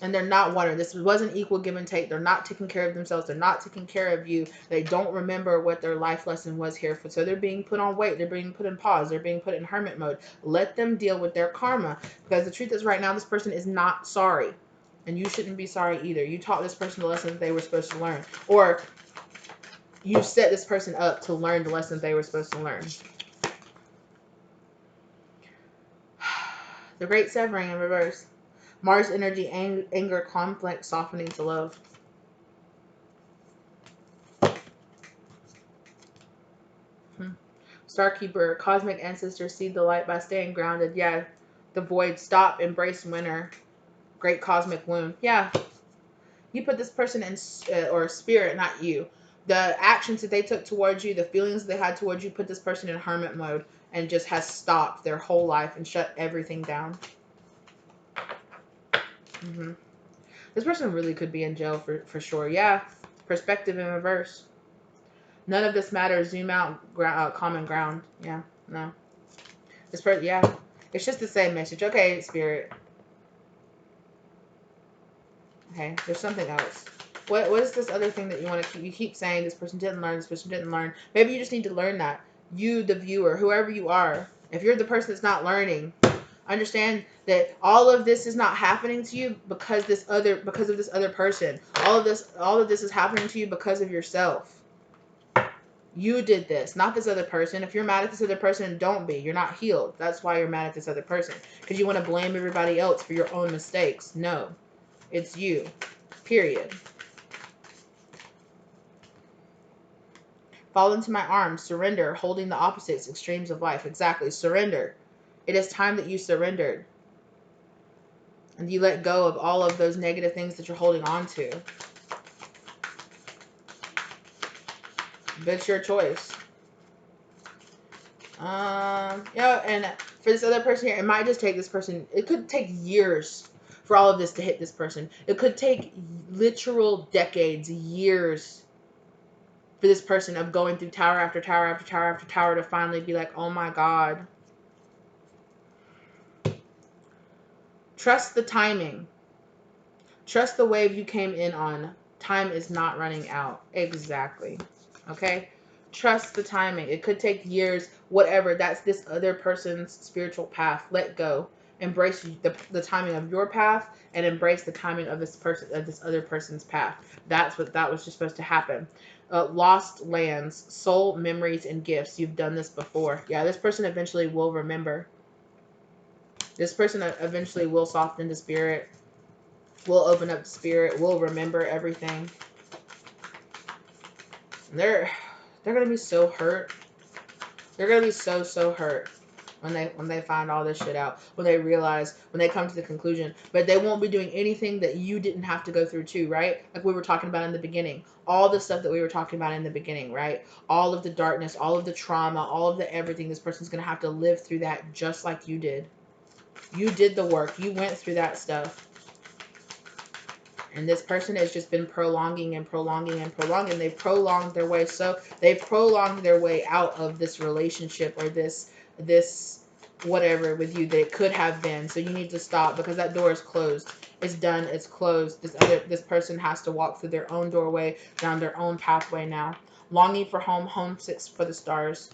And they're not wanting. This wasn't equal give and take. They're not taking care of themselves. They're not taking care of you. They don't remember what their life lesson was here for. So they're being put on wait. They're being put in pause. They're being put in hermit mode. Let them deal with their karma. Because the truth is right now, this person is not sorry. And you shouldn't be sorry either. You taught this person the lessons they were supposed to learn. Or you set this person up to learn the lessons they were supposed to learn. The Great Severing in reverse. Mars energy, anger, conflict, softening to love. Starkeeper, cosmic ancestors, see the light by staying grounded. Yeah. The void, stop, embrace winter. Great cosmic wound. Yeah. You put this person in, or spirit, not you. The actions that they took towards you, the feelings they had towards you, put this person in hermit mode and just has stopped their whole life and shut everything down. Hmm. This person really could be in jail for sure. Yeah. Perspective in reverse. None of this matters. Zoom out. Common ground. Yeah. No. This person. Yeah. It's just the same message. Okay, spirit. Okay. There's something else. What is this other thing that you want to keep? You keep saying this person didn't learn. This person didn't learn. Maybe you just need to learn that. You, the viewer, whoever you are, if you're the person that's not learning, understand that all of this is not happening to you because of this other person. All of this is happening to you because of yourself. You did this, not this other person. If you're mad at this other person, don't be. You're not healed. That's why you're mad at this other person. Because you want to blame everybody else for your own mistakes. No, it's you. Period. Fall into my arms. Surrender. Holding the opposites. Extremes of life. Exactly. Surrender. It is time that you surrendered. And you let go of all of those negative things that you're holding on to. But it's your choice. Yeah, and for this other person here, it might just take this person, it could take years for all of this to hit this person. It could take literal decades, years for this person of going through tower after tower after tower after tower to finally be like, oh my God. Trust the timing. Trust the wave you came in on. Time is not running out. Exactly. Okay? Trust the timing. It could take years, whatever. That's this other person's spiritual path. Let go. Embrace the timing of your path and embrace the timing of this other person's path. That was just supposed to happen. Lost lands, soul memories and gifts. You've done this before. Yeah, this person eventually will remember. This person eventually will soften the spirit, will open up the spirit, will remember everything. They're gonna be so hurt. They're gonna be so hurt when they find all this shit out. When they realize, when they come to the conclusion. But they won't be doing anything that you didn't have to go through too, right? Like we were talking about in the beginning. All the stuff that we were talking about in the beginning, right? All of the darkness, all of the trauma, all of the everything. This person's gonna have to live through that just like you did. You did the work. You went through that stuff. And this person has just been prolonging and prolonging and prolonging. They've prolonged their way. So they've prolonged their way out of this relationship or this whatever with you that it could have been. So you need to stop because that door is closed. It's done. It's closed. This person has to walk through their own doorway, down their own pathway now. Longing for home, homesick for the stars.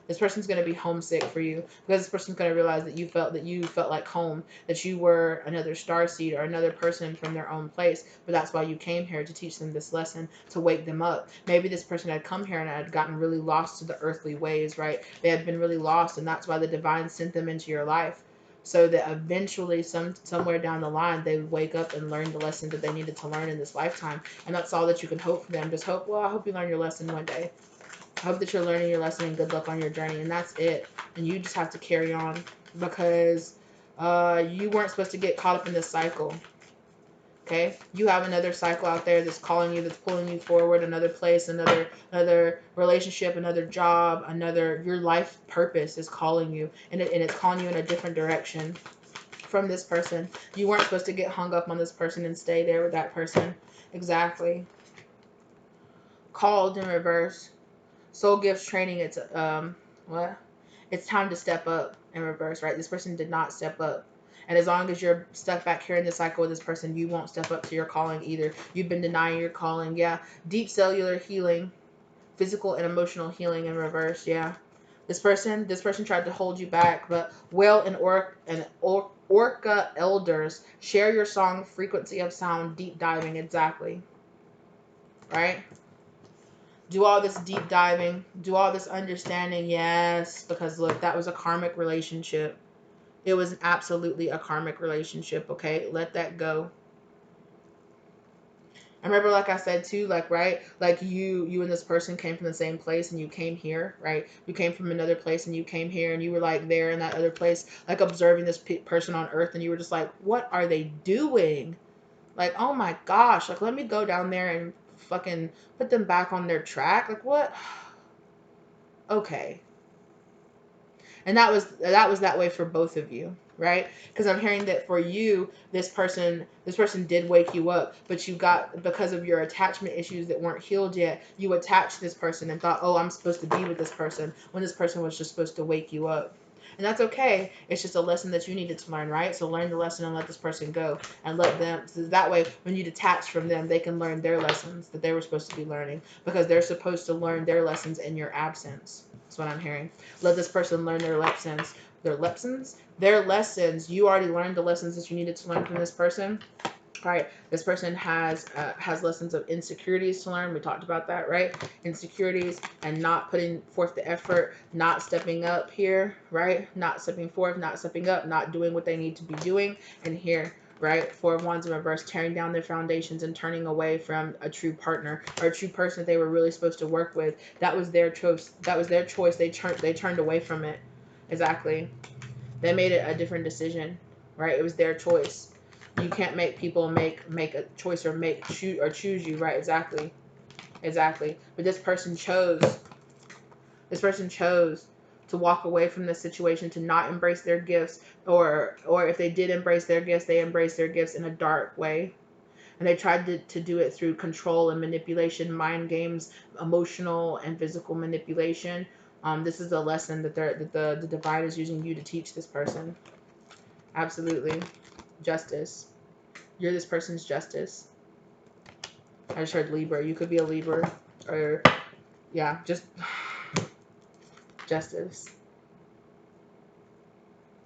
This person's going to be homesick for you because this person's going to realize that you felt like home, that you were another starseed or another person from their own place. But that's why you came here, to teach them this lesson, to wake them up. Maybe this person had come here and had gotten really lost to the earthly ways, right? They had been really lost, and that's why the divine sent them into your life. So that eventually, somewhere down the line, they would wake up and learn the lesson that they needed to learn in this lifetime. And that's all that you can hope for them. Just hope, well, I hope you learn your lesson one day. I hope that you're learning your lesson and good luck on your journey. And that's it. And you just have to carry on because you weren't supposed to get caught up in this cycle. Okay? You have another cycle out there that's calling you, that's pulling you forward, another place, another relationship, another job, your life purpose is calling you. And it's calling you in a different direction from this person. You weren't supposed to get hung up on this person and stay there with that person. Exactly. Called in reverse. Soul gifts training. It's what? It's time to step up in reverse, right? This person did not step up. And as long as you're stuck back here in the cycle with this person, you won't step up to your calling either. You've been denying your calling. Yeah. Deep cellular healing, physical and emotional healing in reverse. Yeah. This person tried to hold you back, but whale and orca elders share your song, frequency of sound, deep diving. Exactly. Right? Do all this deep diving, do all this understanding. Yes, because look, that was a karmic relationship. It was absolutely a karmic relationship. Okay, let that go. I remember, like I said too, like, right, like you and this person came from the same place and you came here, right? You came from another place and you came here and you were like there in that other place, like observing this person on earth, and you were just like, what are they doing? Like, oh my gosh, like let me go down there and fucking put them back on their track. Like what? Okay. And that was that way for both of you, right? Because I'm hearing that for you, this person did wake you up, but you got, because of your attachment issues that weren't healed yet, you attached this person and thought, oh, I'm supposed to be with this person, when this person was just supposed to wake you up. And that's okay. It's just a lesson that you needed to learn, right? So learn the lesson and let this person go, and let them, so that way when you detach from them, they can learn their lessons that they were supposed to be learning, because they're supposed to learn their lessons in your absence. That's what I'm hearing. Let this person learn their lessons. Their lessons. You already learned the lessons that you needed to learn from this person. Right. This person has lessons of insecurities to learn. We talked about that, right? Insecurities and not putting forth the effort, not stepping up here, right? Not stepping forth, not stepping up, not doing what they need to be doing. And here, right? Four of Wands in reverse, tearing down their foundations and turning away from a true partner or a true person that they were really supposed to work with. That was their choice. That was their choice. They turned away from it. Exactly. They made it a different decision, right? It was their choice. You can't make people make a choice or choose you, right? Exactly. Exactly. But this person chose to walk away from this situation, to not embrace their gifts, or if they did embrace their gifts, they embraced their gifts in a dark way. And they tried to do it through control and manipulation, mind games, emotional and physical manipulation. This is a lesson that the divine is using you to teach this person. Absolutely. Justice. You're this person's justice. I just heard Libra. You could be a Libra. Or, yeah, just justice.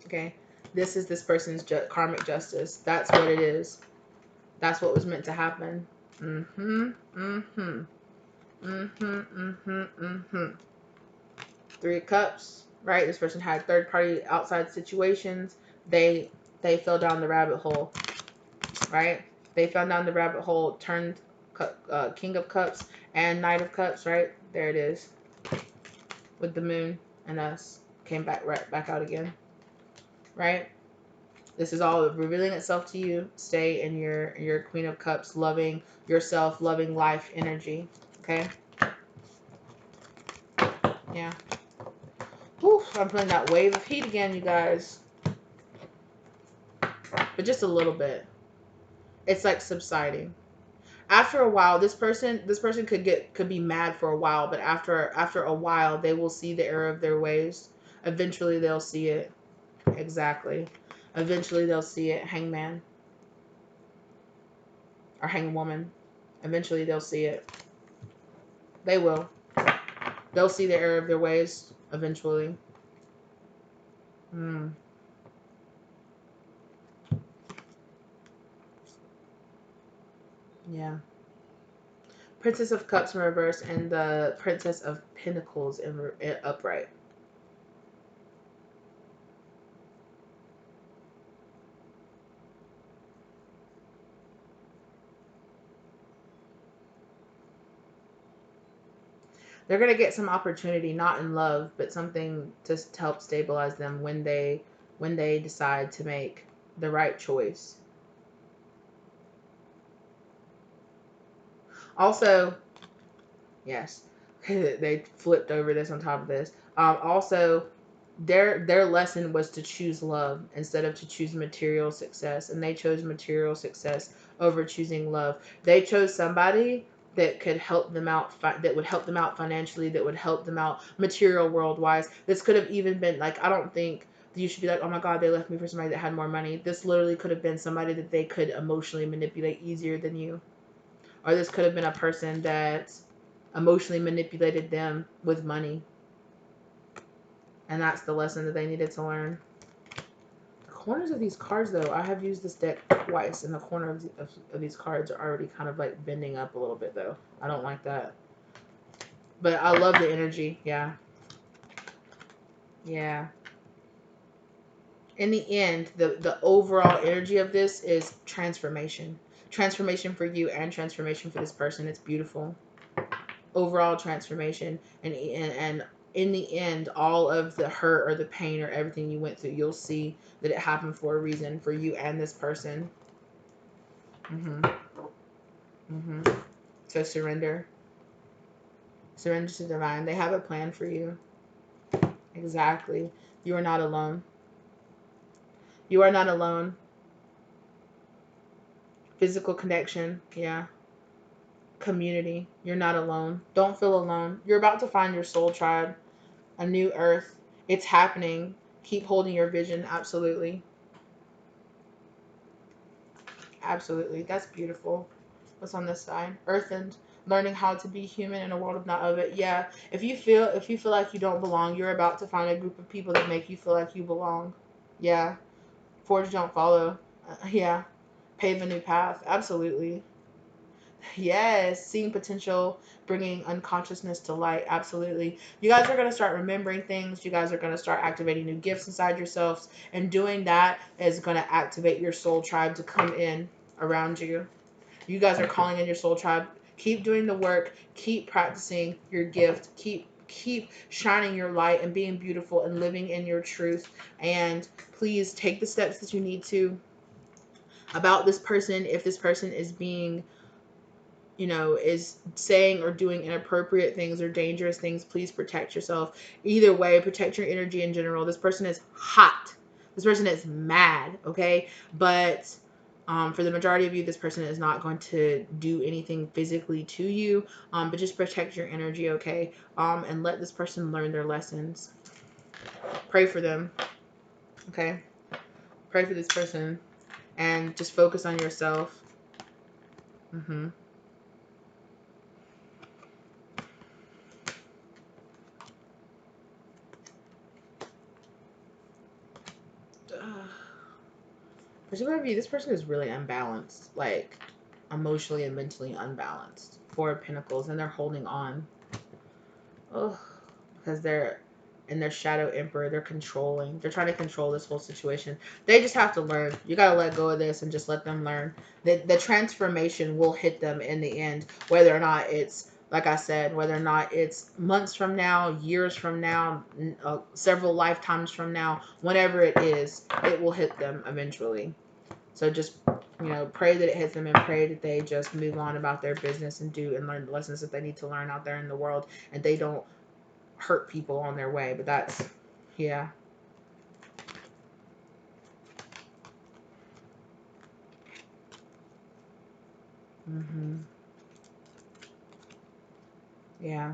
Okay? This is this person's karmic justice. That's what it is. That's what was meant to happen. Mm-hmm. Mm-hmm. Mm-hmm. Mm-hmm. Mm-hmm. Three of Cups. Right? This person had third-party outside situations. They fell down the rabbit hole. Right? They fell down the rabbit hole, turned King of Cups and Knight of Cups, right? There it is. With the moon and us. Came back right back out again. Right? This is all revealing itself to you. Stay in your Queen of Cups, loving yourself, loving life energy. Okay? Yeah. Whew, I'm feeling that wave of heat again, you guys. But just a little bit. It's like subsiding. After a while, this person could be mad for a while, but after a while, they will see the error of their ways. Eventually, they'll see it. Exactly. Eventually, they'll see it. Hangman or hangwoman. Eventually, they'll see it. They will. They'll see the error of their ways. Eventually. Hmm. Yeah. Princess of Cups in reverse and the Princess of Pentacles in upright. They're gonna get some opportunity, not in love, but something to help stabilize them when they decide to make the right choice. Also, yes, they flipped over this on top of this. Also, their lesson was to choose love instead of to choose material success, and they chose material success over choosing love. They chose somebody that could help them out, that would help them out financially, that would help them out material world wise. This could have even been like, I don't think that you should be like, oh my god, they left me for somebody that had more money. This literally could have been somebody that they could emotionally manipulate easier than you. Or this could have been a person that emotionally manipulated them with money. And that's the lesson that they needed to learn. The corners of these cards, though, I have used this deck twice, and the corner of these cards are already kind of like bending up a little bit, though. I don't like that. But I love the energy. Yeah. Yeah. In the end, the overall energy of this is transformation. Transformation for you and transformation for this person. It's beautiful. Overall transformation. And in the end, all of the hurt or the pain or everything you went through, you'll see that it happened for a reason for you and this person. Mm-hmm. Mm-hmm. So surrender. Surrender to divine. They have a plan for you. Exactly. You are not alone. You are not alone. Physical connection. Yeah. Community. You're not alone. Don't feel alone. You're about to find your soul tribe, a new earth. It's happening. Keep holding your vision. Absolutely. Absolutely. That's beautiful. What's on this side? Earth and learning how to be human in a world of not of it. Yeah. If you feel like you don't belong, you're about to find a group of people that make you feel like you belong. Yeah. Forge don't follow. Yeah. Pave a new path. Absolutely. Yes, seeing potential, bringing unconsciousness to light. Absolutely. You guys are going to start remembering things. You guys are going to start activating new gifts inside yourselves. And doing that is going to activate your soul tribe to come in around you. You guys are calling in your soul tribe. Keep doing the work. Keep practicing your gift. Keep shining your light and being beautiful and living in your truth. And please take the steps that you need to about this person. If this person is being, is saying or doing inappropriate things or dangerous things, please protect yourself. Either way, protect your energy in general. This person is hot. This person is mad, okay? But for the majority of you, this person is not going to do anything physically to you, but just protect your energy, okay? And let this person learn their lessons. Pray for them, okay? Pray for this person and just focus on yourself. Mm-hmm. For some of you, this person is really unbalanced, like emotionally and mentally unbalanced. Four of Pentacles, and they're holding on. Ugh, because they're in their shadow emperor. They're controlling. They're trying to control this whole situation. They just have to learn. You got to let go of this and just let them learn. The transformation will hit them in the end, whether or not it's, like I said, whether or not it's months from now, years from now, several lifetimes from now, whenever it is, it will hit them eventually. So just, pray that it hits them and pray that they just move on about their business and do and learn the lessons that they need to learn out there in the world, and they don't hurt people on their way. But that's, yeah. Mm-hmm. Yeah.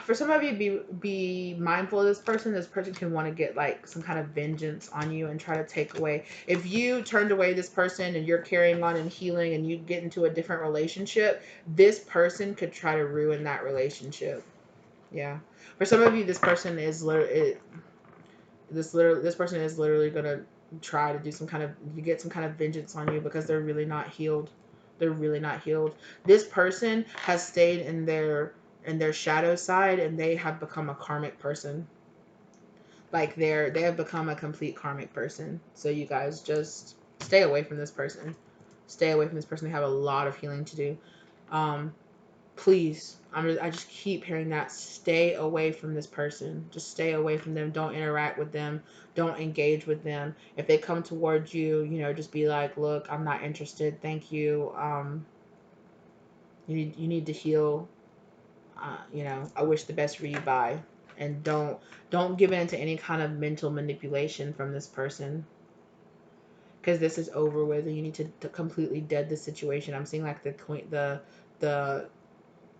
For some of you, be mindful of this person. This person can want to get like some kind of vengeance on you and try to take away. If you turned away this person and you're carrying on and healing and you get into a different relationship, this person could try to ruin that relationship. Yeah. For some of you, this person is this person is literally gonna try to do some kind of, you get some kind of vengeance on you because they're really not healed. They're really not healed. This person has stayed in their shadow side, and they have become a karmic person. Like they have become a complete karmic person. So you guys just stay away from this person. Stay away from this person. They have a lot of healing to do. Um, Please, I just keep hearing that. Stay away from this person. Just stay away from them. Don't interact with them. Don't engage with them. If they come towards you, just be like, look, I'm not interested. Thank you. You need to heal. I wish the best for you. Bye. And don't give in to any kind of mental manipulation from this person, because this is over with, and you need to completely dead the situation. I'm seeing like the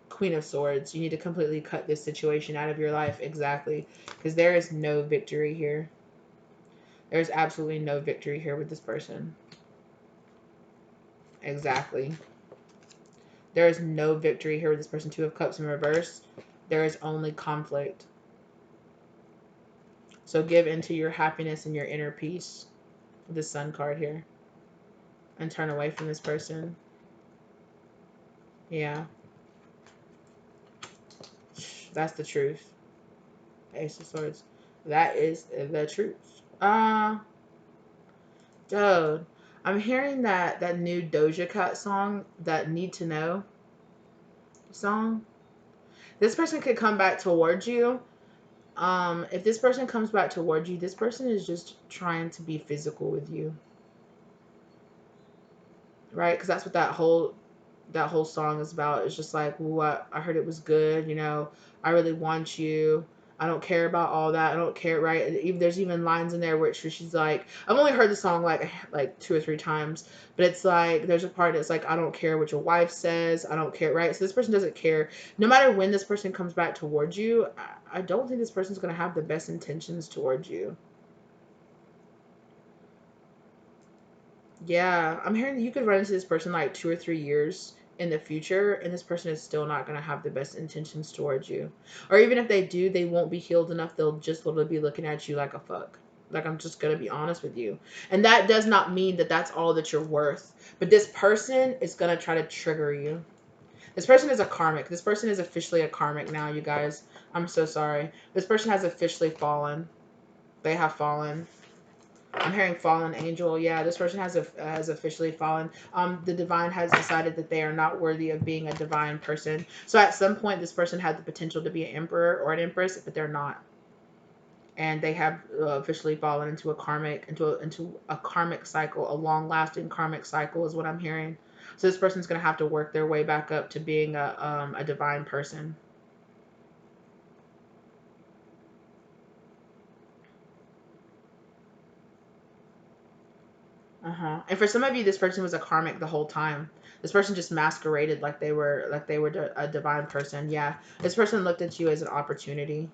Queen of Swords. You need to completely cut this situation out of your life. Exactly. Because there is no victory here. There's absolutely no victory here with this person. Exactly. There is no victory here with this person. Two of Cups in reverse. There is only conflict. So give into your happiness and your inner peace. The Sun card here. And turn away from this person. Yeah. That's the truth. Ace of Swords. That is the truth. Dude, I'm hearing that new Doja Cat song, that Need to Know song. This person could come back towards you, If this person comes back towards you, this person is just trying to be physical with you, right? Because that's what that whole song is about. It's just like, ooh, I heard it was good, I really want you. I don't care about all that. I don't care, right? Even there's even lines in there where she's like, I've only heard the song like 2 or 3 times, but it's like there's a part that's like, I don't care what your wife says. I don't care, right? So this person doesn't care. No matter when this person comes back towards you, I don't think this person's gonna have the best intentions towards you. Yeah, I'm hearing that you could run into this person like 2 or 3 years in the future, and this person is still not going to have the best intentions towards you. Or even if they do, they won't be healed enough. They'll just literally be looking at you like a fuck. Like, I'm just going to be honest with you. And that does not mean that that's all that you're worth. But this person is going to try to trigger you. This person is a karmic. This person is officially a karmic now, you guys. I'm so sorry. This person has officially fallen. They have fallen. I'm hearing fallen angel. Yeah, this person has officially fallen. The divine has decided that they are not worthy of being a divine person. So at some point, this person had the potential to be an emperor or an empress, but they're not, and they have officially fallen into a karmic cycle, a long lasting karmic cycle, is what I'm hearing. So this person's gonna have to work their way back up to being a divine person. And for some of you, this person was a karmic the whole time. This person just masqueraded like they were a divine person. Yeah, this person looked at you as an opportunity.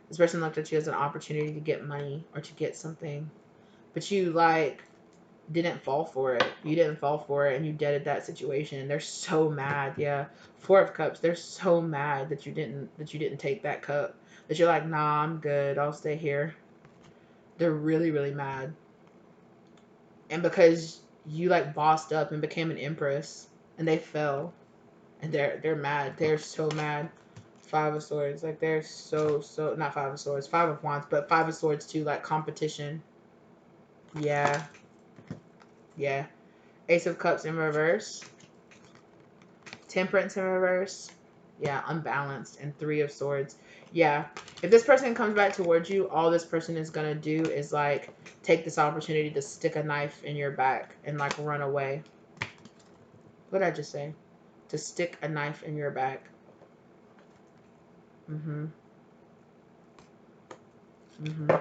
This person looked at you as an opportunity to get money or to get something, but you like didn't fall for it. You didn't fall for it, and you deaded that situation. They're so mad. Yeah, Four of Cups. They're so mad that you didn't take that cup. That you're like, nah, I'm good. I'll stay here. They're really really mad. And because you like bossed up and became an empress, and they fell, and they're mad. They're so mad. Five of Swords, like they're so not Five of Swords, Five of Wands, but Five of Swords too, like competition. Yeah, yeah. Ace of Cups in reverse, Temperance in reverse. Yeah, unbalanced, and Three of Swords. Yeah, if this person comes back towards you, all this person is gonna do is like take this opportunity to stick a knife in your back and like run away. What did I just say? To stick a knife in your back. Mm-hmm. Mm-hmm.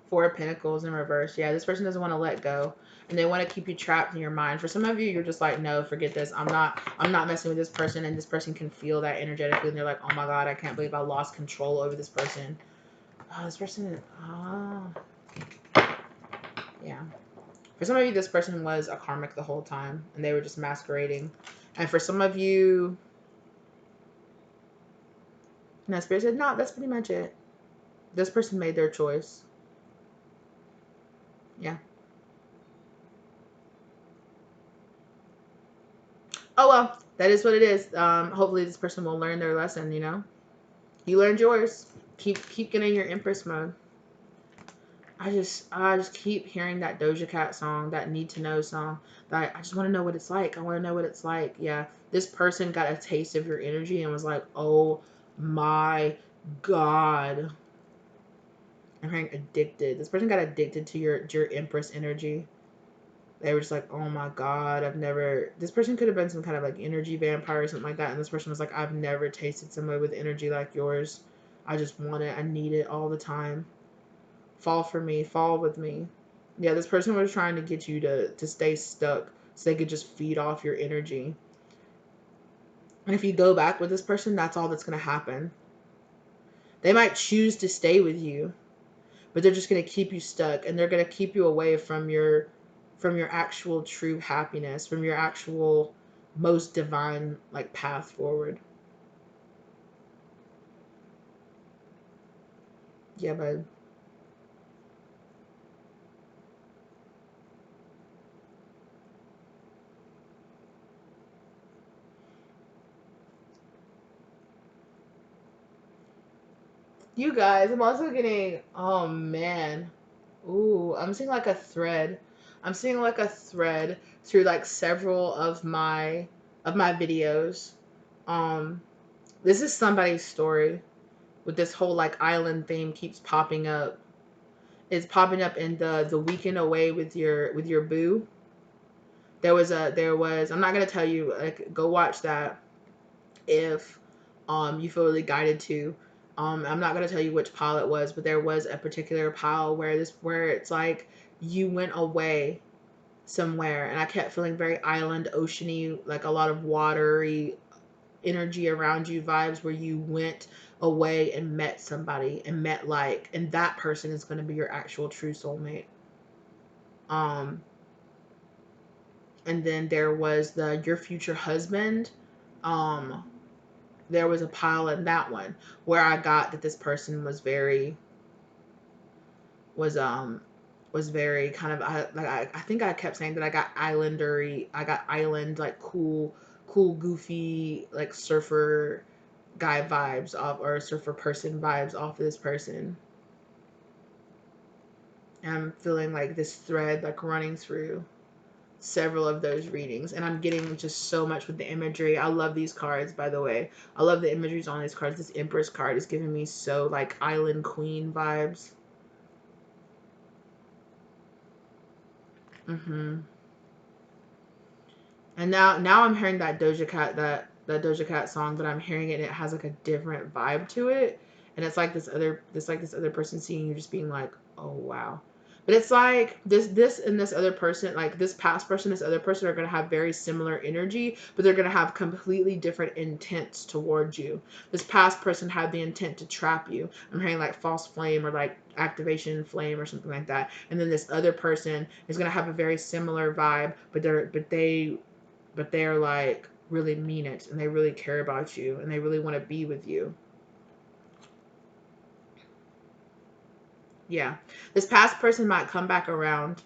Four of Pentacles in reverse. Yeah, this person doesn't want to let go, and they want to keep you trapped in your mind. For some of you, you're just like, no, forget this. I'm not messing with this person, and this person can feel that energetically, and they're like, oh my god, I can't believe I lost control over this person. Oh, this person. Oh, yeah. For some of you, this person was a karmic the whole time, and they were just masquerading. And for some of you, no, Spirit said, no, that's pretty much it. This person made their choice. Yeah. Oh well, that is what it is. Hopefully this person will learn their lesson. You learned yours. Keep getting your Empress mode. I just keep hearing that Doja Cat song, that Need to Know song. That I just want to know what it's like. I want to know what it's like. Yeah, this person got a taste of your energy and was like, oh my god. I'm hearing addicted. This person got addicted to your Empress energy. They were just like, oh my god, I've never. This person could have been some kind of like energy vampire or something like that. And this person was like, I've never tasted somebody with energy like yours. I just want it. I need it all the time. Fall for me. Fall with me. Yeah, this person was trying to get you to stay stuck so they could just feed off your energy. And if you go back with this person, that's all that's going to happen. They might choose to stay with you, but they're just going to keep you stuck, and they're going to keep you away from your actual true happiness, from your actual most divine like path forward. Yeah, bud. You guys, I'm also getting, oh man. Ooh, I'm seeing like a thread. I'm seeing like a thread through like several of my videos. Um This is somebody's story with this whole like island theme keeps popping up. It's popping up in the weekend away with your boo. There was I'm not gonna tell you, like, go watch that if you feel really guided to. I'm not gonna tell you which pile it was, but there was a particular pile where it's like you went away somewhere, and I kept feeling very island oceany, like a lot of watery energy around you vibes, where you went away and met somebody and met like, and that person is going to be your actual true soulmate. um and then there was the your future husband. um there was a pile in that one where I got that this person was was very kind of, I think I kept saying that I got islandery, I got island, like cool goofy like surfer guy vibes off, or surfer person vibes off of this person. And I'm feeling like this thread like running through several of those readings, and I'm getting just so much with the imagery. I love these cards, by the way. I love the imageries on these cards. This Empress card is giving me so like island queen vibes. Mm-hmm. And now I'm hearing that Doja Cat song, but I'm hearing it and it has like a different vibe to it. And it's like this other person seeing you, just being like, "Oh wow." But it's like this and this other person, like this past person, this other person are going to have very similar energy, but they're going to have completely different intents towards you. This past person had the intent to trap you. I'm hearing like false flame or like activation flame or something like that. And then this other person is going to have a very similar vibe, but they're like really mean it, and they really care about you, and they really want to be with you. Yeah. This past person might come back around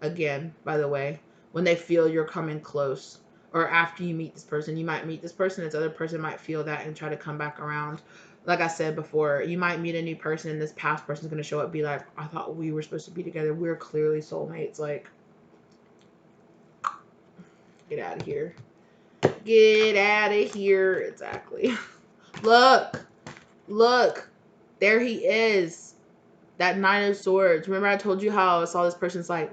again, by the way, when they feel you're coming close. Or after you meet this person, you might meet this person, this other person might feel that and try to come back around. Like I said before, you might meet a new person, and this past person's going to show up, be like, I thought we were supposed to be together. We're clearly soulmates. Like, get out of here. Get out of here. Exactly. Look. Look. There he is. That Nine of Swords. Remember I told you how I saw this person's like,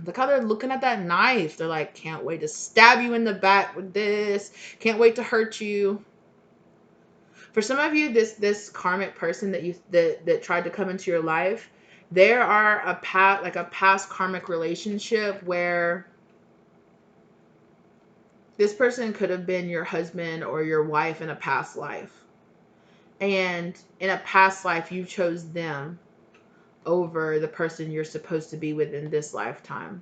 look how they're looking at that knife. They're like, can't wait to stab you in the back with this. Can't wait to hurt you. For some of you, this karmic person that tried to come into your life, there are a past karmic relationship where this person could have been your husband or your wife in a past life. And in a past life, you chose them over the person you're supposed to be with in this lifetime.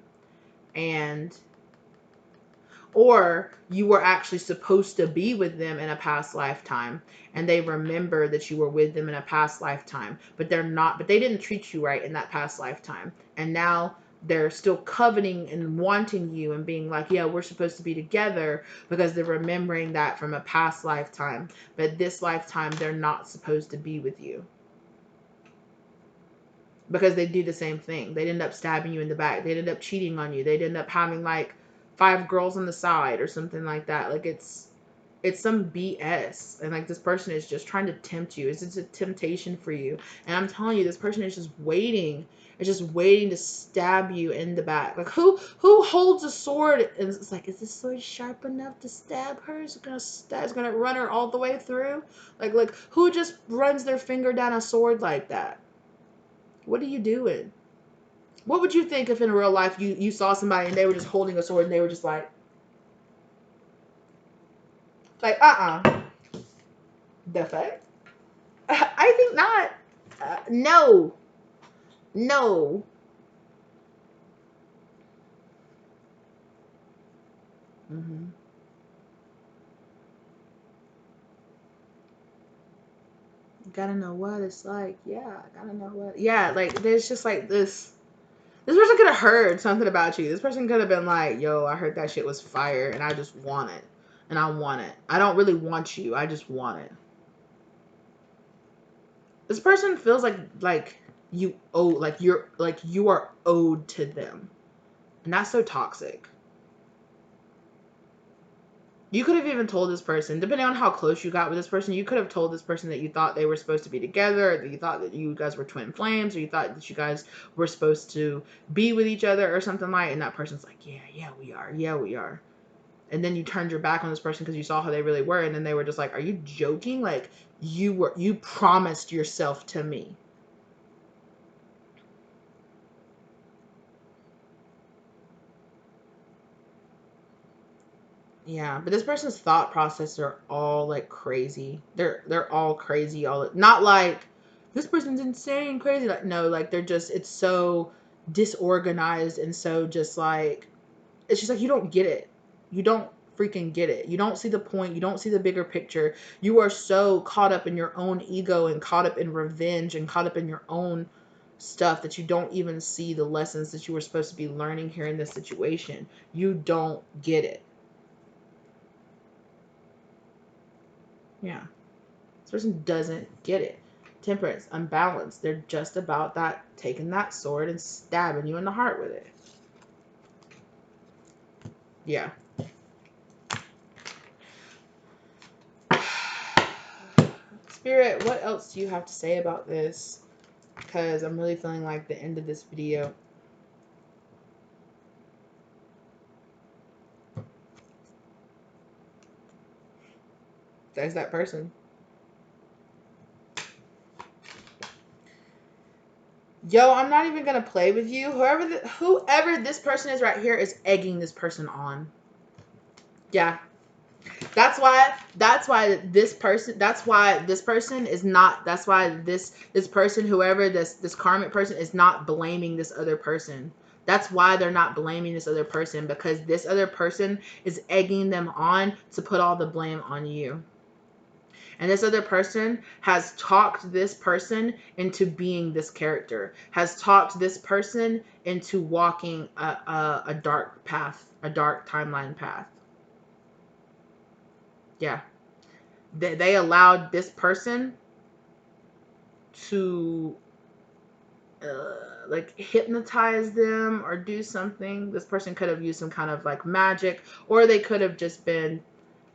And or you were actually supposed to be with them in a past lifetime, and they remember that you were with them in a past lifetime, but they didn't treat you right in that past lifetime, and now they're still coveting and wanting you and being like, yeah, we're supposed to be together, because they're remembering that from a past lifetime, but this lifetime they're not supposed to be with you, because they do the same thing. They'd end up stabbing you in the back. They'd end up cheating on you. They'd end up having like 5 girls on the side or something like that. Like it's some BS. And like this person is just trying to tempt you. It's a temptation for you. And I'm telling you, this person is just waiting. It's just waiting to stab you in the back. Like who holds a sword and it's like, is this sword sharp enough to stab her? Is it gonna stab? Is it gonna run her all the way through? Like who just runs their finger down a sword like that? What are you doing? What would you think if in real life you saw somebody and they were just holding a sword and they were just like the fuck? I think not. No, no. Mm-hmm. Gotta know what it's like. Yeah, gotta know what. Yeah, like there's just like this. This person could have heard something about you. This person could have been like, "Yo, I heard that shit was fire, and I just want it, and I want it. I don't really want you. I just want it." This person feels like you owe, like you are owed to them, and that's so toxic. You could have even told this person, depending on how close you got with this person, you could have told this person that you thought they were supposed to be together, or that you thought that you guys were twin flames, or you thought that you guys were supposed to be with each other or something like, and that person's like, yeah, we are. Yeah, we are. And then you turned your back on this person because you saw how they really were, and then they were just like, are you joking? Like, you promised yourself to me. Yeah, but this person's thought process are all like crazy. They're all crazy. All not like this person's insane, crazy. Like no, like they're just it's so disorganized and so just like it's just like you don't get it. You don't freaking get it. You don't see the point. You don't see the bigger picture. You are so caught up in your own ego and caught up in revenge and caught up in your own stuff that you don't even see the lessons that you were supposed to be learning here in this situation. You don't get it. Yeah. This person doesn't get it. Temperance, unbalanced. They're just about that taking that sword and stabbing you in the heart with it. Yeah. Spirit, what else do you have to say about this? Because I'm really feeling like the end of this video. There's that person. Yo, I'm not even gonna play with you. Whoever this person is right here is egging this person on. Yeah. That's why this person is not, that's why this person, whoever this karmic person is not blaming this other person. That's why they're not blaming this other person, because this other person is egging them on to put all the blame on you. And this other person has talked this person into being this character, has talked this person into walking a dark path, a dark timeline path. Yeah. They allowed this person to like hypnotize them or do something. This person could have used some kind of like magic, or they could have just been,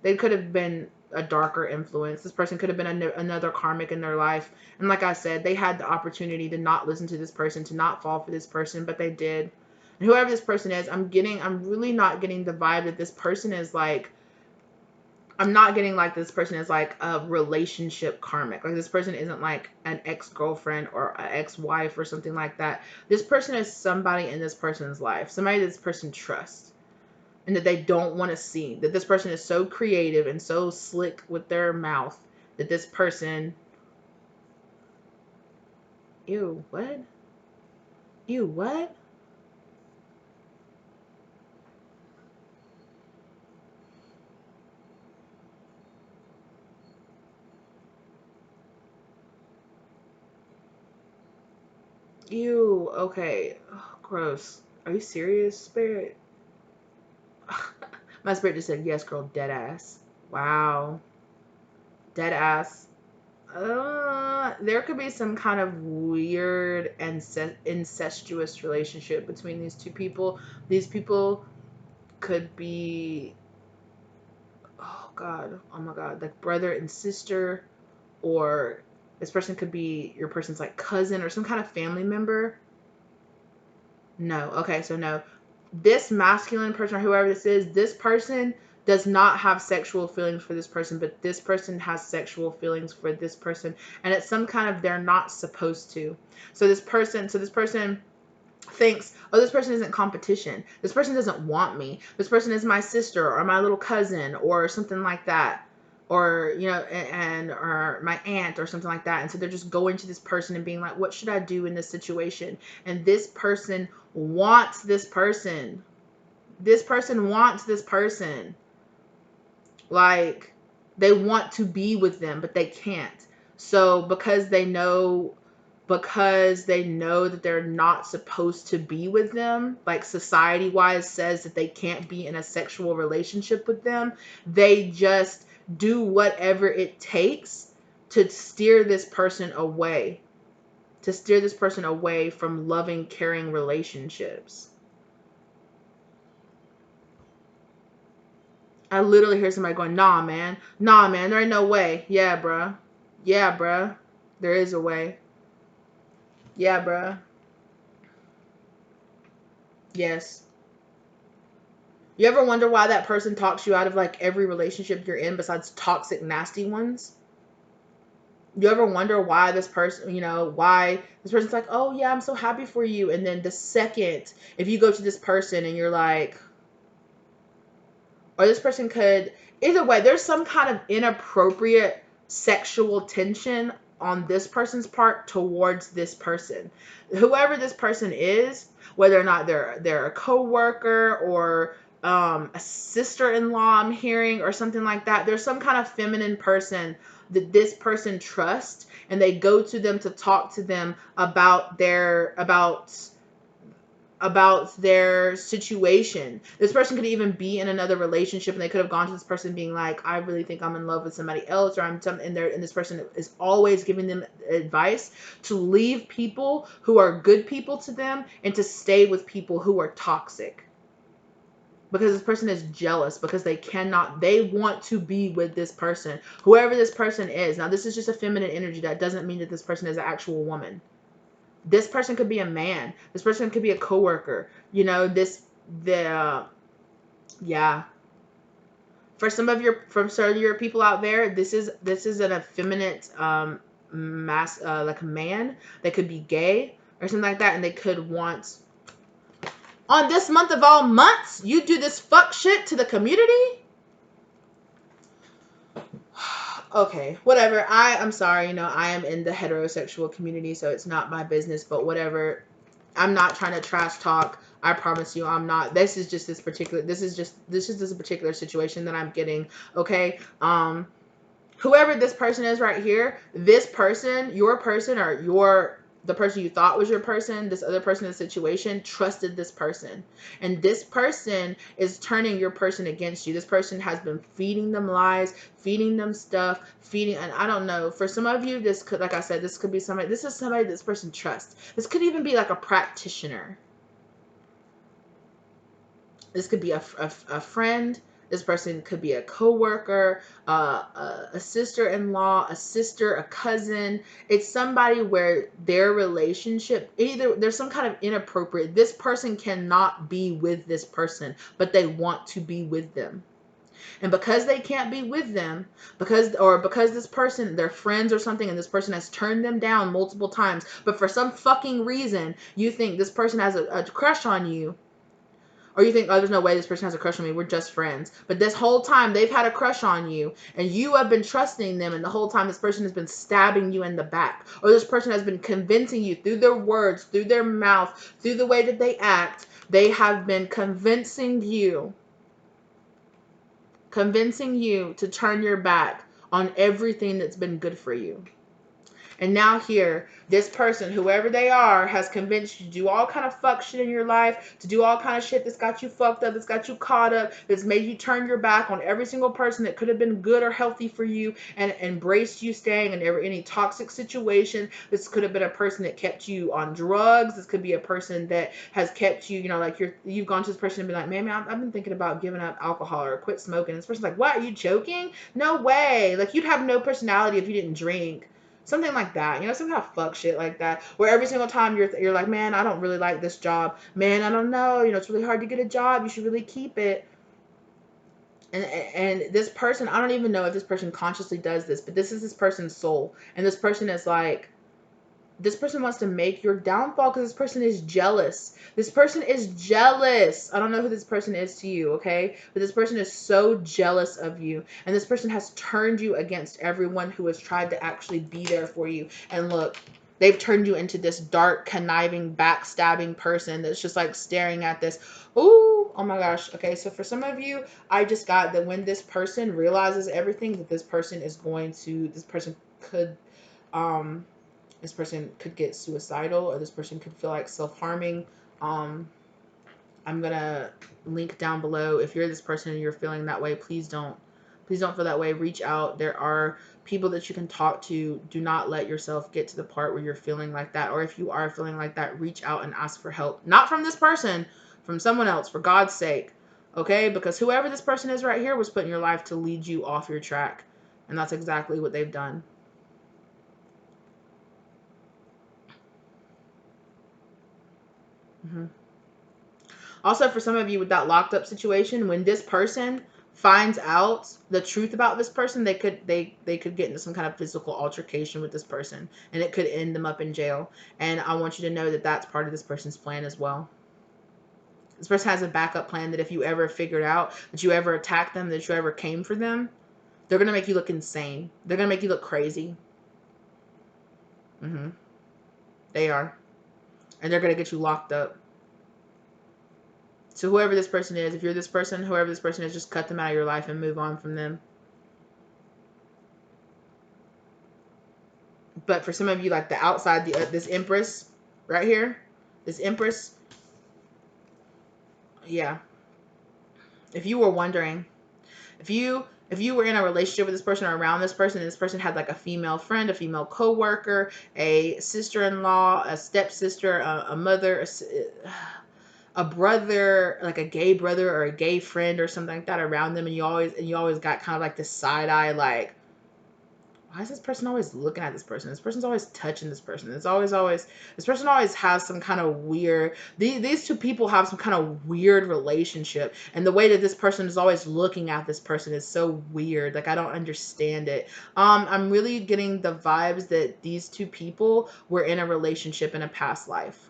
they could have been a darker influence. This person could have been another karmic in their life. And like I said, they had the opportunity to not listen to this person, to not fall for this person, but they did. And whoever this person is, I'm really not getting the vibe that this person is like, I'm not getting like this person is like a relationship karmic. Like this person isn't like an ex-girlfriend or an ex-wife or something like that. This person is somebody in this person's life, somebody this person trusts and that they don't want to see. That this person is so creative and so slick with their mouth that this person, ew, what? Ew, what? Ew, okay. Ugh, gross. Are you serious, Spirit? My spirit just said, yes, girl, dead ass. Wow. Dead ass. There could be some kind of weird and incestuous relationship between these two people. These people could be, oh God, oh my God, like brother and sister, or this person could be your person's like cousin or some kind of family member. No. Okay, so no. This masculine person or whoever this person does not have sexual feelings for this person, but this person has sexual feelings for this person. And it's some kind of, they're not supposed to. So this person thinks, oh, this person isn't competition. This person doesn't want me. This person is my sister or my little cousin or something like that. Or, you know, or my aunt or something like that. And so they're just going to this person and being like, what should I do in this situation? And this person wants this person. This person wants this person. Like, they want to be with them, but they can't. So because they know that they're not supposed to be with them, like society wise says that they can't be in a sexual relationship with them, they just do whatever it takes to steer this person away, from loving, caring relationships. I literally hear somebody going, nah, man. Nah, man. There ain't no way. Yeah, bruh. Yeah, bruh. There is a way. Yeah, bruh. Yes. You ever wonder why that person talks you out of like every relationship you're in besides toxic, nasty ones? You ever wonder why this person, why this person's like, oh yeah, I'm so happy for you. And then the second, if you go to this person and you're like, or this person could, either way, there's some kind of inappropriate sexual tension on this person's part towards this person. Whoever this person is, whether or not they're a coworker or a sister-in-law I'm hearing or something like that, there's some kind of feminine person that this person trusts, and they go to them to talk to them about their situation. This person could even be in another relationship, and they could have gone to this person being like, I really think I'm in love with somebody else, or I'm something there, and this person is always giving them advice to leave people who are good people to them and to stay with people who are toxic. Because this person is jealous, because they want to be with this person, whoever this person is. Now, this is just a feminine energy. That doesn't mean that this person is an actual woman. This person could be a man. This person could be a coworker. Yeah. From some of your people out there, this is an effeminate like a man. They could be gay or something like that, and they could want, on this month of all months, you do this fuck shit to the community. Okay, whatever. I'm sorry, I am in the heterosexual community, so it's not my business, but whatever. I'm not trying to trash talk. I promise you I'm not. This is this particular situation that I'm getting, okay? Whoever this person is right here, this person, your person, or the person you thought was your person, this other person in the situation trusted this person. And this person is turning your person against you. This person has been feeding them lies, feeding them stuff, and I don't know. For some of you, this could, like I said, this could be somebody, this is somebody this person trusts. This could even be like a practitioner. This could be a friend. This person could be a coworker, a sister-in-law, a sister, a cousin. It's somebody where their relationship, either there's some kind of inappropriate. This person cannot be with this person, but they want to be with them. And because they can't be with them, because this person, they're friends or something, and this person has turned them down multiple times, but for some fucking reason, you think this person has a crush on you. Or you think, oh, there's no way this person has a crush on me. We're just friends. But this whole time, they've had a crush on you. And you have been trusting them. And the whole time, this person has been stabbing you in the back. Or this person has been convincing you through their words, through their mouth, through the way that they act. They have been convincing you to turn your back on everything that's been good for you. And now here, this person, whoever they are, has convinced you to do all kind of fuck shit in your life, to do all kind of shit that's got you fucked up, that's got you caught up, that's made you turn your back on every single person that could have been good or healthy for you and embraced you staying in any toxic situation. This could have been a person that kept you on drugs. This could be a person that has kept you, like you've gone to this person and been like, man, I've been thinking about giving up alcohol or quit smoking. And this person's like, what, are you joking? No way. Like, you'd have no personality if you didn't drink. Something like that, some kind of fuck shit like that, where every single time you're like, man, I don't really like this job. Man, I don't know. It's really hard to get a job. You should really keep it. And this person, I don't even know if this person consciously does this, but this is this person's soul. And this person is like, this person wants to make your downfall because this person is jealous. This person is jealous. I don't know who this person is to you, okay? But this person is so jealous of you. And this person has turned you against everyone who has tried to actually be there for you. And look, they've turned you into this dark, conniving, backstabbing person that's just like staring at this. Ooh, oh my gosh. Okay, so for some of you, I just got that when this person realizes everything, that this person could get suicidal, or this person could feel like self-harming. I'm gonna link down below. If you're this person and you're feeling that way, please don't feel that way. Reach out. There are people that you can talk to. Do not let yourself get to the part where you're feeling like that. Or if you are feeling like that, reach out and ask for help. Not from this person, from someone else, for God's sake. Okay? Because whoever this person is right here was put in your life to lead you off your track. And that's exactly what they've done. Mm-hmm. Also, for some of you with that locked up situation, when this person finds out the truth about this person, they could get into some kind of physical altercation with this person, and it could end them up in jail. And I want you to know that that's part of this person's plan as well. This person has a backup plan that if you ever figured out that you ever attacked them, that you ever came for them, they're gonna make you look insane. They're gonna make you look crazy. Mm-hmm. They are, and they're gonna get you locked up. So whoever this person is, if you're this person, whoever this person is, just cut them out of your life and move on from them. But for some of you, like the outside, this Empress right here, this Empress, yeah. If you were wondering, if you were in a relationship with this person or around this person, and this person had like a female friend, a female coworker, a sister-in-law, a stepsister, a mother, a brother, like a gay brother or a gay friend or something like that around them, and you always got kind of like this side eye, like, why is this person always looking at this person? This person's always touching this person. It's always this person always has some kind of weird. These two people have some kind of weird relationship, and the way that this person is always looking at this person is so weird. Like, I don't understand it. I'm really getting the vibes that these two people were in a relationship in a past life.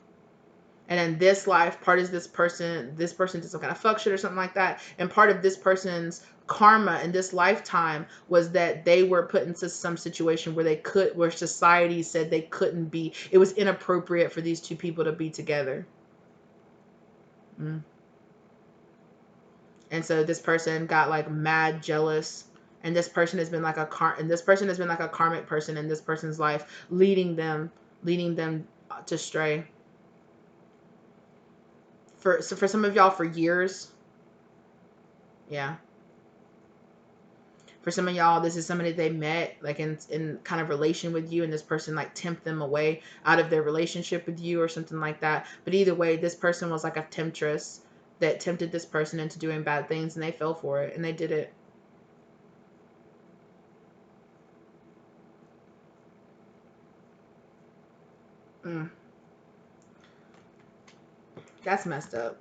And in this life, part is this person did some kind of fuck shit or something like that. And part of this person's karma in this lifetime was that they were put into some situation where society said they couldn't be. It was inappropriate for these two people to be together. Mm. And so this person got like mad jealous. And this person has been like a karmic person in this person's life, leading them to stray. For some of y'all, for years. Yeah. For some of y'all, this is somebody they met like in kind of relation with you, and this person like tempted them away out of their relationship with you or something like that. But either way, this person was like a temptress that tempted this person into doing bad things, and they fell for it, and they did it. Mm, that's messed up.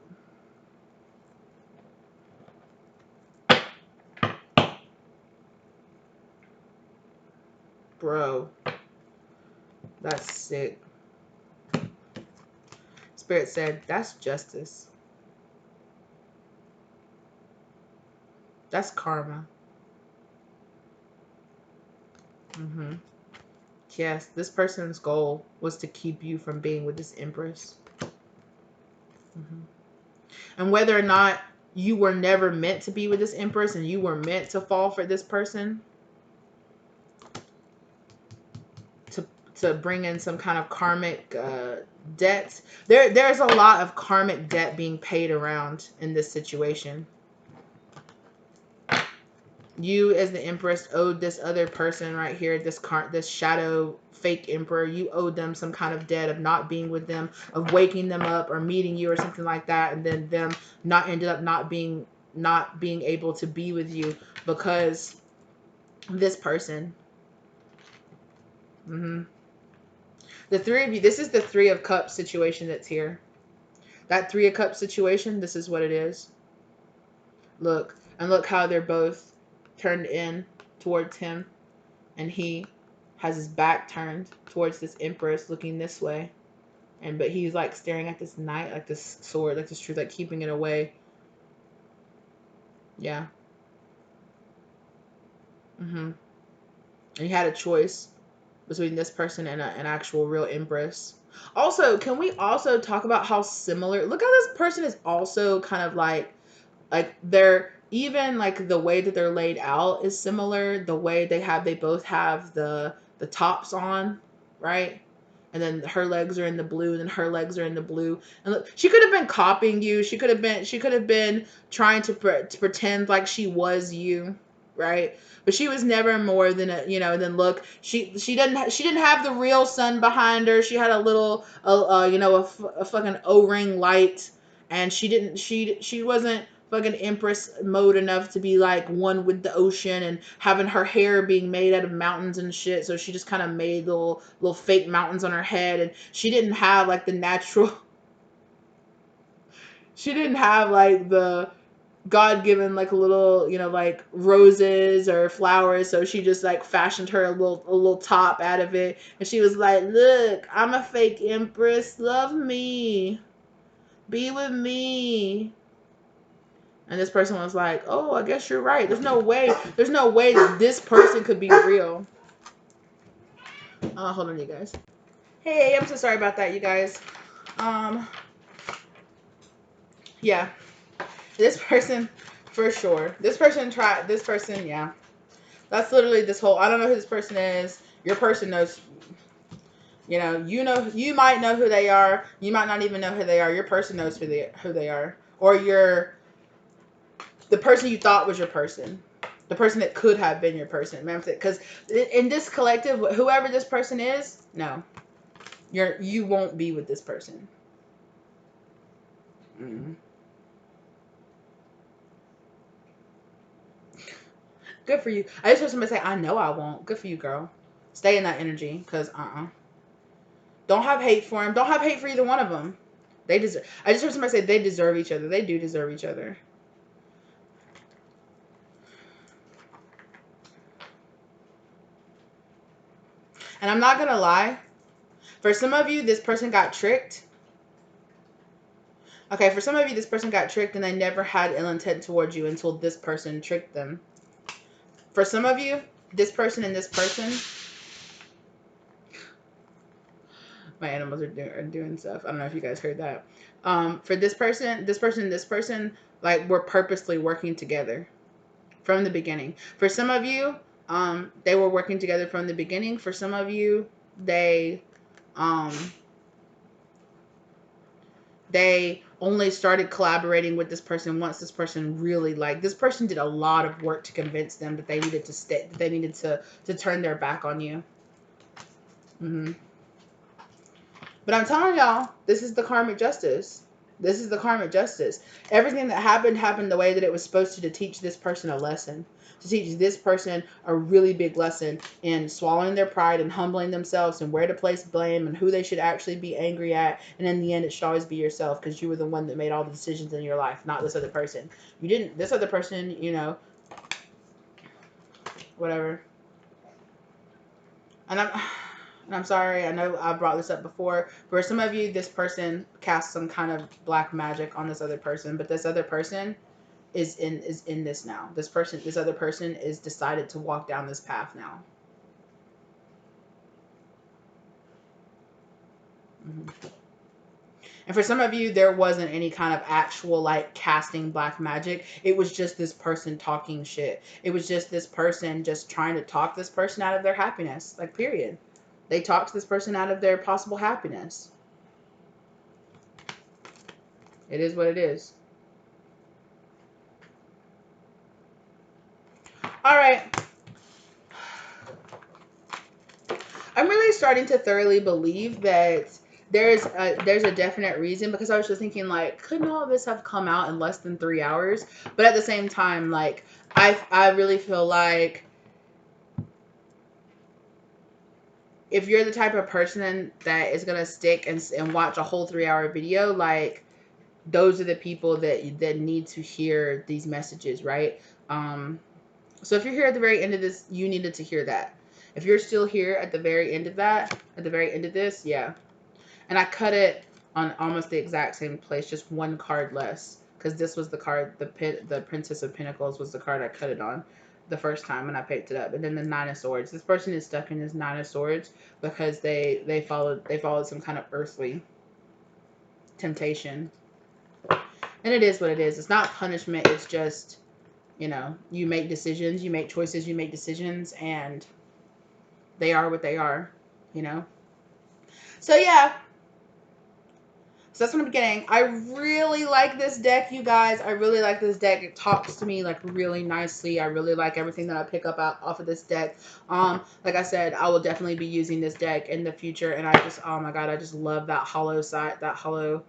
Bro, that's sick. Spirit said, that's justice. That's karma. Mm-hmm. Yes, this person's goal was to keep you from being with this Empress. Mm-hmm. And whether or not you were never meant to be with this Empress and you were meant to fall for this person to bring in some kind of karmic debt. There's a lot of karmic debt being paid around in this situation. You as the Empress owed this other person right here, this shadow fake emperor, you owed them some kind of debt of not being with them, of waking them up or meeting you or something like that, and then them not being able to be with you because this person. Mm-hmm. The three of you, this is the Three of Cups situation that's here. That Three of Cups situation, this is what it is. Look, and look how they're both turned in towards him, and he has his back turned towards this Empress looking this way. But he's like staring at this knight, like this sword, like this truth, like keeping it away. Yeah. Mm-hmm. And he had a choice between this person and an actual real Empress. Also, can we also talk about how similar? Look how this person is also kind of like they're even like the way that they're laid out is similar. The way they both have the tops on, right? And then her legs are in the blue, and then her legs are in the blue. And look, she could have been copying you. She could have been trying to pretend like she was you, right? But she was never more than than look. She didn't have the real sun behind her. She had a little a fucking O-ring light, and she wasn't fucking Empress mode enough to be like one with the ocean, and having her hair being made out of mountains and shit. So she just kind of made little fake mountains on her head, and she didn't have like the natural. She didn't have like the God given like little, like roses or flowers. So she just like fashioned her a little top out of it, and she was like, "Look, I'm a fake Empress. Love me, be with me." And this person was like, "Oh, I guess you're right. There's no way. There's no way that this person could be real." Hold on, you guys. Hey, I'm so sorry about that, you guys. Um, yeah, this person, for sure. This person tried. This person, yeah. That's literally this whole. I don't know who this person is. Your person knows. You might know who they are. You might not even know who they are. Your person knows who they are, or the person you thought was your person, the person that could have been your person. Because in this collective, whoever this person is, no, you won't be with this person. Mm. Good for you. I just heard somebody say, "I know I won't." Good for you, girl. Stay in that energy, because don't have hate for him. Don't have hate for either one of them. They deserve. I just heard somebody say they deserve each other. They do deserve each other. And I'm not gonna lie. For some of you, this person got tricked. Okay, for some of you, this person got tricked and they never had ill intent towards you until this person tricked them. For some of you, this person, my animals are doing stuff. I don't know if you guys heard that. For this person, like, we're purposely working together from the beginning. For some of you, they were working together from the beginning. For some of you, um, they only started collaborating with this person once this person really, like, this person did a lot of work to convince them that they needed to stay, that they needed to turn their back on you. But I'm telling y'all, this is the karmic justice. This is the karmic justice. Everything that happened the way that it was supposed to teach this person a lesson. To teach this person a really big lesson in swallowing their pride and humbling themselves, and where to place blame and who they should actually be angry at. And in the end, it should always be yourself, because you were the one that made all the decisions in your life, not this other person. You didn't. This other person, whatever. And I'm sorry, I know I brought this up before. For some of you, this person cast some kind of black magic on this other person, but this other person is in this now. This other person is decided to walk down this path now. Mm-hmm. And for some of you, there wasn't any kind of actual, like, casting black magic. It was just this person talking shit. It was just this person just trying to talk this person out of their happiness. Like, period. They talked this person out of their possible happiness. It is what it is. All right. I'm really starting to thoroughly believe that there's a definite reason, because I was just thinking, like, couldn't all of this have come out in less than 3 hours? But at the same time, like, I really feel like if you're the type of person that is gonna stick and watch a whole 3 hour video, like, those are the people that need to hear these messages, right? So if you're here at the very end of this, you needed to hear that. If you're still here at the very end of this, yeah. And I cut it on almost the exact same place, just one card less, because this was the card, the Princess of Pentacles was the card I cut it on the first time when I picked it up. And then the Nine of Swords. This person is stuck in this Nine of Swords because they followed some kind of earthly temptation. And it is what it is. It's not punishment. It's just, you make decisions, you make choices, you make decisions, and they are what they are, So yeah. So that's what I'm getting. I really like this deck, you guys. I really like this deck. It talks to me, like, really nicely. I really like everything that I pick up off of this deck. Like I said, I will definitely be using this deck in the future, and I just, oh my god, I just love that hollow side, that hollow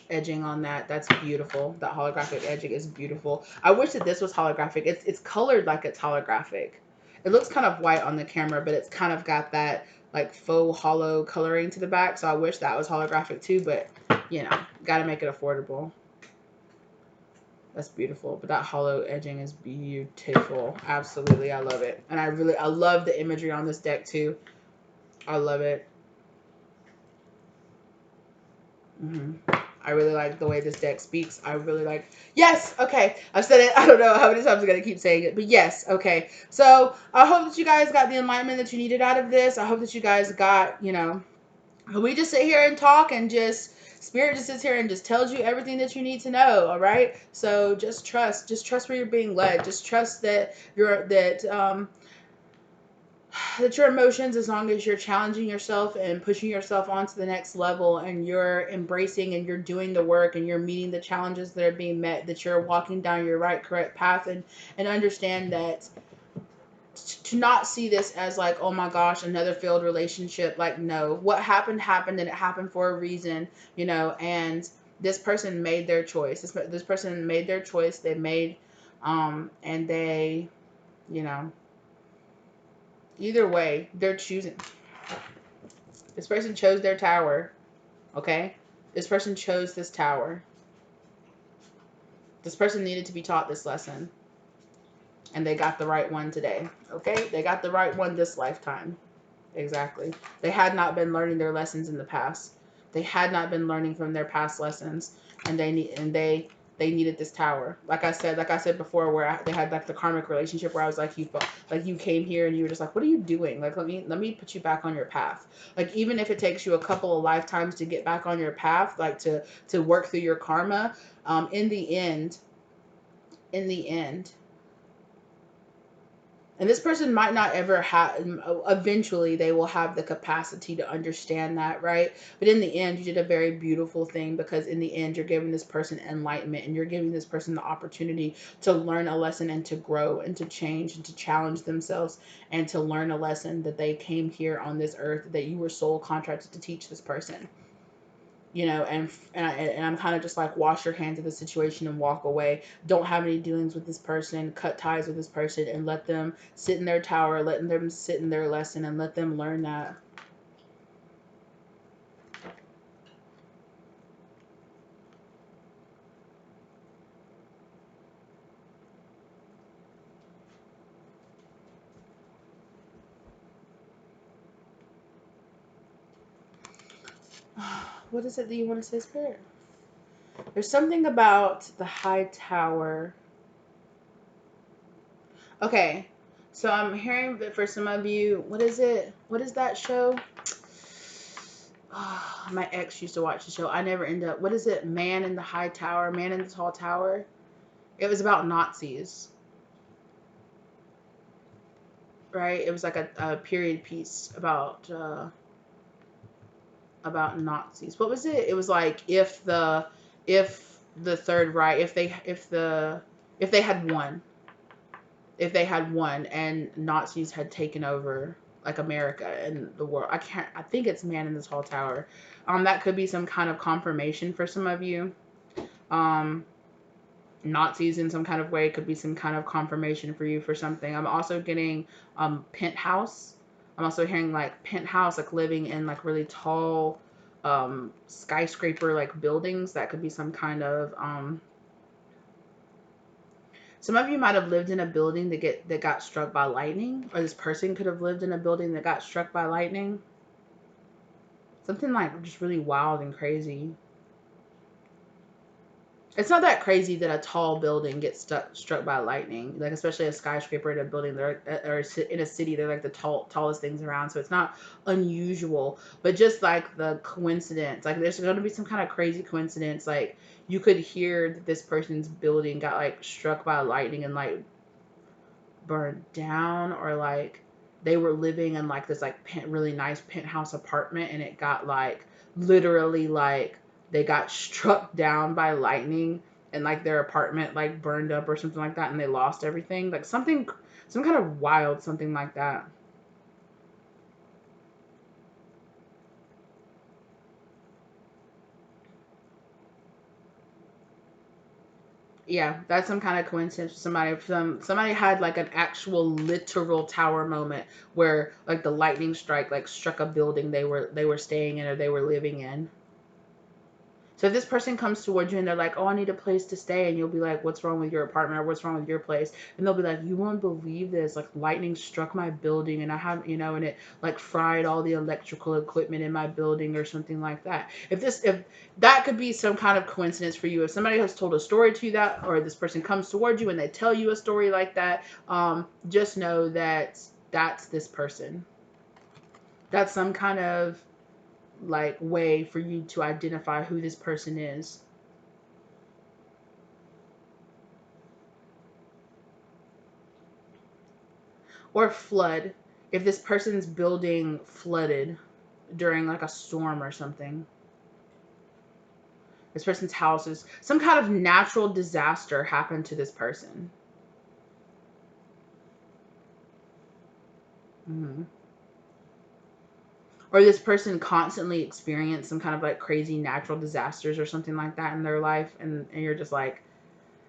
edging on that. That's beautiful. That holographic edging is beautiful. I wish that this was holographic. It's colored like it's holographic. It looks kind of white on the camera, but it's kind of got that like faux hollow coloring to the back. So I wish that was holographic too, but you know, gotta make it affordable. That's beautiful. But that hollow edging is beautiful. Absolutely. I love it. And I love the imagery on this deck too. I love it. I really like the way this deck speaks. I really like. Yes. Okay. I've said it. I don't know how many times I'm going to keep saying it. But yes. Okay. So I hope that you guys got the enlightenment that you needed out of this. I hope that you guys got, you know, we just sit here and talk and just spirit just sits here and just tells you everything that you need to know. All right. So just trust where you're being led. Just trust that that your emotions, as long as you're challenging yourself and pushing yourself onto the next level, and you're embracing and you're doing the work and you're meeting the challenges that are being met, that you're walking down your right correct path, and understand that to not see this as like, oh my gosh, another failed relationship. Like, no, what happened happened, and it happened for a reason, you know. And this person made their choice. This person made their choice. They made and they, you know, either way, they're choosing. This person chose their tower, okay? This person chose this tower. This person needed to be taught this lesson. And they got the right one today, okay? They got the right one this lifetime. Exactly. They had not been learning their lessons in the past. They had not been learning from their past lessons, and they needed this tower. Like I said before, where they had like the karmic relationship where I was like, you came here and you were just like, what are you doing? Like, let me put you back on your path. Like, even if it takes you a couple of lifetimes to get back on your path, like to work through your karma, in the end, in the end, and this person might not ever have, eventually they will have the capacity to understand that, right? But in the end, you did a very beautiful thing, because in the end, you're giving this person enlightenment, and you're giving this person the opportunity to learn a lesson and to grow and to change and to challenge themselves and to learn a lesson that they came here on this earth, that you were soul contracted to teach this person. You know, and I'm kind of just like, wash your hands of the situation and walk away. Don't have any dealings with this person. Cut ties with this person and let them sit in their tower. Let them sit in their lesson and let them learn that. What is it that you want to say, Spirit? There's something about the high tower. Okay, so I'm hearing that for some of you, what is it? What is that show? My ex used to watch the show. I never end up. What is it? Man in the High Tower, Man in the Tall Tower. It was about Nazis, right? It was like a period piece about Nazis. What was it? It was like, if the Third Reich, if they had won, and Nazis had taken over like America and the world. I think it's Man in the Tall Tower. That could be some kind of confirmation for some of you. Nazis in some kind of way could be some kind of confirmation for you for something. I'm also getting penthouse. I'm also hearing like penthouse, like living in like really tall skyscraper like buildings. That could be some kind of some of you might have lived in a building that got struck by lightning, or this person could have lived in a building that got struck by lightning. Something like just really wild and crazy. It's not that crazy that a tall building gets struck by lightning, like especially a skyscraper in a building, or in a city, they're like the tallest things around. So it's not unusual, but just like the coincidence, like there's going to be some kind of crazy coincidence. Like you could hear that this person's building got like struck by lightning and like burned down, or like they were living in like this like really nice penthouse apartment, and it got like literally like they got struck down by lightning, and like their apartment like burned up or something like that, and they lost everything, like something, some kind of wild something like that. Yeah, that's some kind of coincidence. Somebody had like an actual literal tower moment where like the lightning strike like struck a building they were staying in or they were living in. So if this person comes towards you and they're like, "Oh, I need a place to stay," and you'll be like, "What's wrong with your apartment or what's wrong with your place?" And they'll be like, "You won't believe this. Like lightning struck my building and I have, and it like fried all the electrical equipment in my building or something like that." If that could be some kind of coincidence for you. If somebody has told a story to you that, or this person comes towards you and they tell you a story like that, just know that that's this person. That's some kind of like way for you to identify who this person is. Or flood. If this person's building flooded during like a storm or something, this person's house is some kind of natural disaster happened to this person. Hmm. Or this person constantly experienced some kind of like crazy natural disasters or something like that in their life, and you're just like,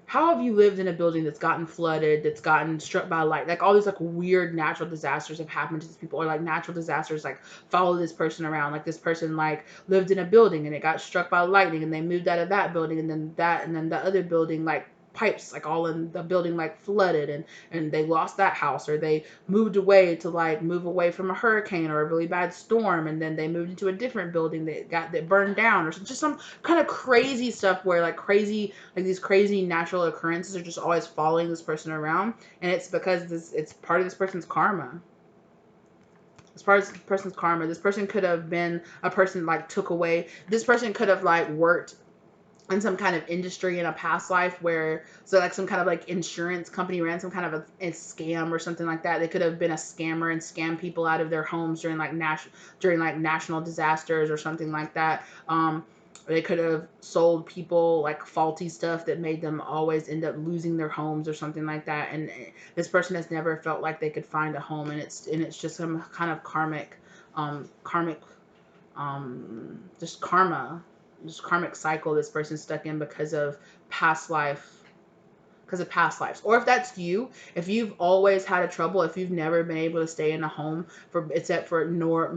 how have you lived in a building that's gotten flooded, that's gotten struck by light? Like all these like weird natural disasters have happened to these people, or like natural disasters like follow this person around. Like this person like lived in a building and it got struck by lightning and they moved out of that building and then the other building like pipes like all in the building like flooded and they lost that house, or they moved away to like move away from a hurricane or a really bad storm and then they moved into a different building that burned down, or just some kind of crazy stuff where like these crazy natural occurrences are just always following this person around, and it's because it's part of this person's karma. It's part of this person's karma. This person could have been a person like took away. This person could have like worked in some kind of industry in a past life where so like some kind of like insurance company ran some kind of a scam or something like that. They could have been a scammer and scam people out of their homes during like national disasters or something like that. They could have sold people like faulty stuff that made them always end up losing their homes or something like that, and this person has never felt like they could find a home, and it's just some kind of karmic just karma, just karmic cycle this person's stuck in past life because of past lives. Or if that's you, if you've always had a trouble, if you've never been able to stay in a home for except for more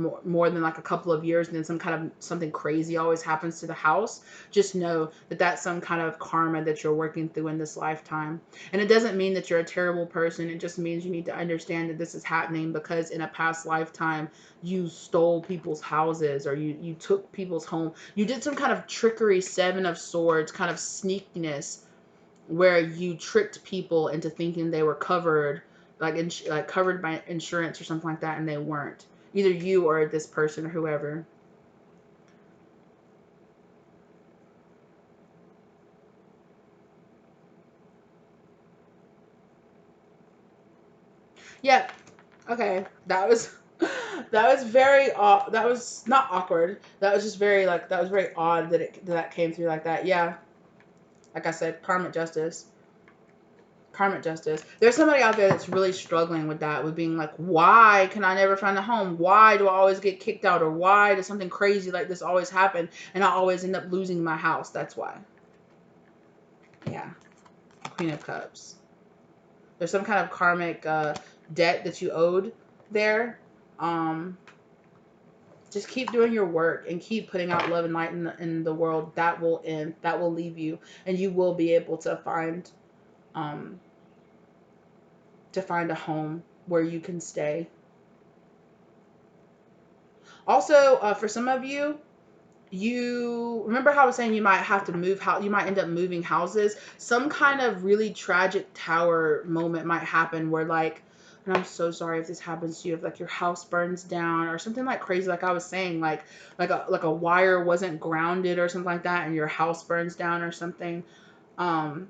than like a couple of years, and then some kind of something crazy always happens to the house, just know that that's some kind of karma that you're working through in this lifetime. And it doesn't mean that you're a terrible person. It just means you need to understand that this is happening because in a past lifetime you stole people's houses, or you took people's home. You did some kind of trickery, seven of swords, kind of sneakiness, where you tricked people into thinking they were covered, like covered by insurance or something like that, and they weren't. Either you or this person or whoever. Yeah. Okay. That was very that was not awkward. That was just very like that was very odd that came through like that. Yeah. Like I said, karmic justice. Karmic justice. There's somebody out there that's really struggling with that, with being like, why can I never find a home? Why do I always get kicked out? Or why does something crazy like this always happen and I always end up losing my house? That's why. Yeah. Queen of Cups. There's some kind of karmic debt that you owed there. Um, just keep doing your work and keep putting out love and light in the world. That will end. That will leave you, and you will be able um, to find a home where you can stay. Also, for some of you, you remember how I was saying you might have to move how you might end up moving houses. Some kind of really tragic tower moment might happen where like, and I'm so sorry if this happens to you, if like your house burns down or something like crazy, like I was saying, like a wire wasn't grounded or something like that, and your house burns down or something. Um,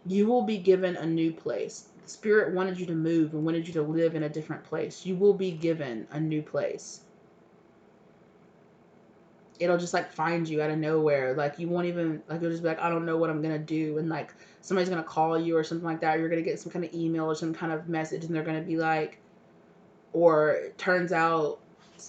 you will be given a new place. The spirit wanted you to move and wanted you to live in a different place. You will be given a new place. It'll just like find you out of nowhere. Like you won't even like you'll just be like, I don't know what I'm gonna do, and like somebody's gonna call you or something like that. Or you're gonna get some kind of email or some kind of message, and they're gonna be like, or it turns out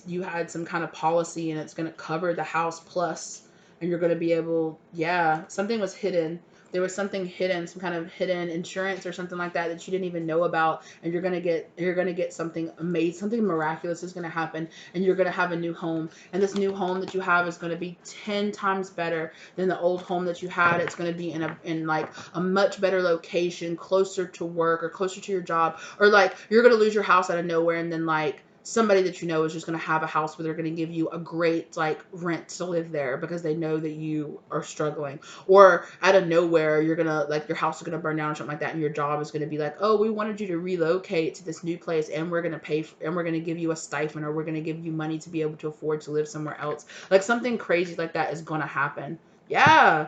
you had some kind of policy and it's gonna cover the house plus and you're going to be able, yeah, something was hidden. There was something hidden, some kind of hidden insurance or something like that that you didn't even know about, and you're gonna get something amazing, something miraculous is gonna happen, and you're gonna have a new home, and this new home that you have is gonna be 10 times better than the old home that you had. It's gonna be in like a much better location, closer to work or closer to your job, or like you're gonna lose your house out of nowhere, and then like somebody that you know is just going to have a house where they're going to give you a great like rent to live there because they know that you are struggling. Or out of nowhere you're going to like your house is going to burn down or something like that, and your job is going to be like, oh, we wanted you to relocate to this new place, and we're going to pay for, and we're going to give you a stipend, or we're going to give you money to be able to afford to live somewhere else. Like something crazy like that is going to happen. Yeah.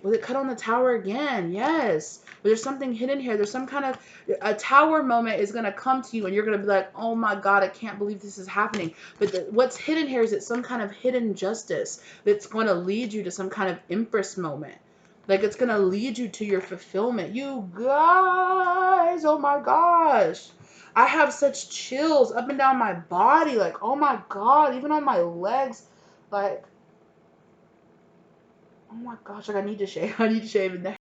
Was it cut on the tower again? Yes. But there's something hidden here. There's some kind of a tower moment is going to come to you, and you're going to be like, oh my God, I can't believe this is happening. But what's hidden here is it's some kind of hidden justice that's going to lead you to some kind of Empress moment. Like it's going to lead you to your fulfillment. You guys, oh my gosh. I have such chills up and down my body. Like, oh my God, even on my legs. Like, oh my gosh, like I need to shave. I need to shave in there.